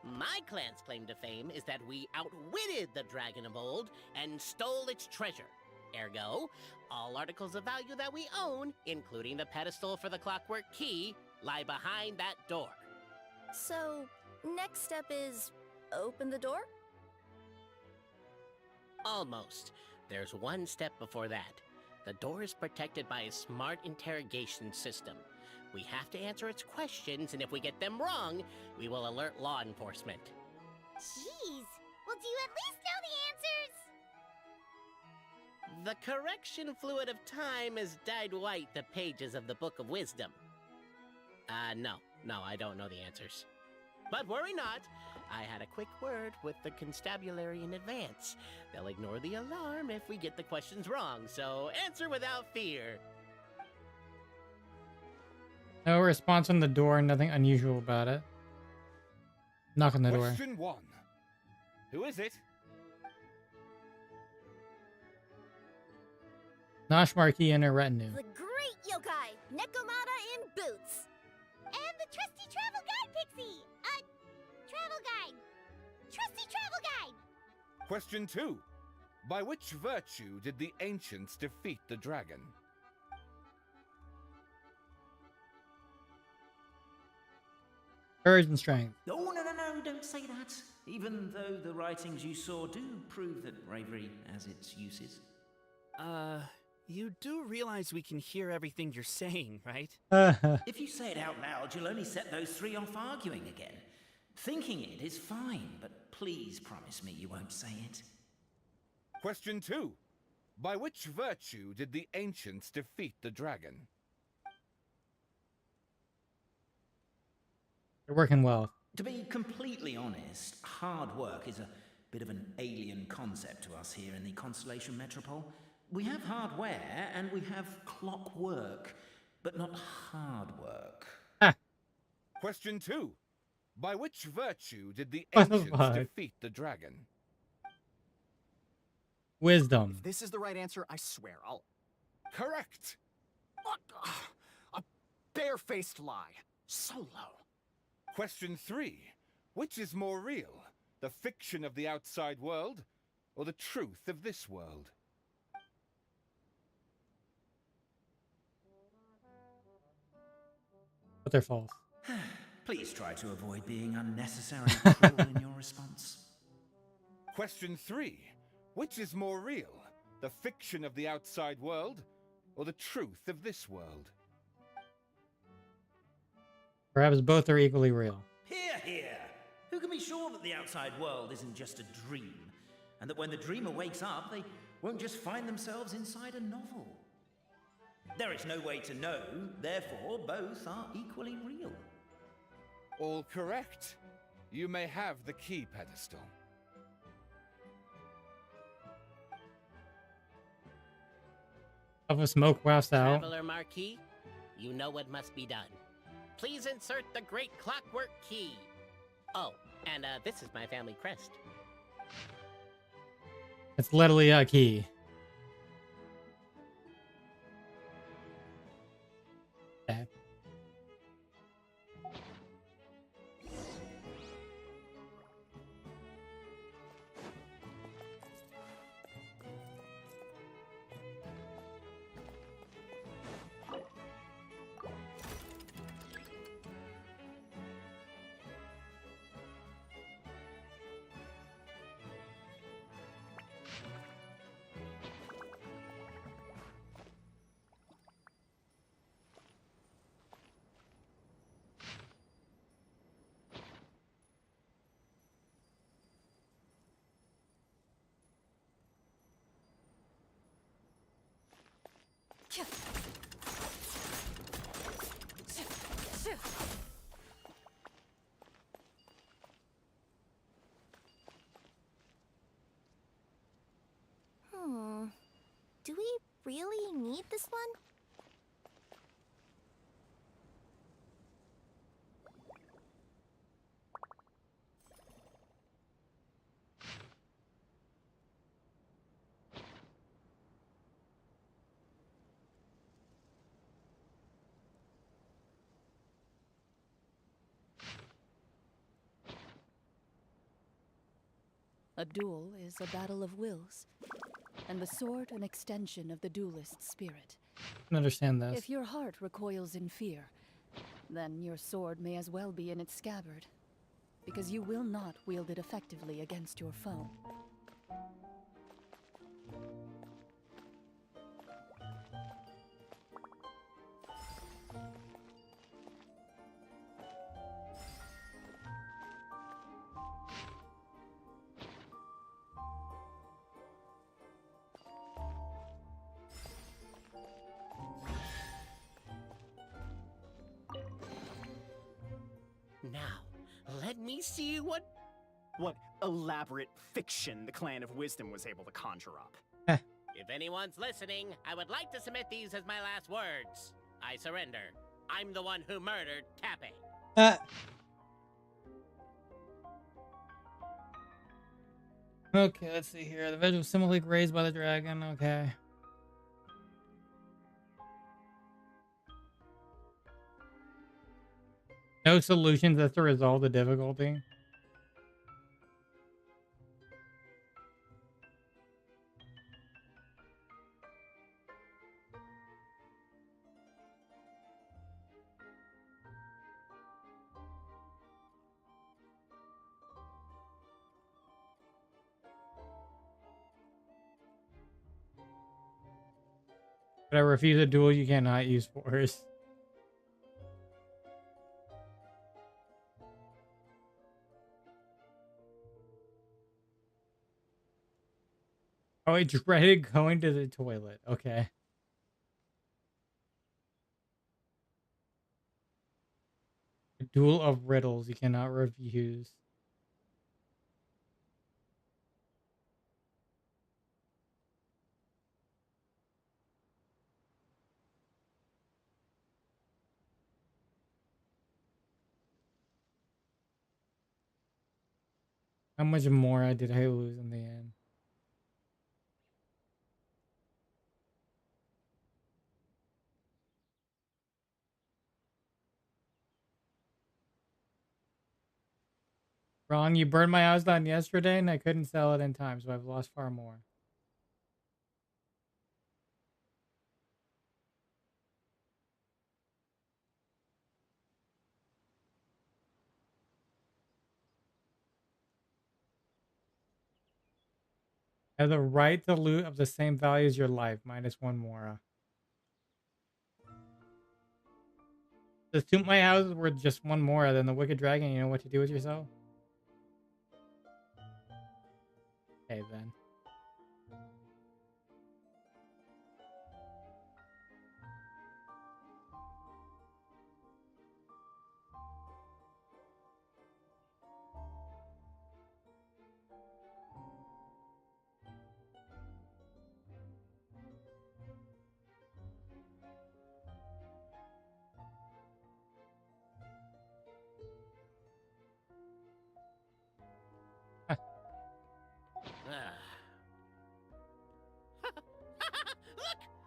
My clan's claim to fame is that we outwitted the Dragon of Old and stole its treasure. Ergo, all articles of value that we own, including the pedestal for the clockwork key, lie behind that door.
So, next step is open the door?
Almost. There's one step before that. The door is protected by a smart interrogation system. We have to answer its questions, and if we get them wrong, we will alert law enforcement.
Jeez. Well, do you at least know the answers?
The correction fluid of time has dyed white the pages of the Book of Wisdom. No, I don't know the answers. But worry not. I had a quick word with the constabulary in advance. They'll ignore the alarm if we get the questions wrong, so answer without fear.
No response on the door, nothing unusual about it. Knock on the door.
Question 1. Who is it?
Nosh Marquis and her retinue.
The great yokai, Nekomata in boots.
And the trusty travel guide, Pixie! Travel guide! Trusty travel guide!
Question 2. By which virtue did the ancients defeat the dragon?
Courage and strength.
Oh, no, don't say that. Even though the writings you saw do prove that bravery has its uses.
You do realize we can hear everything you're saying, right?
If you say it out loud, you'll only set those 3 off arguing again. Thinking it is fine, but please promise me you won't say it.
Question 2. By which virtue did the ancients defeat the dragon?
They're working well.
To be completely honest, hard work is a bit of an alien concept to us here in the Constellation Metropole. We have hardware and we have clockwork, but not hard work.
Question 2. By which virtue did the
What the
ancients
fuck?
defeat the dragon?
Wisdom.
If this is the right answer, I swear I'll...
Correct!
What? A barefaced lie. So low.
Question 3. Which is more real? The fiction of the outside world, or the truth of this world?
But they're false.
Please try to avoid being unnecessarily cruel in your response.
Question 3. Which is more real? The fiction of the outside world, or the truth of this world?
Perhaps both are equally real.
Hear, hear! Who can be sure that the outside world isn't just a dream, and that when the dreamer wakes up, they won't just find themselves inside a novel? There is no way to know, therefore both are equally real.
All correct. You may have the key pedestal.
Of a smoke wafts out.
Traveler Marquis, you know what must be done. Please insert the great clockwork key. Oh, and this is my family crest.
It's literally a key. Okay.
Do we really need this one?
A duel is a battle of wills, and the sword an extension of the duelist's spirit.
I can understand this.
If your heart recoils in fear, then your sword may as well be in its scabbard, because you will not wield it effectively against your foe.
Now, let me see what elaborate fiction the Clan of Wisdom was able to conjure up.
If anyone's listening, I would like to submit these as my last words. I surrender. I'm the one who murdered Tappy.
Okay, let's see here. The veg was similarly grazed by the dragon. Okay. No solutions as to resolve the difficulty. But I refuse a duel you cannot use force.
Oh, I dreaded going to the toilet. Okay. A duel of riddles you cannot refuse. How much more did I lose in the end? Ron, you burned my house down yesterday and I couldn't sell it in time, so I've lost far more. I have the right to loot of the same value as your life, minus one more. Assume my house is worth just one more, then the Wicked Dragon, you know what to do with yourself? Okay, then.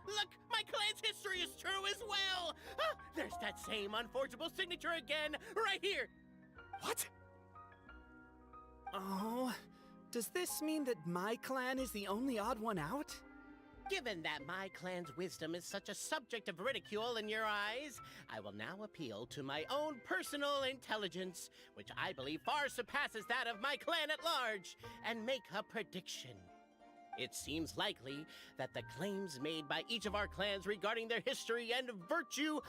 Look! My clan's history is true as well! Ah, there's that same unforgeable signature again, right here!
What? Oh, does this mean that my clan is the only odd one out?
Given that my clan's wisdom is such a subject of ridicule in your eyes, I will now appeal to my own personal intelligence, which I believe far surpasses that of my clan at large, and make a prediction. It seems likely that the claims made by each of our clans regarding their history and virtue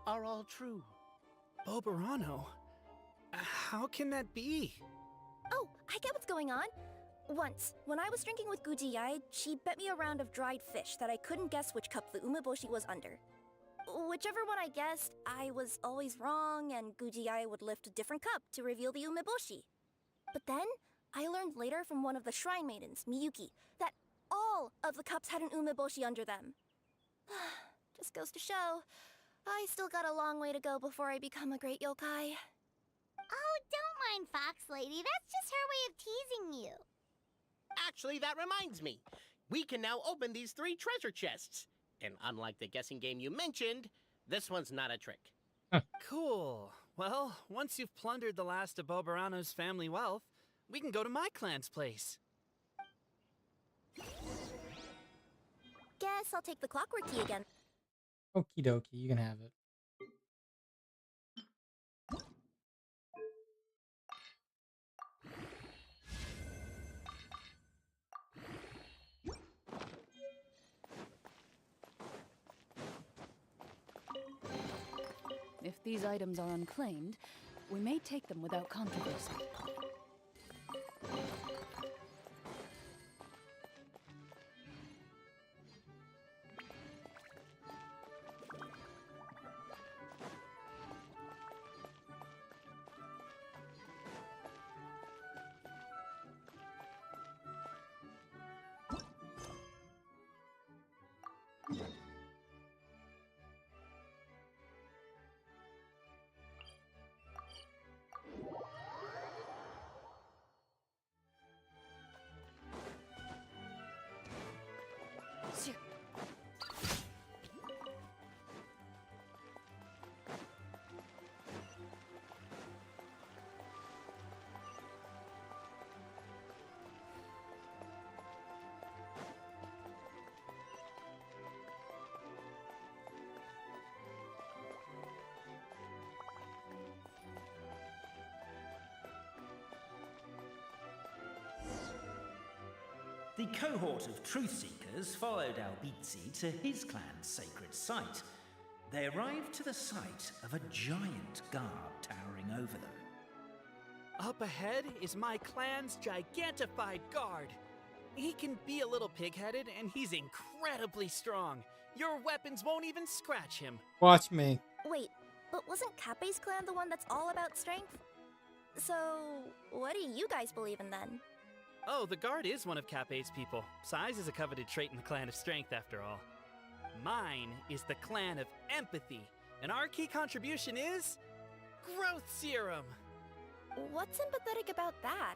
are all true.
Boberano? How can that be?
Oh, I get what's going on. Once, when I was drinking with Gujiyai, she bet me a round of dried fish that I couldn't guess which cup the umeboshi was under. Whichever one I guessed, I was always wrong, and Gujiyai would lift a different cup to reveal the umeboshi. But then, I learned later from one of the shrine maidens, Miyuki, that all of the cups had an umeboshi under them. Just goes to show, I still got a long way to go before I become a great yokai.
Oh, don't mind Fox Lady. That's just her way of teasing you.
Actually, that reminds me. We can now open these 3 treasure chests. And unlike the guessing game you mentioned, this one's not a trick.
Cool. Well, once you've plundered the last of Boberano's family wealth, we can go to my clan's place.
Guess I'll take the clockwork key again.
Okie dokie, you can have it.
If these items are unclaimed, we may take them without controversy.
The cohort of truth seekers followed Albizzi to his clan's sacred site. They arrived to the site of a giant guard towering over them.
Up ahead is my clan's gigantified guard. He can be a little pig-headed, and he's incredibly strong. Your weapons won't even scratch him.
Watch me.
Wait, but wasn't Kappe's clan the one that's all about strength? So, what do you guys believe in then?
Oh, the guard is one of Kappe's people. Size is a coveted trait in the clan of strength, after all. Mine is the clan of empathy, and our key contribution is growth serum.
What's empathetic about that?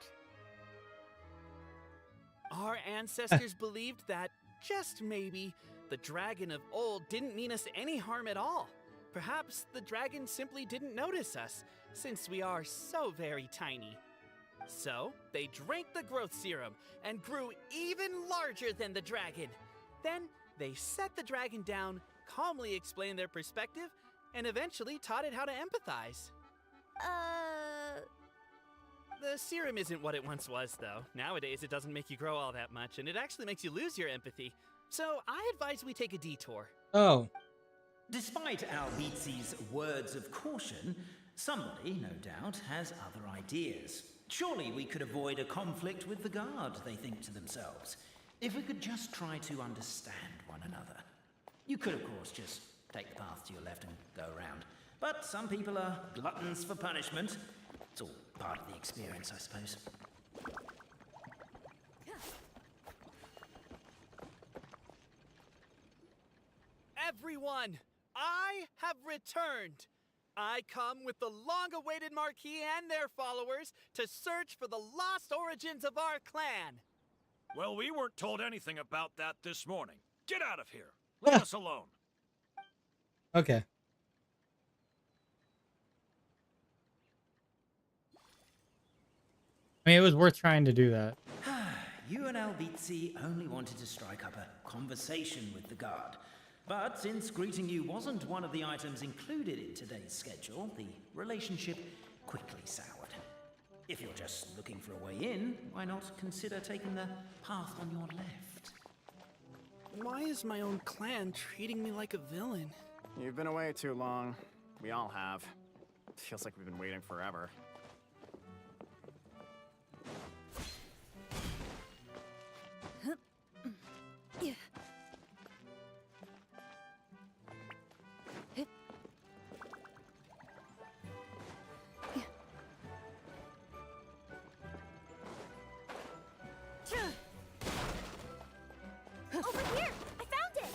Our ancestors believed that, just maybe, the dragon of old didn't mean us any harm at all. Perhaps the dragon simply didn't notice us, since we are so very tiny. So, they drank the growth serum and grew even larger than the dragon. Then, they set the dragon down, calmly explained their perspective, and eventually taught it how to empathize. The serum isn't what it once was, though. Nowadays, it doesn't make you grow all that much, and it actually makes you lose your empathy. So, I advise we take a detour.
Oh.
Despite Albizi's words of caution, somebody, no doubt, has other ideas. Surely we could avoid a conflict with the guard, they think to themselves, if we could just try to understand one another. You could, of course, just take the path to your left and go around. But some people are gluttons for punishment. It's all part of the experience, I suppose.
Everyone, I have returned. I come with the long-awaited Marquis and their followers to search for the lost origins of our clan.
Well, we weren't told anything about that this morning. Get out of here. Leave us alone.
Okay. I mean, it was worth trying to do that.
You and Albizi only wanted to strike up a conversation with the guard. But since greeting you wasn't one of the items included in today's schedule, the relationship quickly soured. If you're just looking for a way in, why not consider taking the path on your left?
Why is my own clan treating me like a villain?
You've been away too long. We all have. Feels like we've been waiting forever.
Over here! I found it!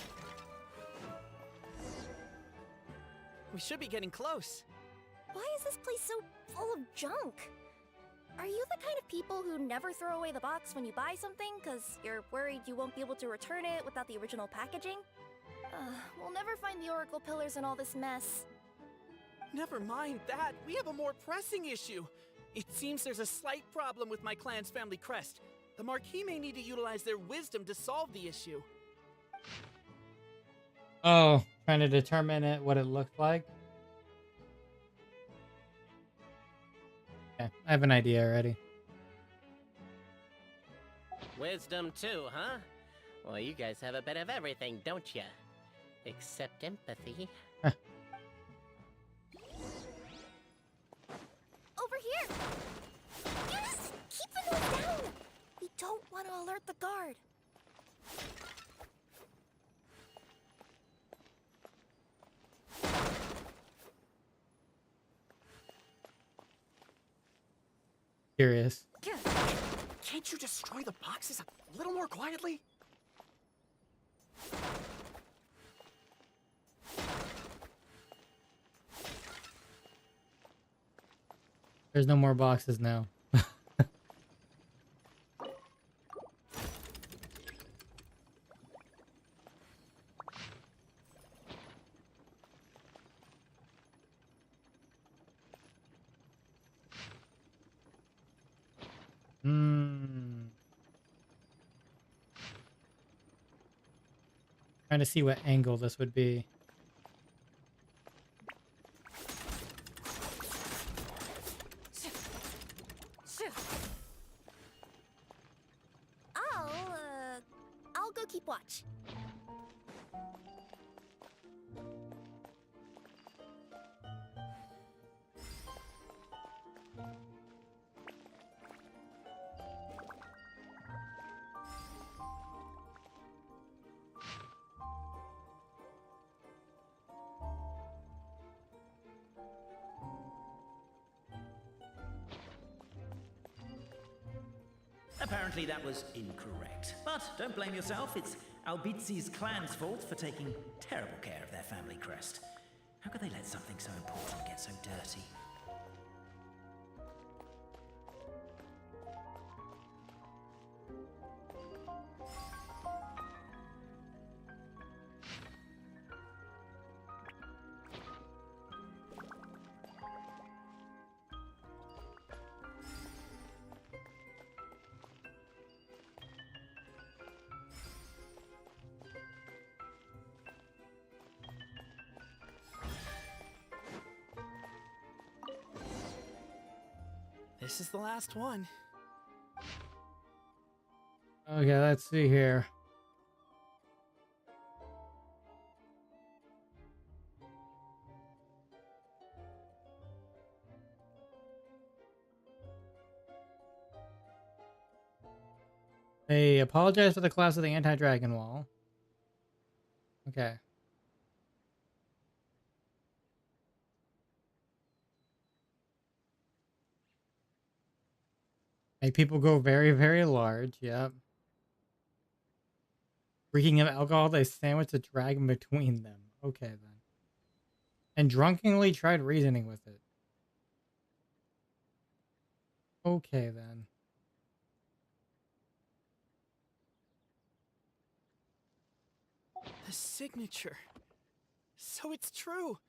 We should be getting close.
Why is this place so full of junk? Are you the kind of people who never throw away the box when you buy something because you're worried you won't be able to return it without the original packaging? We'll never find the Oracle Pillars in all this mess.
Never mind that. We have a more pressing issue. It seems there's a slight problem with my clan's family crest. The Marquis may need to utilize their wisdom to solve the issue.
Oh, trying to determine it, what it looked like. Okay, I have an idea already.
Wisdom too, huh? Well, you guys have a bit of everything, don't you? Except empathy.
Over here! Yes! Keep the noise down! We don't want to alert the guard.
Curious.
Can't you destroy the boxes a little more quietly?
There's no more boxes now. Trying to see what angle this would be.
I'll go keep watch.
Apparently that was incorrect. But don't blame yourself, it's Albizi's clan's fault for taking terrible care of their family crest. How could they let something so important get so dirty?
This is the last one.
Okay, let's see here. They apologize to the class of the anti-dragon wall. Okay. Make people go very, very large. Yep. Reeking of alcohol, they sandwich a dragon between them. Okay, then. And drunkenly tried reasoning with it. Okay, then.
The signature. So it's true.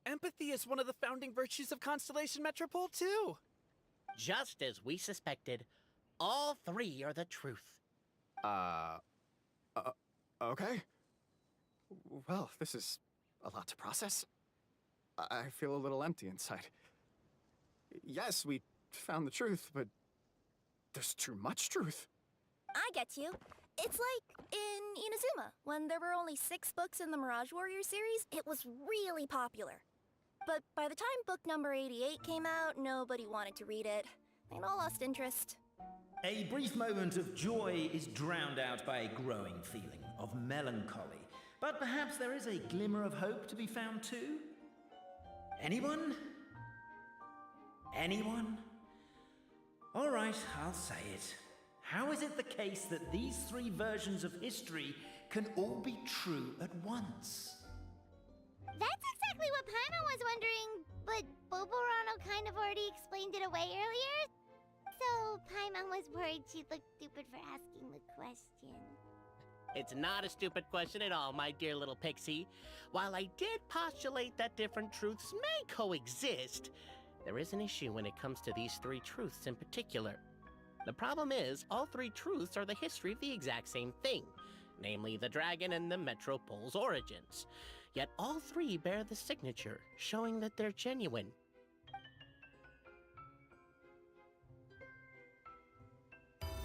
Empathy is one of the founding virtues of Constellation Metropole, too.
Just as we suspected, all three are the truth.
Okay. Well, this is a lot to process. I feel a little empty inside. Yes, we found the truth, but there's too much truth.
I get you. It's like in Inazuma, when there were only 6 books in the Mirage Warrior series, it was really popular. But by the time book number 88 came out, nobody wanted to read it. They'd all lost interest.
A brief moment of joy is drowned out by a growing feeling of melancholy. But perhaps there is a glimmer of hope to be found too? Anyone? Anyone? All right, I'll say it. How is it the case that these 3 versions of history can all be true at once?
That's exactly what Paimon was wondering, but Boborano kind of already explained it away earlier. So Paimon was worried she'd look stupid for asking the question.
It's not a stupid question at all, my dear little pixie. While I did postulate that different truths may coexist, there is an issue when it comes to these 3 truths in particular. The problem is, all 3 truths are the history of the exact same thing, namely the dragon and the Metropole's origins. Yet all 3 bear the signature, showing that they're genuine.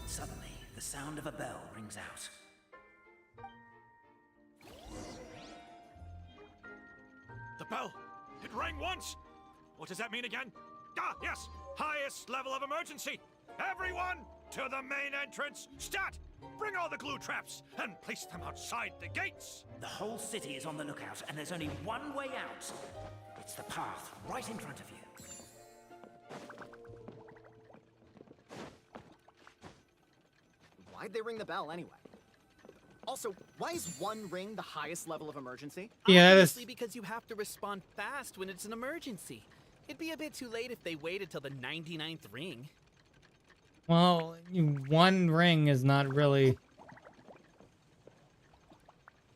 Suddenly, the sound of a bell rings out.
The bell! It rang once! What does that mean again? Ah, yes! Highest level of emergency! Everyone, to the main entrance! Stat! Bring all the glue traps and place them outside the gates!
The whole city is on the lookout, and there's only one way out. It's the path right in front of you.
Why'd they ring the bell anyway? Also, why is 1 ring the highest level of emergency?
Yeah,
Obviously because you have to respond fast when it's an emergency. It'd be a bit too late if they waited till the 99th ring.
Well, 1 ring is not really...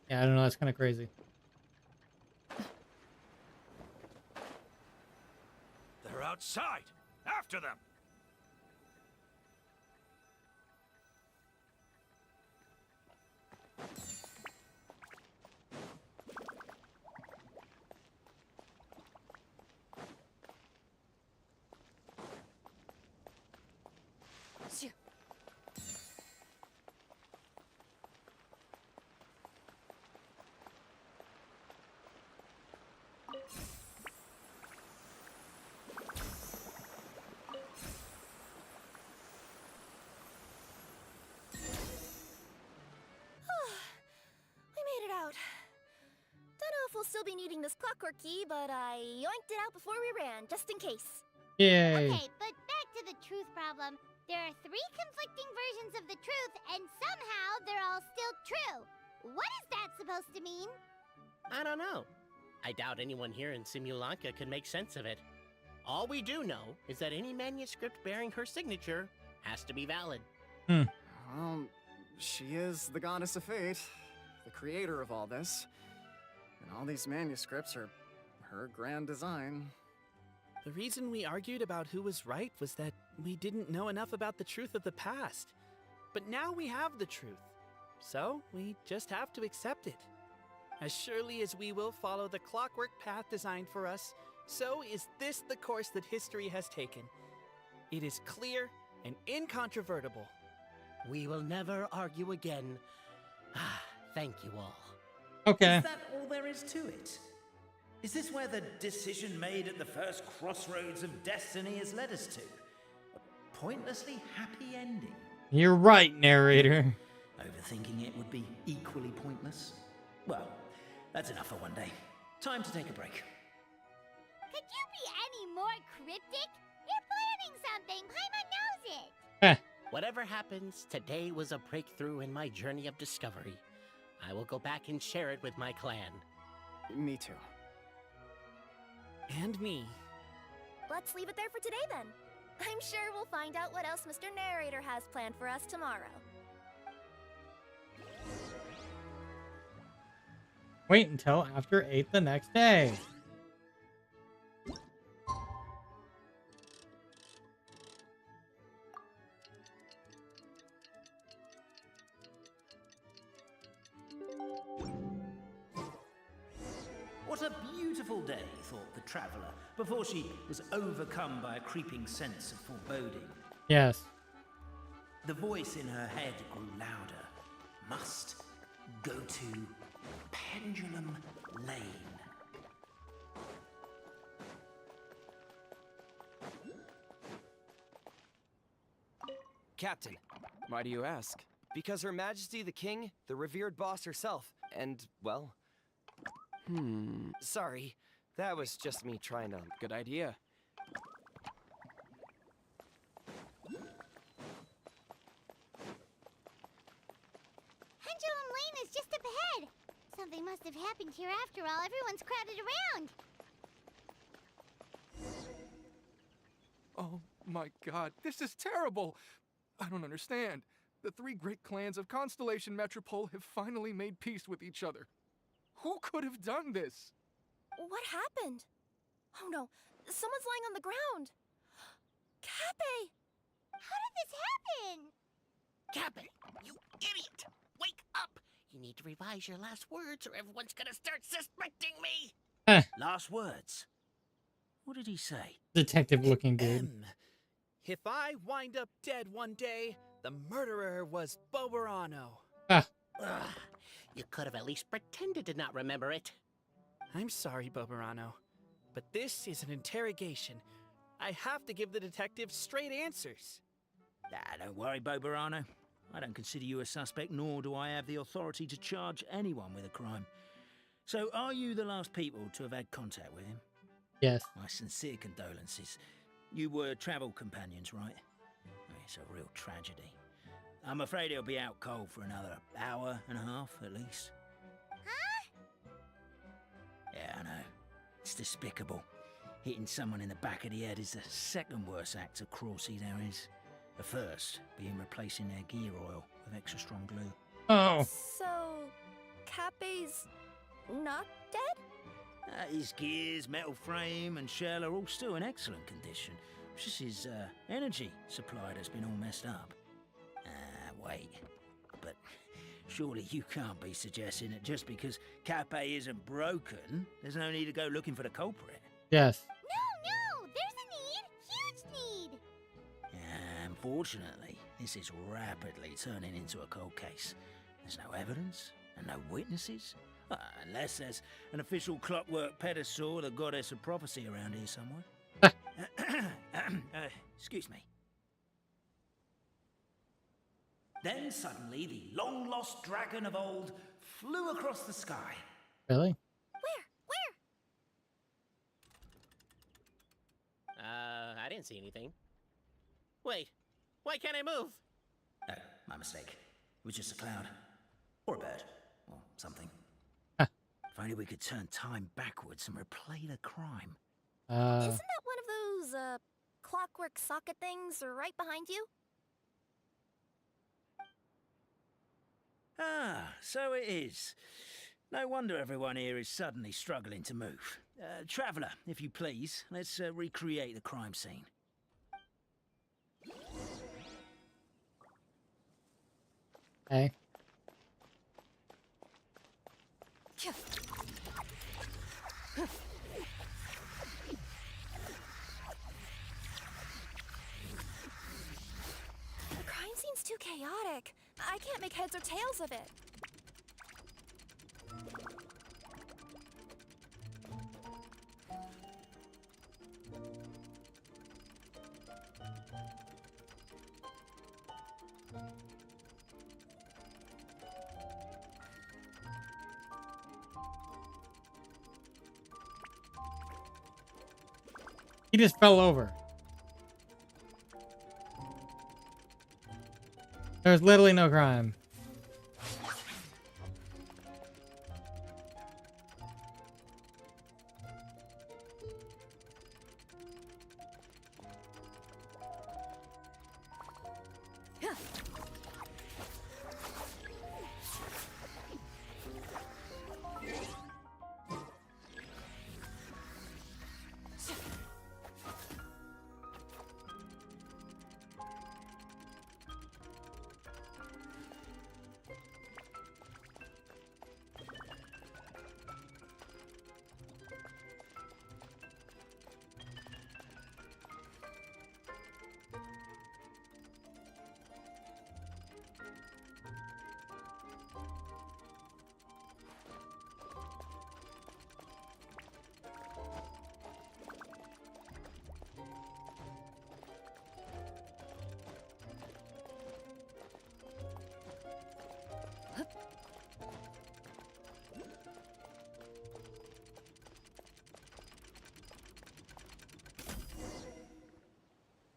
Yeah, I don't know, that's kind of crazy.
They're outside! After them!
We'll still be needing this clockwork key, but I yoinked it out before we ran, just in case.
Yay!
Okay, but back to the truth problem. There are 3 conflicting versions of the truth, and somehow they're all still true. What is that supposed to mean?
I don't know. I doubt anyone here in Simulanka could make sense of it. All we do know is that any manuscript bearing her signature has to be valid.
Well, she is the goddess of fate, the creator of all this. And all these manuscripts are her grand design.
The reason we argued about who was right was that we didn't know enough about the truth of the past. But now we have the truth. So we just have to accept it. As surely as we will follow the clockwork path designed for us, so is this the course that history has taken. It is clear and incontrovertible.
We will never argue again. Thank you all.
Okay.
Is that all there is to it? Is this where the decision made at the first crossroads of destiny has led us to? A pointlessly happy ending?
You're right, narrator.
Overthinking it would be equally pointless. Well, that's enough for one day. Time to take a break.
Could you be any more cryptic? You're planning something. Paimon knows it.
Whatever happens, today was a breakthrough in my journey of discovery. I will go back and share it with my clan.
Me too.
And me.
Let's leave it there for today then. I'm sure we'll find out what else Mr. Narrator has planned for us tomorrow.
Wait until after 8 the next day.
What a beautiful day, thought the traveller, before she was overcome by a creeping sense of foreboding.
Yes.
The voice in her head grew louder. Must go to Pendulum Lane.
Captain.
Why do you ask?
Because Her Majesty the King, the revered boss herself, and, well... Sorry, that was just me trying to...
Good idea.
Pendulum Lane is just up ahead. Something must have happened here after all. Everyone's crowded around.
Oh my god, this is terrible! I don't understand. The 3 great clans of Constellation Metropole have finally made peace with each other. Who could have done this?
What happened? Oh no, someone's lying on the ground. Cappe!
How did this happen?
Cappe, you idiot! Wake up! You need to revise your last words or everyone's gonna start suspecting me!
Last words? What did he say?
Detective looking dude.
If I wind up dead one day, the murderer was Boberano.
You could have at least pretended to not remember it.
I'm sorry, Boberano, but this is an interrogation. I have to give the detective straight answers.
Don't worry, Boberano. I don't consider you a suspect, nor do I have the authority to charge anyone with a crime. So, are you the last people to have had contact with him?
Yes.
My sincere condolences. You were travel companions, right? It's a real tragedy. I'm afraid he'll be out cold for another hour and a half, at least.
Huh?
Yeah, I know. It's despicable. Hitting someone in the back of the head is the second worst act of cruelty there is. The first being replacing their gear oil with extra strong glue.
Oh.
So, Cappe's not dead?
His gears, metal frame, and shell are all still in excellent condition. It's just his energy supply that's been all messed up. Wait. But surely you can't be suggesting that just because Cappe isn't broken, there's no need to go looking for the culprit.
Yes.
No, there's a need. Huge need.
Unfortunately, this is rapidly turning into a cold case. There's no evidence and no witnesses. Unless there's an official clockwork pedestal, the goddess of prophecy around here somewhere. Excuse me. Then suddenly the long-lost dragon of old flew across the sky.
Really?
I didn't see anything. Wait, Why can't I move?
Oh, my mistake. It was just a cloud. Or a bird. Or something.
Huh.
If only we could turn time backwards and replay the crime.
Isn't that one of those, clockwork socket things right behind you?
Ah, so it is. No wonder everyone here is suddenly struggling to move. Traveller, if you please, let's recreate the crime scene.
Hey.
The crime scene's too chaotic. I can't make heads or tails of it.
He just fell over. There's literally no crime.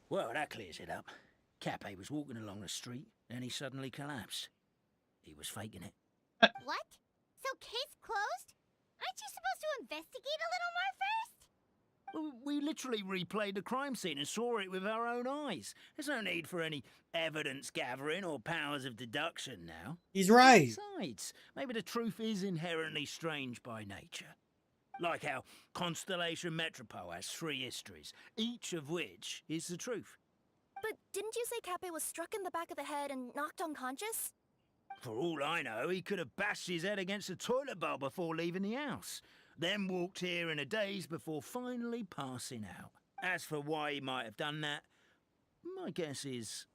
Well, that clears it up. Cappe was walking along the street, then he suddenly collapsed. He was faking it.
What? So case closed? Aren't you supposed to investigate a little more first?
Well, we literally replayed the crime scene and saw it with our own eyes. There's no need for any evidence gathering or powers of deduction now.
He's right.
Besides, maybe the truth is inherently strange by nature. Like how Constellation Metropole has 3 histories, each of which is the truth.
But didn't you say Cappe was struck in the back of the head and knocked unconscious?
For all I know, he could have bashed his head against a toilet bowl before leaving the house, then walked here in a daze before finally passing out. As for why he might have done that, my guess is...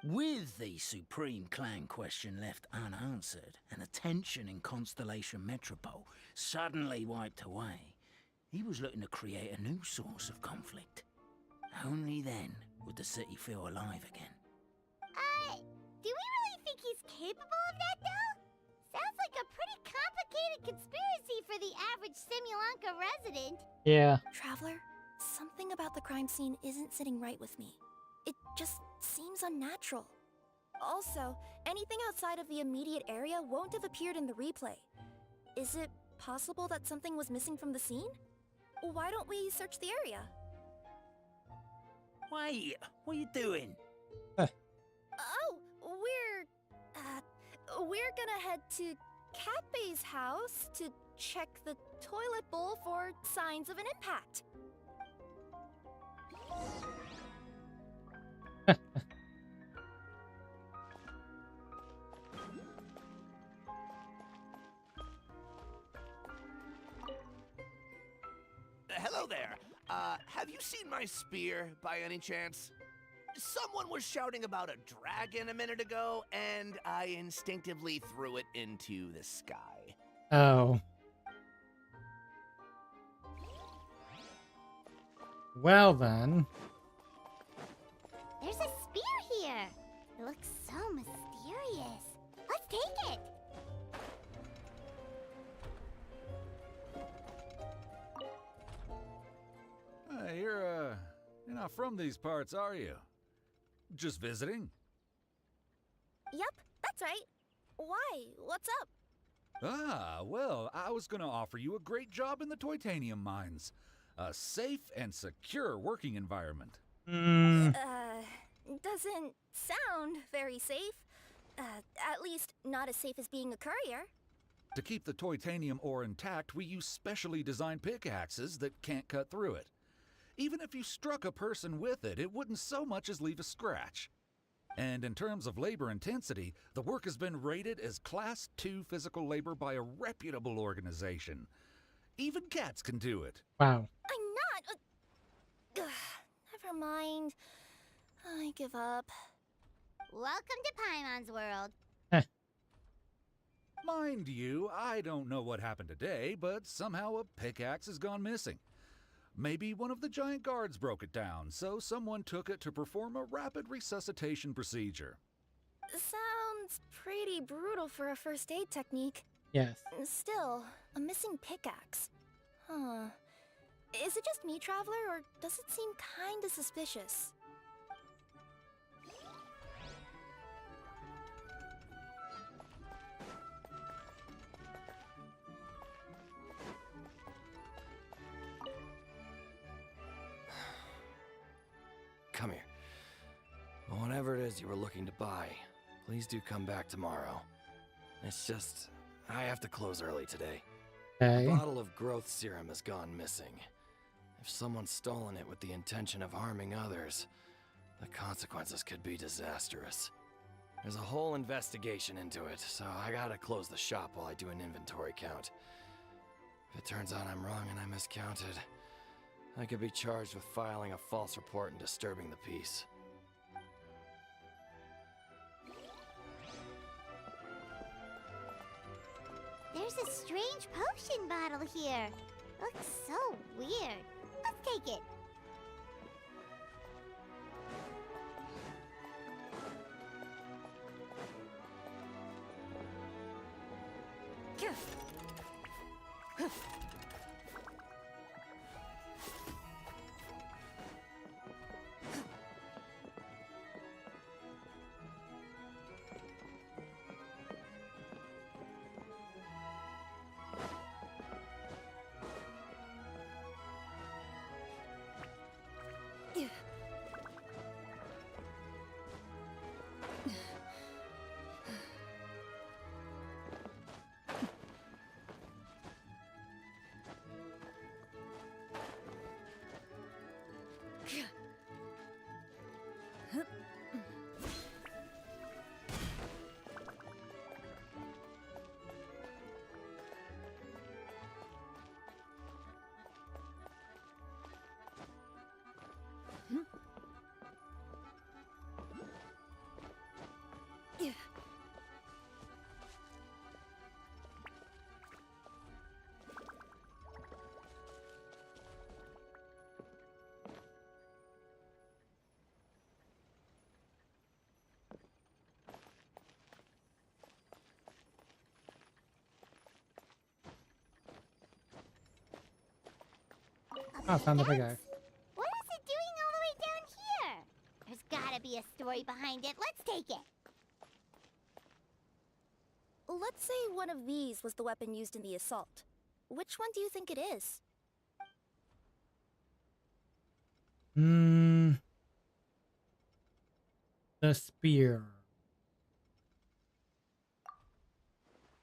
With the Supreme Clan question left unanswered and the tension in Constellation Metropole suddenly wiped away, he was looking to create a new source of conflict. Only then would the city feel alive again.
Do we really think he's capable of that, though? Sounds like a pretty complicated conspiracy for the average Simulanka resident.
Yeah.
Traveler, something about the crime scene isn't sitting right with me. It just seems unnatural. Also, anything outside of the immediate area won't have appeared in the replay. Is it possible that something was missing from the scene? Why don't we search the area?
Wait, what are you doing?
Oh, we're gonna head to Cappe's house to check the toilet bowl for signs of an impact.
Hello there. Have you seen my spear by any chance? Someone was shouting about a dragon a minute ago, and I instinctively threw it into the sky.
Oh. Well then.
There's a spear here. It looks so mysterious. Let's take it.
not from these parts, are you? Just visiting?
Yep, that's right. Why? What's up?
Ah, well, I was gonna offer you a great job in the Titanium mines. A safe and secure working environment.
Doesn't sound very safe. At least not as safe as being a courier.
To keep the Titanium ore intact, we use specially designed pickaxes that can't cut through it. Even if you struck a person with it, it wouldn't so much as leave a scratch. And in terms of labor intensity, the work has been rated as Class 2 physical labor by a reputable organization. Even cats can do it.
Wow.
I'm not. Never mind. I give up.
Welcome to Paimon's world.
Mind you, I don't know what happened today, but somehow a pickaxe has gone missing. Maybe one of the giant guards broke it down, so someone took it to perform a rapid resuscitation procedure.
Sounds pretty brutal for a first aid technique.
Yes.
Still, a missing pickaxe. Huh. Is it just me, Traveler, or does it seem kinda suspicious?
Come here. Whatever it is you were looking to buy, please do come back tomorrow. It's just, I have to close early today.
Okay.
A bottle of growth serum has gone missing. If someone's stolen it with the intention of harming others, the consequences could be disastrous. There's a whole investigation into it, so I gotta close the shop while I do an inventory count. If it turns out I'm wrong and I miscounted, I could be charged with filing a false report and disturbing the peace.
There's a strange potion bottle here. Looks so weird. Let's take it.
Oh, found the big guy.
What is it doing all the way down here? There's gotta be a story behind it. Let's take it.
Let's say one of these was the weapon used in the assault. Which one do you think it is?
The spear.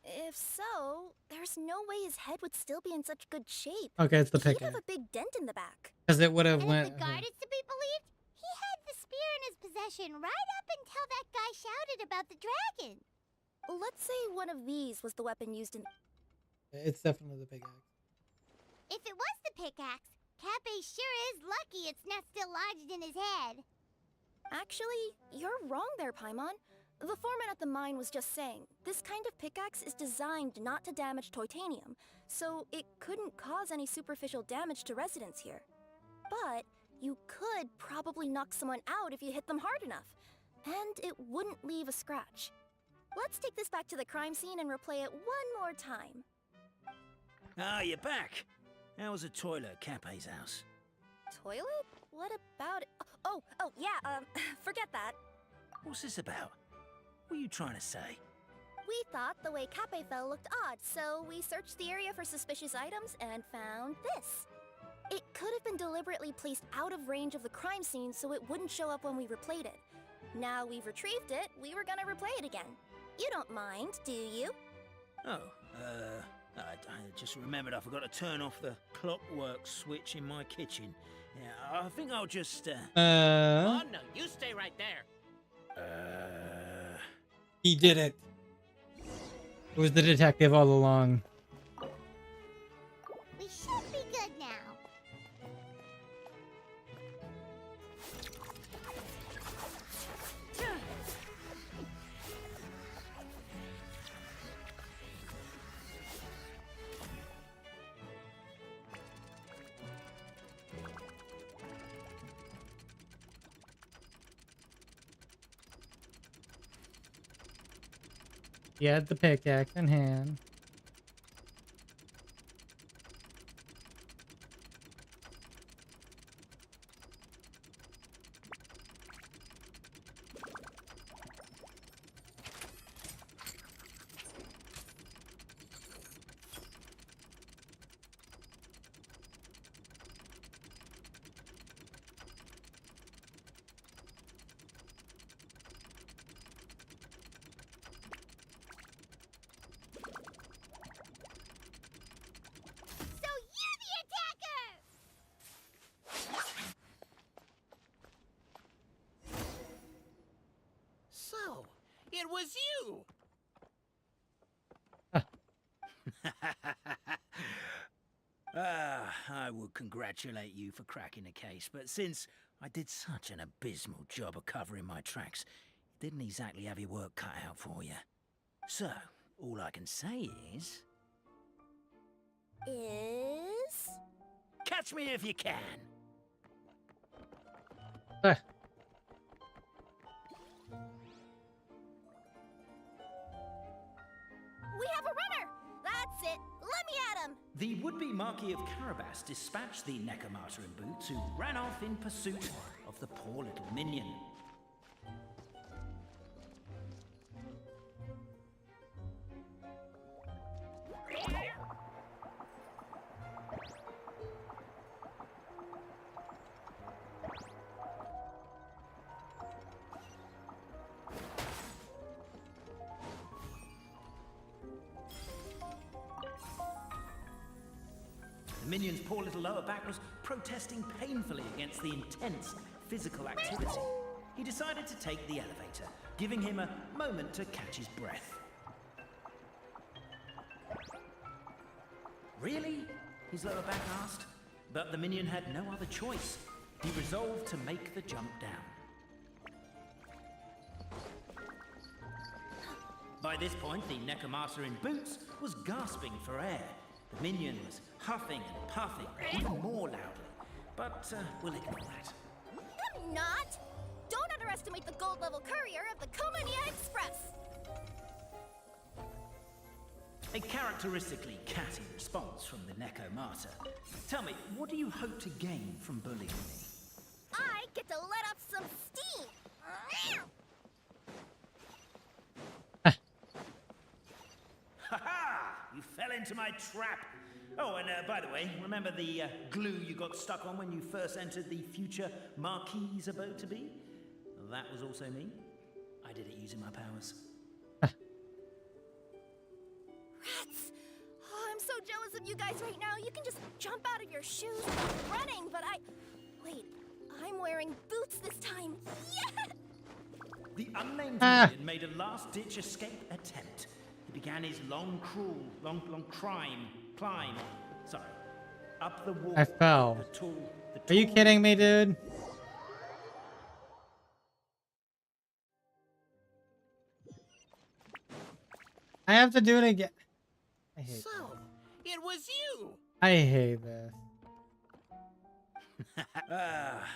If so, there's no way his head would still be in such good shape.
Okay, it's the
He'd
pickaxe.
have a big dent in the back.
Because it would have
And
went.
if the guard is to be believed, he had the spear in his possession right up until that guy shouted about the dragon.
Let's say one of these was the weapon used in...
It's definitely the pickaxe.
If it was the pickaxe, Cafe sure is lucky it's not still lodged in his head.
Actually, you're wrong there, Paimon. The foreman at the mine was just saying, this kind of pickaxe is designed not to damage titanium, so it couldn't cause any superficial damage to residents here. But you could probably knock someone out if you hit them hard enough, and it wouldn't leave a scratch. Let's take this back to the crime scene and replay it one more time.
Ah, you're back. How was the toilet at Cape's house?
Toilet? What about it? Oh, yeah, forget that.
What's this about? What are you trying to say?
We thought the way Cape fell looked odd, so we searched the area for suspicious items and found this. It could have been deliberately placed out of range of the crime scene so it wouldn't show up when we replayed it. Now we've retrieved it, we were gonna replay it again. You don't mind, do you?
Oh, I just remembered I forgot to turn off the clockwork switch in my kitchen. Yeah, I think I'll just,
Oh, no, you stay right there.
He did it. It was the detective all along.
We should be good now.
He had the pickaxe in hand.
So, it was you!
I would congratulate you for cracking the case, but since I did such an abysmal job of covering my tracks, it didn't exactly have your work cut out for you. So, all I can say is... Catch me if you can!
We have a runner! That's it! Let me at him!
The would-be Marquis of Carabas dispatched the Necromancer in boots, who ran off in pursuit of the poor little minion. The minion's poor little lower back was protesting painfully against the intense physical activity. He decided to take the elevator, giving him a moment to catch his breath. Really? His lower back asked. But the minion had no other choice. He resolved to make the jump down. By this point, the Necromancer in boots was gasping for air. The minion was huffing and puffing, even more loudly. But we'll ignore that.
I'm not! Don't underestimate the gold-level courier of the Komania Express!
A characteristically catty response from the Necromancer. Tell me, what do you hope to gain from bullying me?
I get to let off some steam!
Ha-ha! You fell into my trap! Oh, and by the way, remember the glue you got stuck on when you first entered the future Marquis' abode-to-be? That was also me. I did it using my powers.
Rats! Oh, I'm so jealous of you guys right now. You can just jump out of your shoes running, but Wait, I'm wearing boots this time. Yes!
The unnamed minion made a last-ditch escape attempt. He began his long climb, up the wall.
I fell.
The tall
Are you kidding me, dude? I have to do it again. I hate
So, it was you!
I hate this.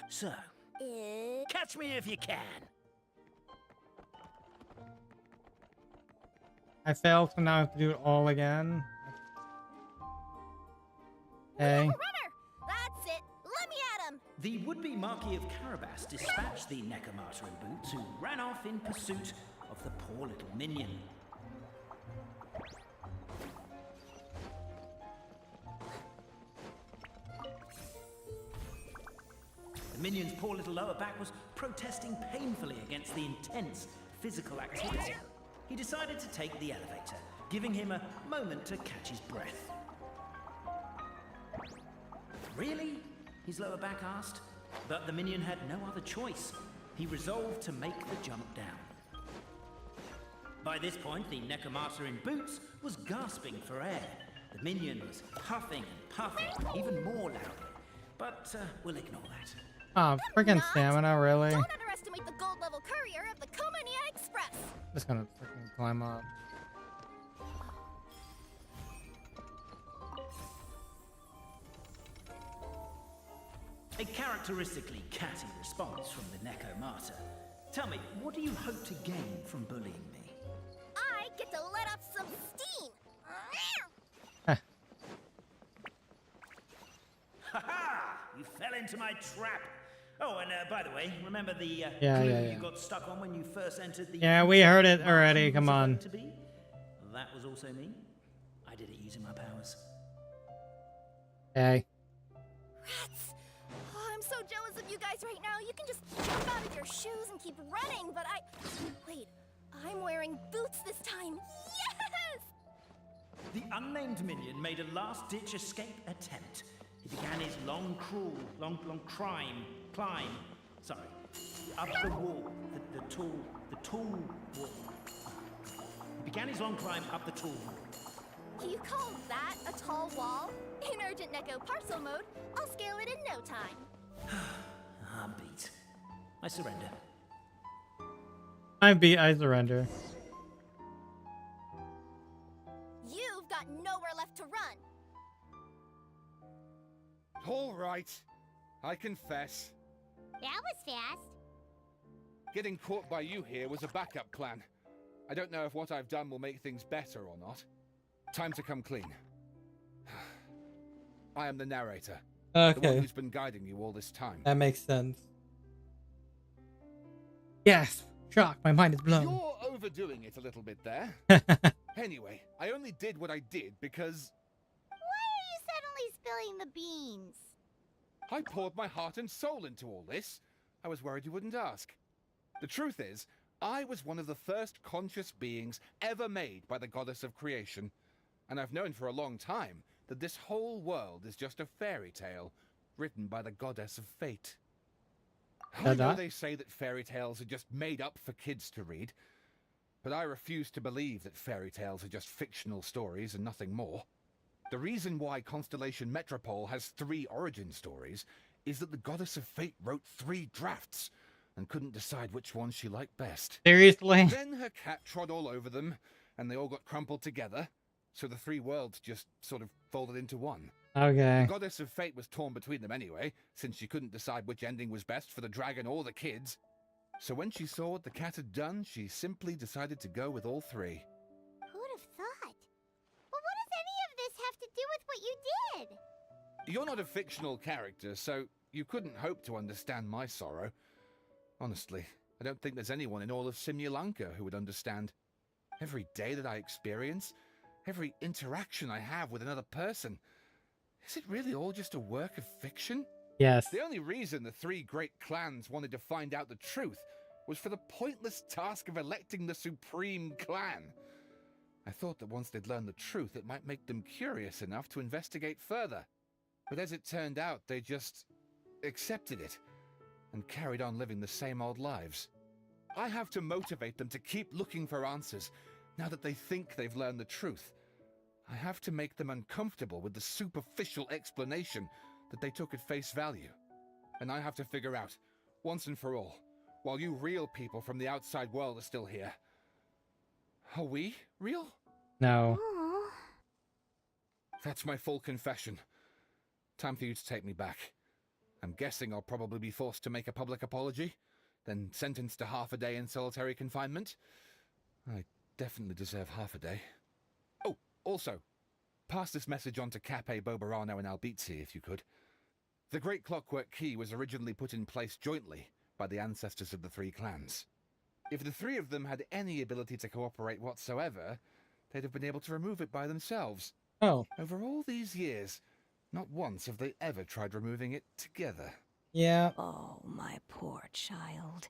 So, catch me if you can.
I failed, so now I have to do it all again. Okay.
Runner! That's it! Let me at him!
The would-be Marquis of Carabas dispatched the Necromata in boots, who ran off in pursuit of the poor little minion. The minion's poor little lower back was protesting painfully against the intense physical activity. He decided to take the elevator, giving him a moment to catch his breath. Really? His lower back asked. But the minion had no other choice. He resolved to make the jump down. By this point, the Necromata in boots was gasping for air. The minion was huffing and puffing, even more loudly. But we'll ignore that.
Oh, freaking stamina, really?
Don't underestimate the gold level courier of the Comania Express.
Just gonna freaking climb up.
A characteristically catty response from the Necromata. Tell me, what do you hope to gain from bullying me?
I get to let off some steam.
Ha-ha! You fell into my trap. Oh, and by the way, remember the
Yeah.
you got stuck on when you first entered the...
Yeah, we heard it already. Come on.
To be? That was also me. I did it using my powers.
Okay.
Rats! Oh, I'm so jealous of you guys right now. You can just jump out of your shoes and keep running, but Wait, I'm wearing boots this time. Yes!
The unnamed minion made a last-ditch escape attempt. He began his long climb, up the wall, the tall wall. He began his long climb up the tall wall.
You call that a tall wall? In urgent Neko parcel mode, I'll scale it in no time.
I'm beat. I surrender.
I surrender.
You've got nowhere left to run.
All right. I confess.
That was fast.
Getting caught by you here was a backup plan. I don't know if what I've done will make things better or not. Time to come clean. I am the narrator. The one
Okay.
who's been guiding you all this time.
That makes sense. Yes. Shock. My mind is blown.
You're overdoing it a little bit there. Anyway, I only did what I did because
Why are you suddenly spilling the beans?
I poured my heart and soul into all this. I was worried you wouldn't ask. The truth is, I was one of the first conscious beings ever made by the goddess of creation. And I've known for a long time that this whole world is just a fairy tale written by the goddess of fate. I know they say that fairy tales are just made up for kids to read, but I refuse to believe that fairy tales are just fictional stories and nothing more. The reason why Constellation Metropole has 3 origin stories is that the goddess of fate wrote 3 drafts and couldn't decide which one she liked best.
Seriously?
Then her cat trod all over them, and they all got crumpled together, so the 3 worlds just sort of folded into one.
Okay.
The goddess of fate was torn between them anyway, since she couldn't decide which ending was best for the dragon or the kids. So when she saw what the cat had done, she simply decided to go with all 3.
Who'd have thought? Well, what does any of this have to do with what you did?
You're not a fictional character, so you couldn't hope to understand my sorrow. Honestly, I don't think there's anyone in all of Simulanka who would understand. Every day that I experience, every interaction I have with another person, is it really all just a work of fiction?
Yes.
The only reason the 3 great clans wanted to find out the truth was for the pointless task of electing the supreme clan. I thought that once they'd learned the truth, it might make them curious enough to investigate further. But as it turned out, they just accepted it and carried on living the same old lives. I have to motivate them to keep looking for answers now that they think they've learned the truth. I have to make them uncomfortable with the superficial explanation that they took at face value. And I have to figure out, once and for all, while you real people from the outside world are still here, are we real?
No.
That's my full confession. Time for you to take me back. I'm guessing I'll probably be forced to make a public apology, then sentenced to half a day in solitary confinement. I definitely deserve half a day. Oh, also, pass this message on to Cape Bobarano and Albizzi if you could. The Great Clockwork Key was originally put in place jointly by the ancestors of the three clans. If the three of them had any ability to cooperate whatsoever, they'd have been able to remove it by themselves.
Oh.
Over all these years, not once have they ever tried removing it together.
Yeah.
Oh, my poor child.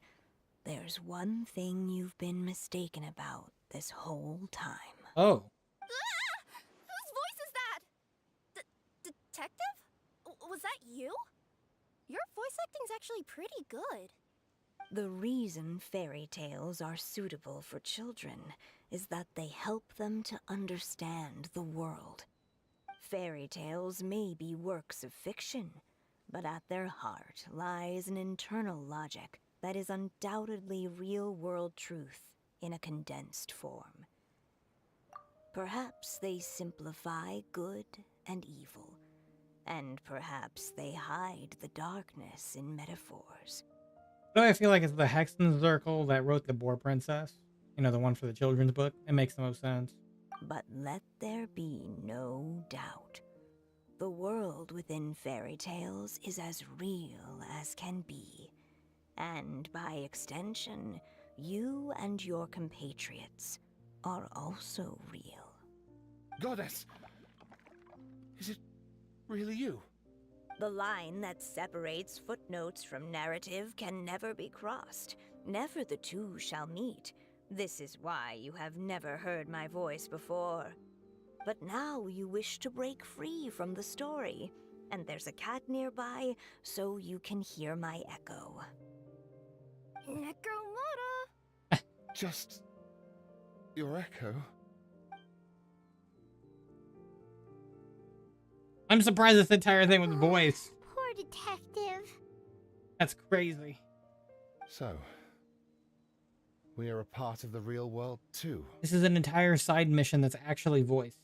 There's one thing you've been mistaken about this whole time.
Oh.
Whose voice is that? Detective? Was that you? Your voice acting's actually pretty good.
The reason fairy tales are suitable for children is that they help them to understand the world. Fairy tales may be works of fiction, but at their heart lies an internal logic that is undoubtedly real-world truth in a condensed form. Perhaps they simplify good and evil, and perhaps they hide the darkness in metaphors.
Do I feel like it's the Hexen Circle that wrote the Boar Princess? You know, the one for the children's book? It makes the most sense.
But let there be no doubt. The world within fairy tales is as real as can be. And by extension, you and your compatriots are also real.
Goddess! Is it really you?
The line that separates footnotes from narrative can never be crossed. Never the two shall meet. This is why you have never heard my voice before. But now you wish to break free from the story, and there's a cat nearby, so you can hear my echo.
Necromata!
Just your echo?
I'm surprised this entire thing was voiced.
Poor detective.
That's crazy.
So, we are a part of the real world too.
This is an entire side mission that's actually voiced.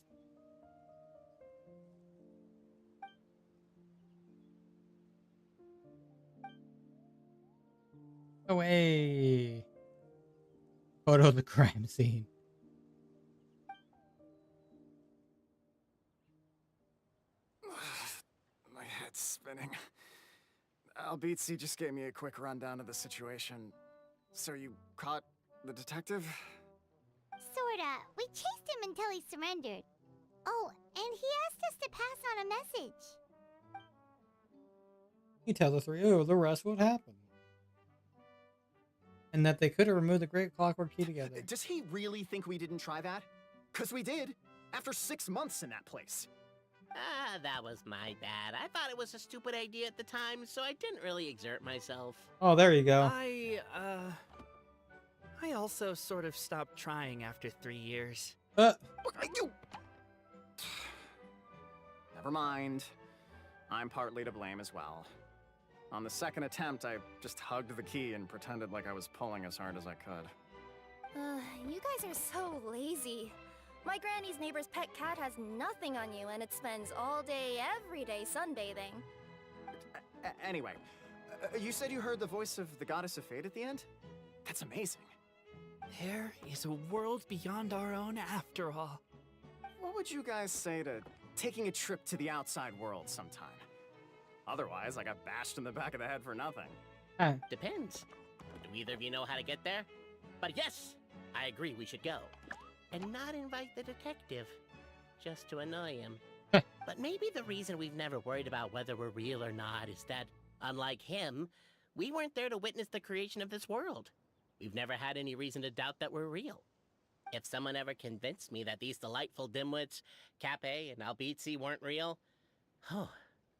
Away. Photo of the crime scene.
My head's spinning. Albizzi just gave me a quick rundown of the situation. So you caught the detective?
Sorta. We chased him until he surrendered. Oh, and he asked us to pass on a message.
He tells the three of the rest what happened. And that they could have removed the Great Clockwork Key together.
Does he really think we didn't try that? 'Cause we did. After 6 months in that place.
That was my bad. I thought it was a stupid idea at the time, so I didn't really exert myself.
Oh, there you go.
I also sort of stopped trying after 3 years.
Never mind. I'm partly to blame as well. On the second attempt, I just hugged the key and pretended like I was pulling as hard as I could.
You guys are so lazy. My granny's neighbor's pet cat has nothing on you, and it spends all day, every day sunbathing.
Anyway, you said you heard the voice of the Goddess of Fate at the end? That's amazing.
There is a world beyond our own after all.
What would you guys say to taking a trip to the outside world sometime? Otherwise, I got bashed in the back of the head for nothing.
Depends. Do either of you know how to get there? But yes, I agree we should go. And not invite the detective. Just to annoy him. But maybe the reason we've never worried about whether we're real or not is that, unlike him, we weren't there to witness the creation of this world. We've never had any reason to doubt that we're real. If someone ever convinced me that these delightful dimwits, Cape and Albizzi, weren't real, oh,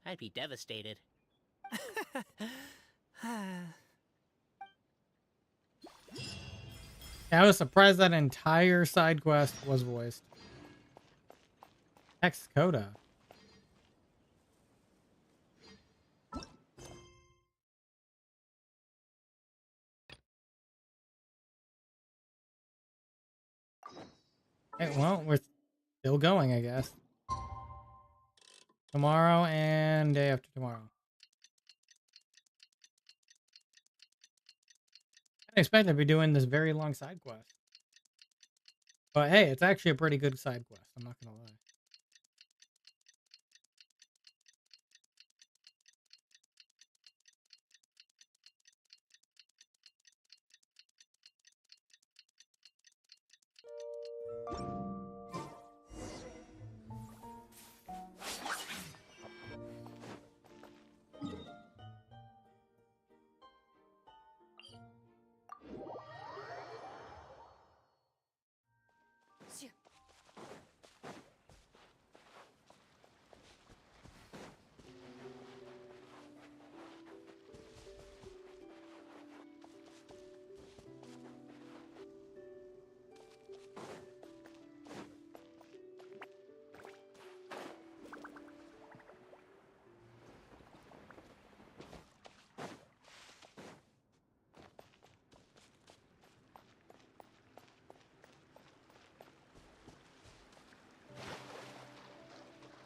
I'd be devastated.
Yeah, I was surprised that entire side quest was voiced. Hex Coda. Okay, well, we're still going, I guess. Tomorrow and day after tomorrow. I didn't expect to be doing this very long side quest. But hey, it's actually a pretty good side quest, I'm not gonna lie.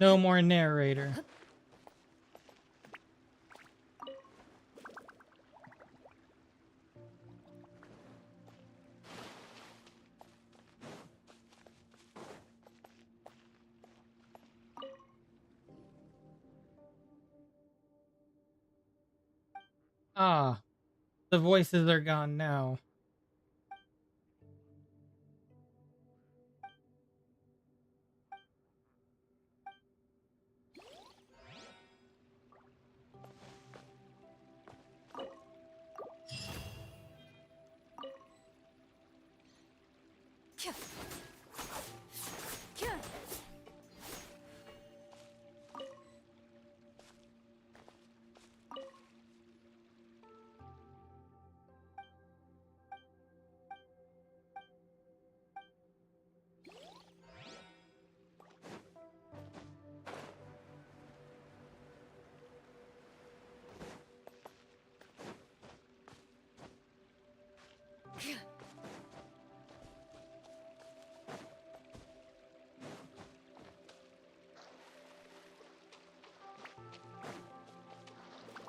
No more narrator. Ah, the voices are gone now.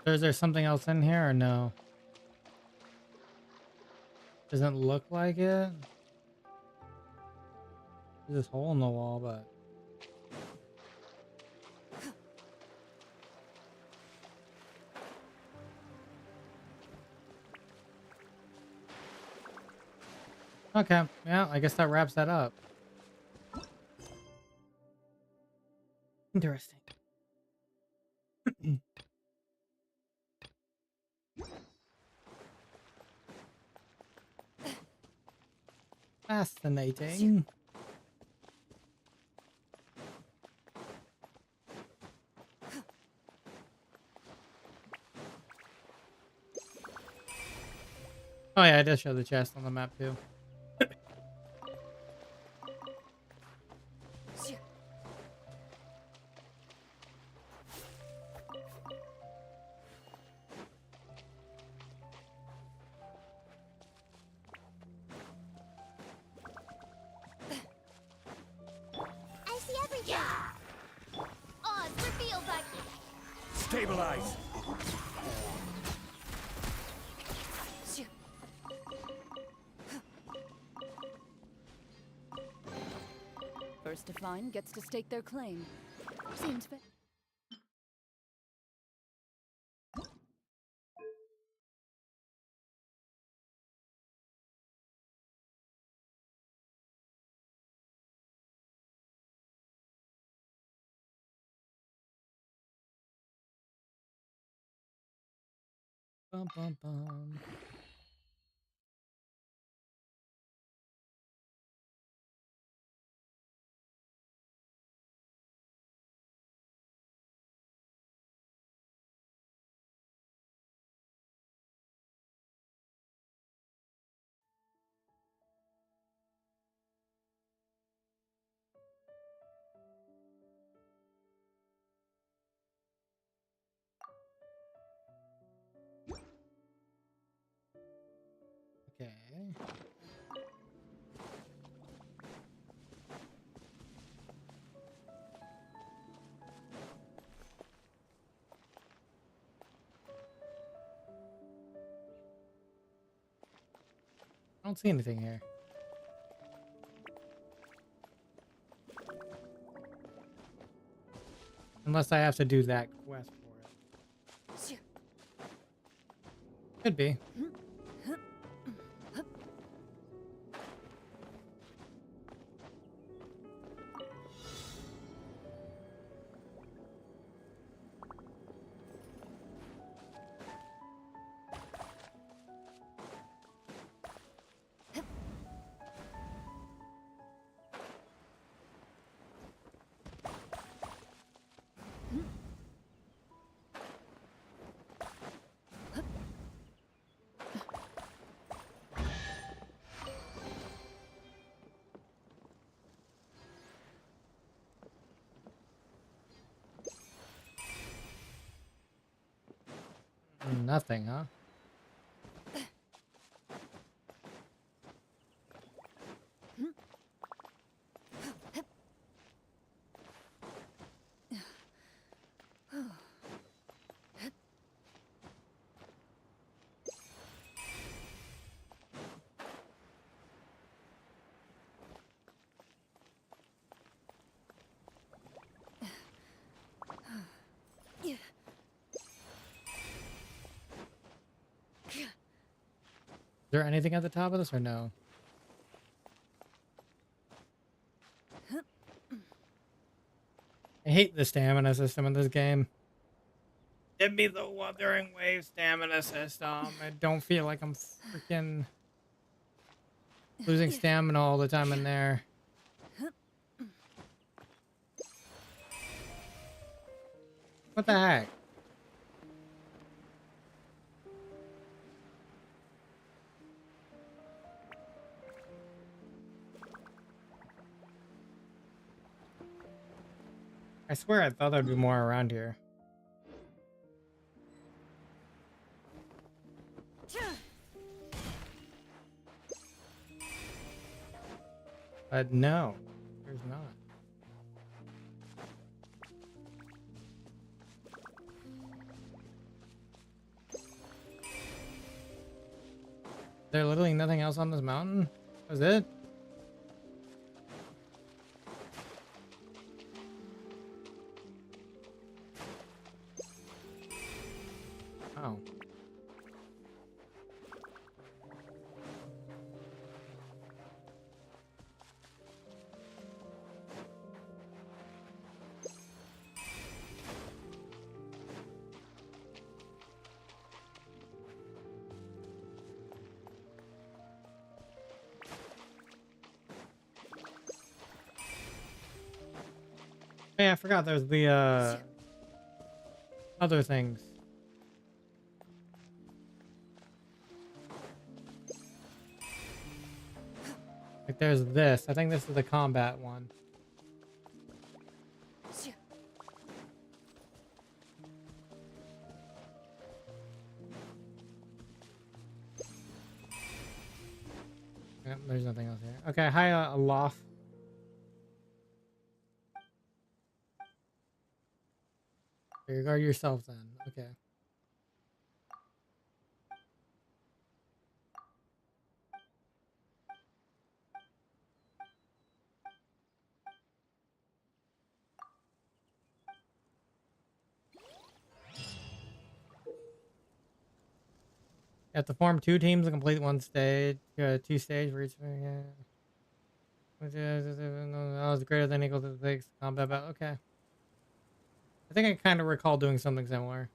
So is there something else in here or no? Doesn't look like it. There's this hole in the wall, but okay, yeah, I guess that wraps that up. Interesting. Fascinating. Oh yeah, I did show the chest on the map too.
I see everything. Oz, reveal back.
Stabilize.
First to find gets to stake their claim. Seems fair.
Bum bum bum. Okay. I don't see anything here. Unless I have to do that quest for it. Could be. Nothing, huh?
there anything at the top of this or no? I hate the stamina system in this game. Give me the Wuthering Wave stamina system. I don't feel like I'm freaking losing stamina all the time in there. What the heck? I swear I thought there'd be more around here. But no, there's not. There's literally nothing else on this mountain? That was it? Oh. Yeah, I forgot there's the other things. Like there's this. I think this is the combat one. Yep, there's nothing else here. Okay, hi, Alof. Regard yourself then. Okay. You have to form 2 teams to complete 1 stage. 2 stage for each. That was greater than equal to the stakes combat battle. Okay. I think I kind of recall doing something similar.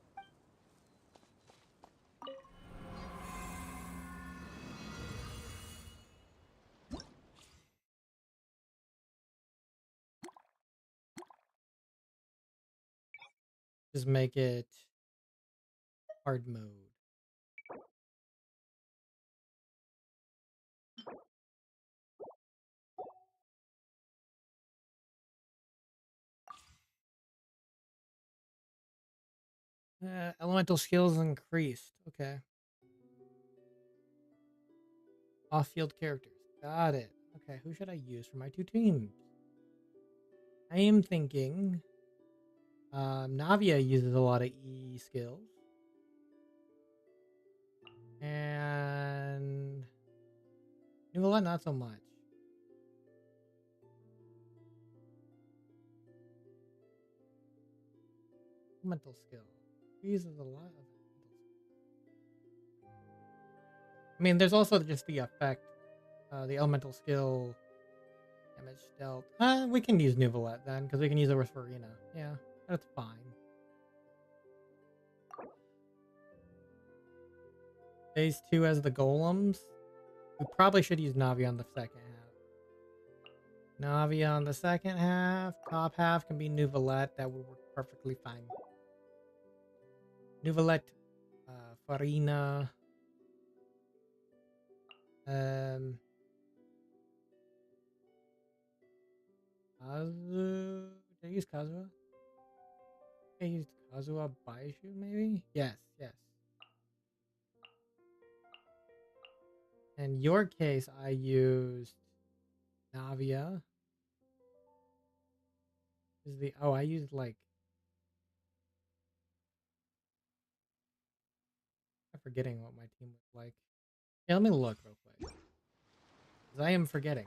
Just make it hard mode. Elemental skills increased. Okay. Off-field characters. Got it. Okay, who should I use for my 2 teams? I am thinking Navia uses a lot of E skills. And Nula, not so much. Mental skill. He uses a lot of I mean, there's also just the effect. The elemental skill damage dealt. We can use Nuvolette then, because we can use it with Farina. Yeah, that's fine. Phase 2 as the golems. We probably should use Navi on the second half. Navi on the second half. Top half can be Nuvolette. That would work perfectly fine. Nuvolette, Farina. Kazu. Did I use Kazuha? I used Kazuha Baishu, maybe? Yes, yes. In your case, I used Navia. I used like I'm forgetting what my team was like. Yeah, let me look real quick. Because I am forgetting.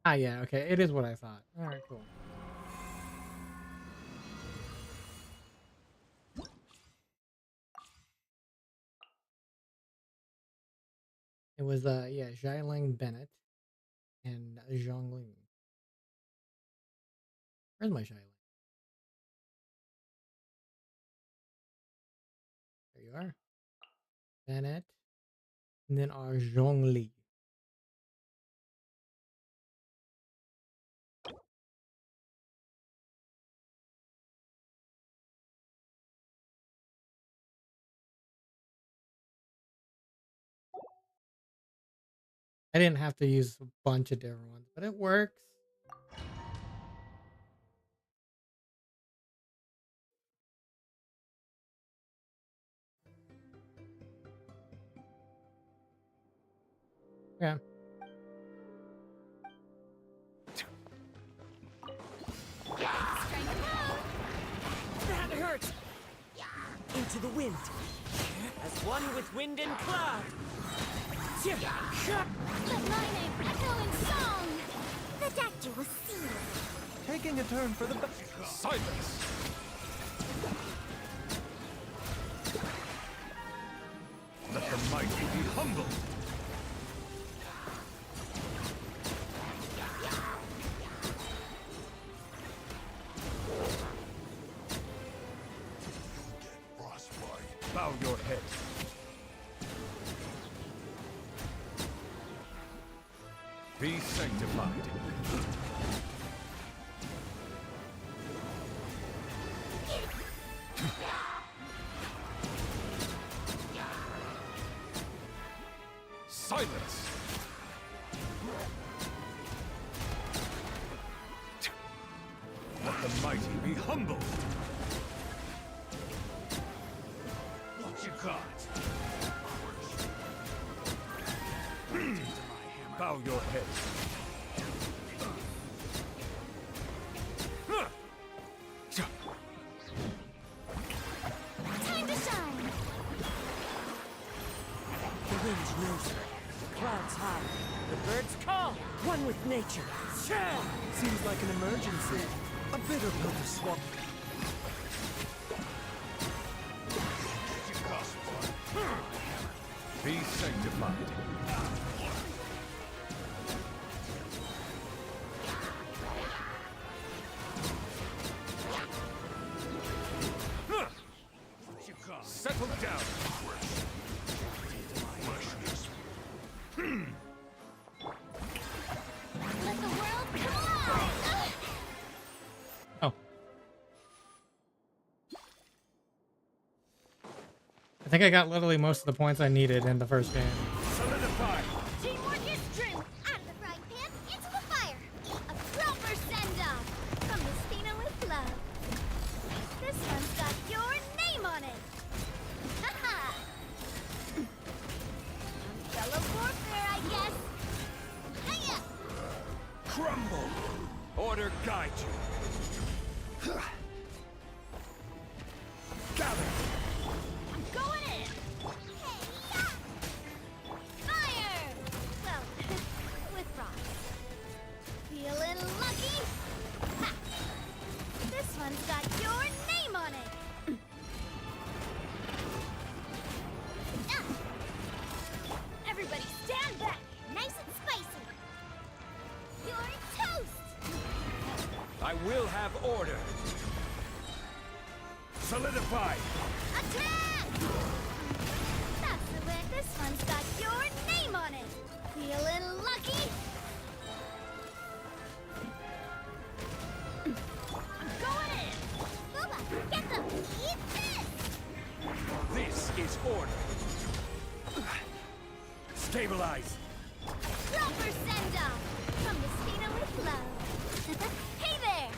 Ah, yeah, okay. It is what I thought. All right, cool. It was, yeah, Xiaoling Bennett and Zhongling. Where's my Xiaoling? There you are. Bennett. And then our Zhongli. I didn't have to use a bunch of different ones, but it works. Yeah.
That hurt! Into the wind. As one with wind and cloud.
The lightning echoing song! The doctor will see you.
Taking a turn for the silence. Let the mighty be humble. Bow your head. Be sanctified. Silence! Let the mighty be humble. What you got? Bow your head.
Time to shine!
The wind knows her. Clouds high. The birds call. One with nature.
Seems like an emergency. A bitter pill to swallow. Be sanctified. Settle down.
Let the world come alive!
Oh. I think I got literally most of the points I needed in the first game.
Solidify.
Teamwork is true! Out of the frying pan, into the fire! A proper send-off! From the Spina with love. This one's got your name on it! Haha! Fellow warfare, I guess! Hiya!
Crumble. Order guide you. Gather.
I'm going in! Hey-ya! Fire! Well, with rocks. Feeling lucky? Ha! This one's got your name on it! Ah! Everybody stand back! Nice and spicy! You're toast!
I will have order. Solidify.
Attack! That's the way. This one's got your name on it! Feeling lucky? I'm going in! Booba, get them! Eat this!
This is order. Stabilize.
Proper send-off! From the Spina with love. Hey there!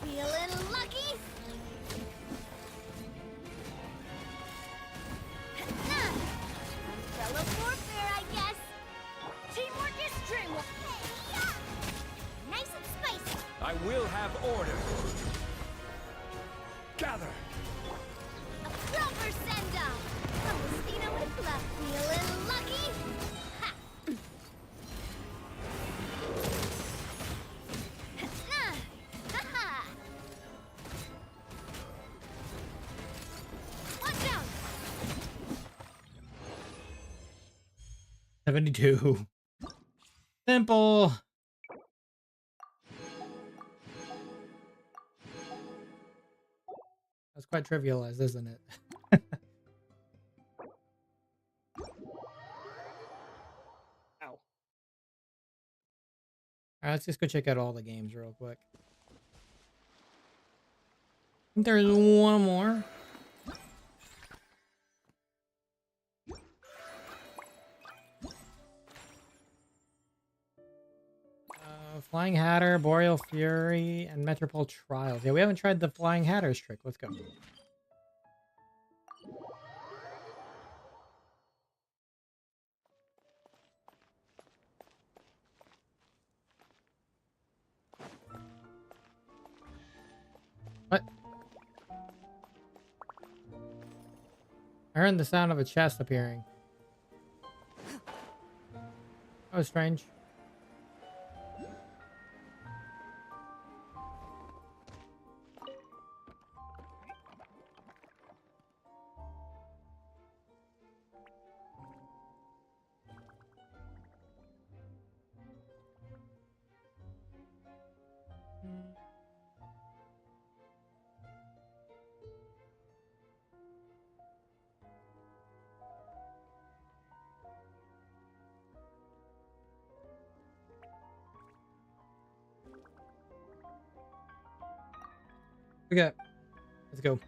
Feeling lucky? Fellow warfare, I guess. Teamwork is true. Hey-ya! Nice and spicy.
I will have order. Gather.
A proper send-off. From the Spina with love. Feeling lucky? Ha!
72. Simple. That's quite trivialized, isn't it?
Ow.
Alright, let's just go check out all the games real quick. I think there's one more. Flying Hatter, Boreal Fury, and Metropole Trials. Yeah, we haven't tried the Flying Hatter's trick. Let's go. What? I heard the sound of a chest appearing. Oh, strange. Okay, let's go.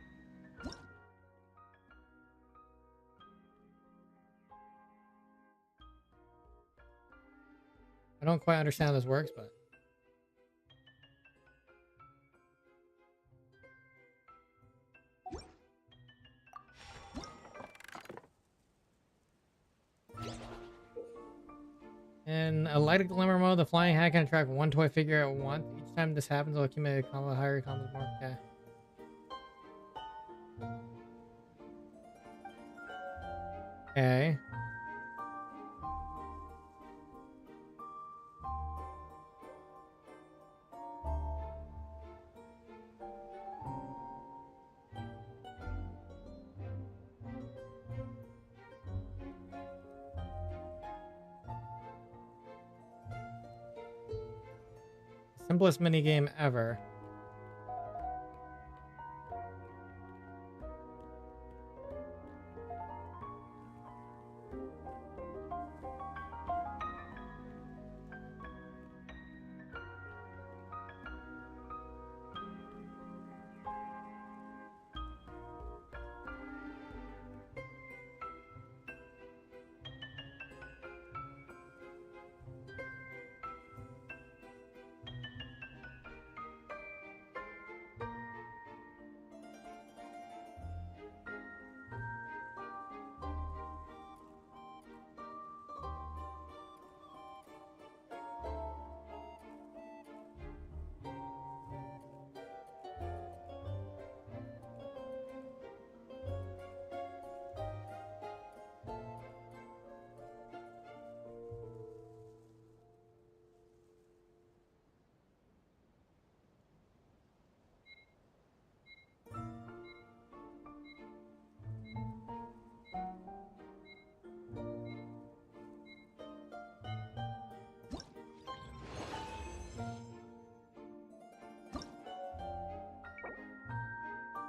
I don't quite understand how this works, but in a lighted glimmer mode, the flying hat can attract one toy figure at once. Each time this happens, it'll accumulate a combo higher combos more. Okay. Okay. Simplest minigame ever.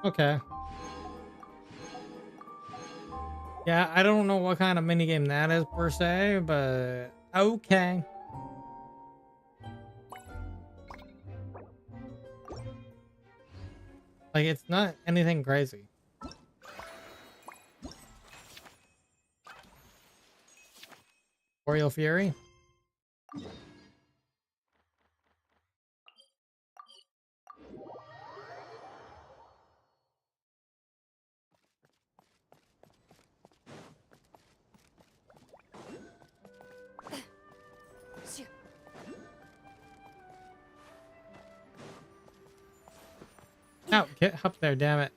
Okay. Yeah, I don't know what kind of minigame that is per se, but okay. Like, it's not anything crazy. Boreal Fury? Oh, get up there, damn it.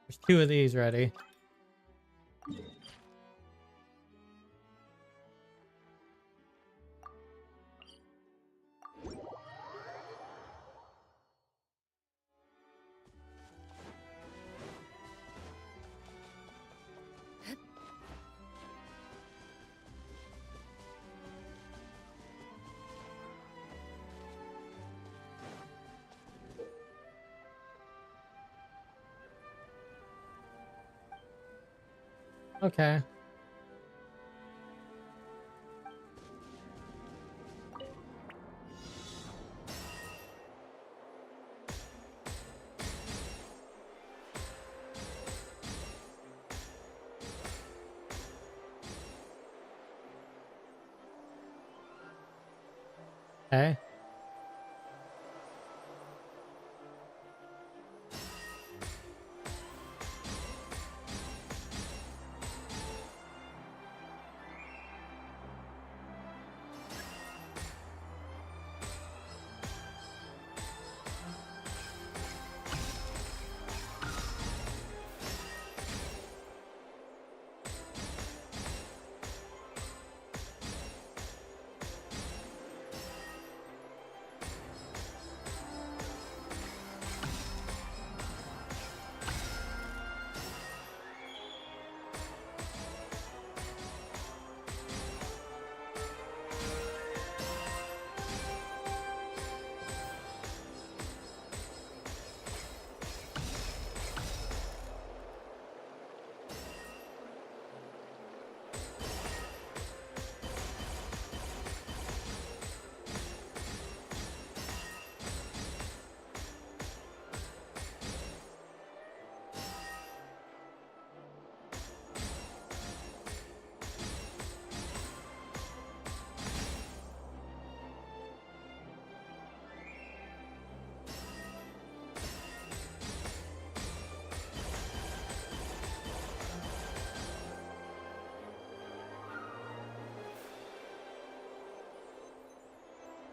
There's 2 of these ready. Okay. Okay.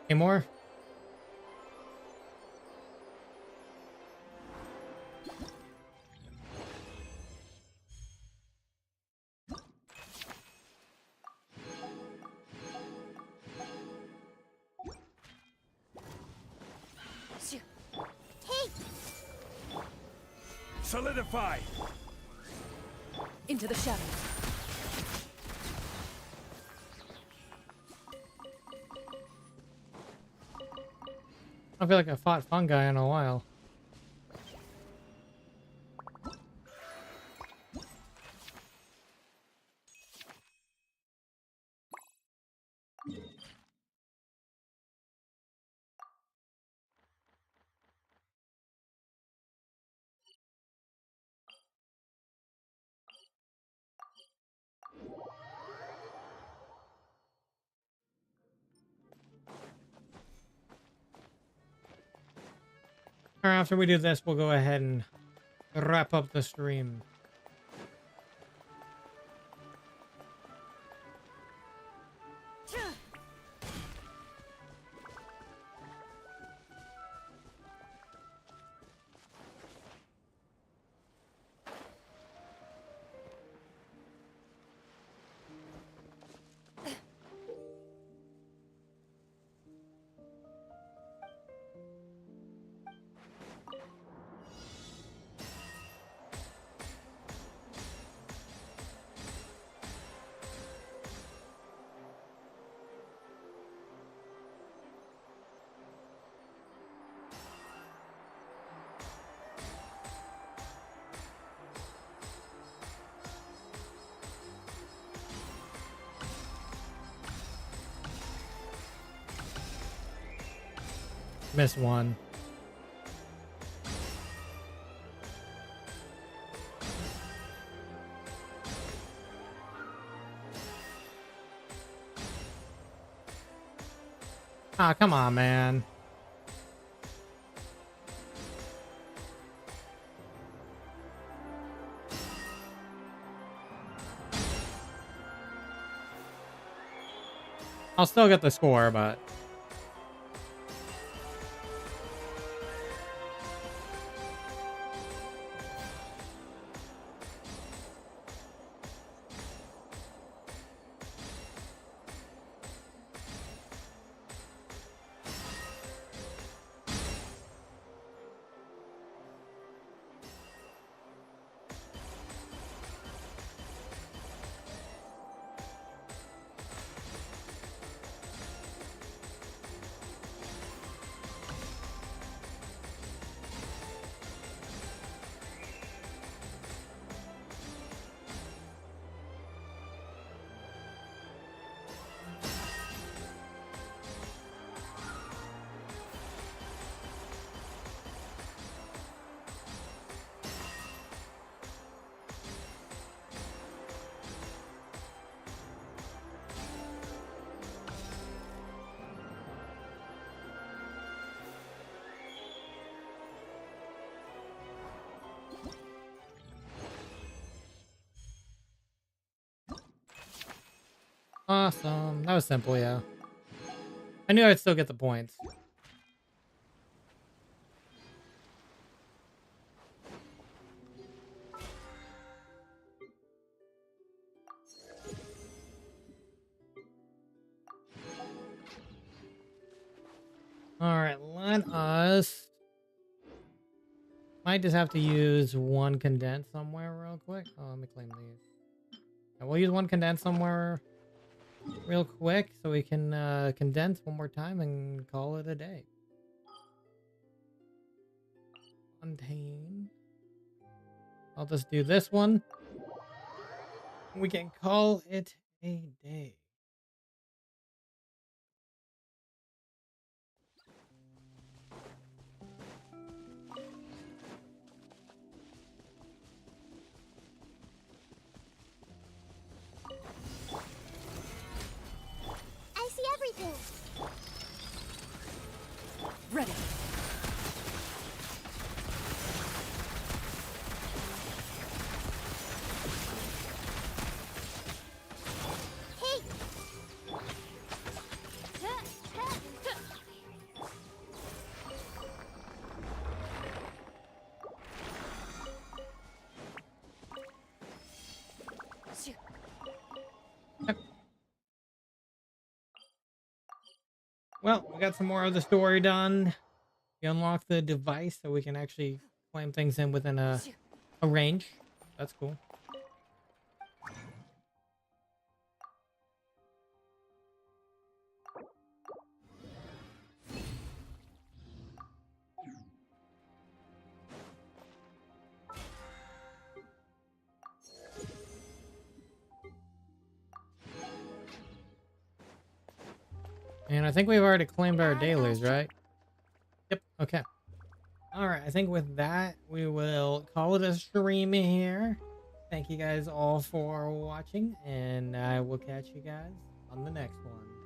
Any more?
Solidify!
Into the shadows.
I feel like I fought fungi in a while. Alright, after we do this, we'll go ahead and wrap up the stream. Missed one. Ah, come on, man. I'll still get the score, but... Awesome. That was simple, yeah. I knew I'd still get the points. Alright, let us... Might just have to use one condense somewhere real quick. Oh, let me claim these. And we'll use one condense somewhere real quick so we can condense one more time and call it a day. Contain. I'll just do this one. We can call it a day.
I see everything.
Ready.
Hey!
Well, we got some more of the story done. We unlocked the device so we can actually claim things in within a range. That's cool. And I think we've already claimed our dailies, right? Yep, okay. Alright, I think with that, we will call it a stream here. Thank you guys all for watching, and I will catch you guys on the next one.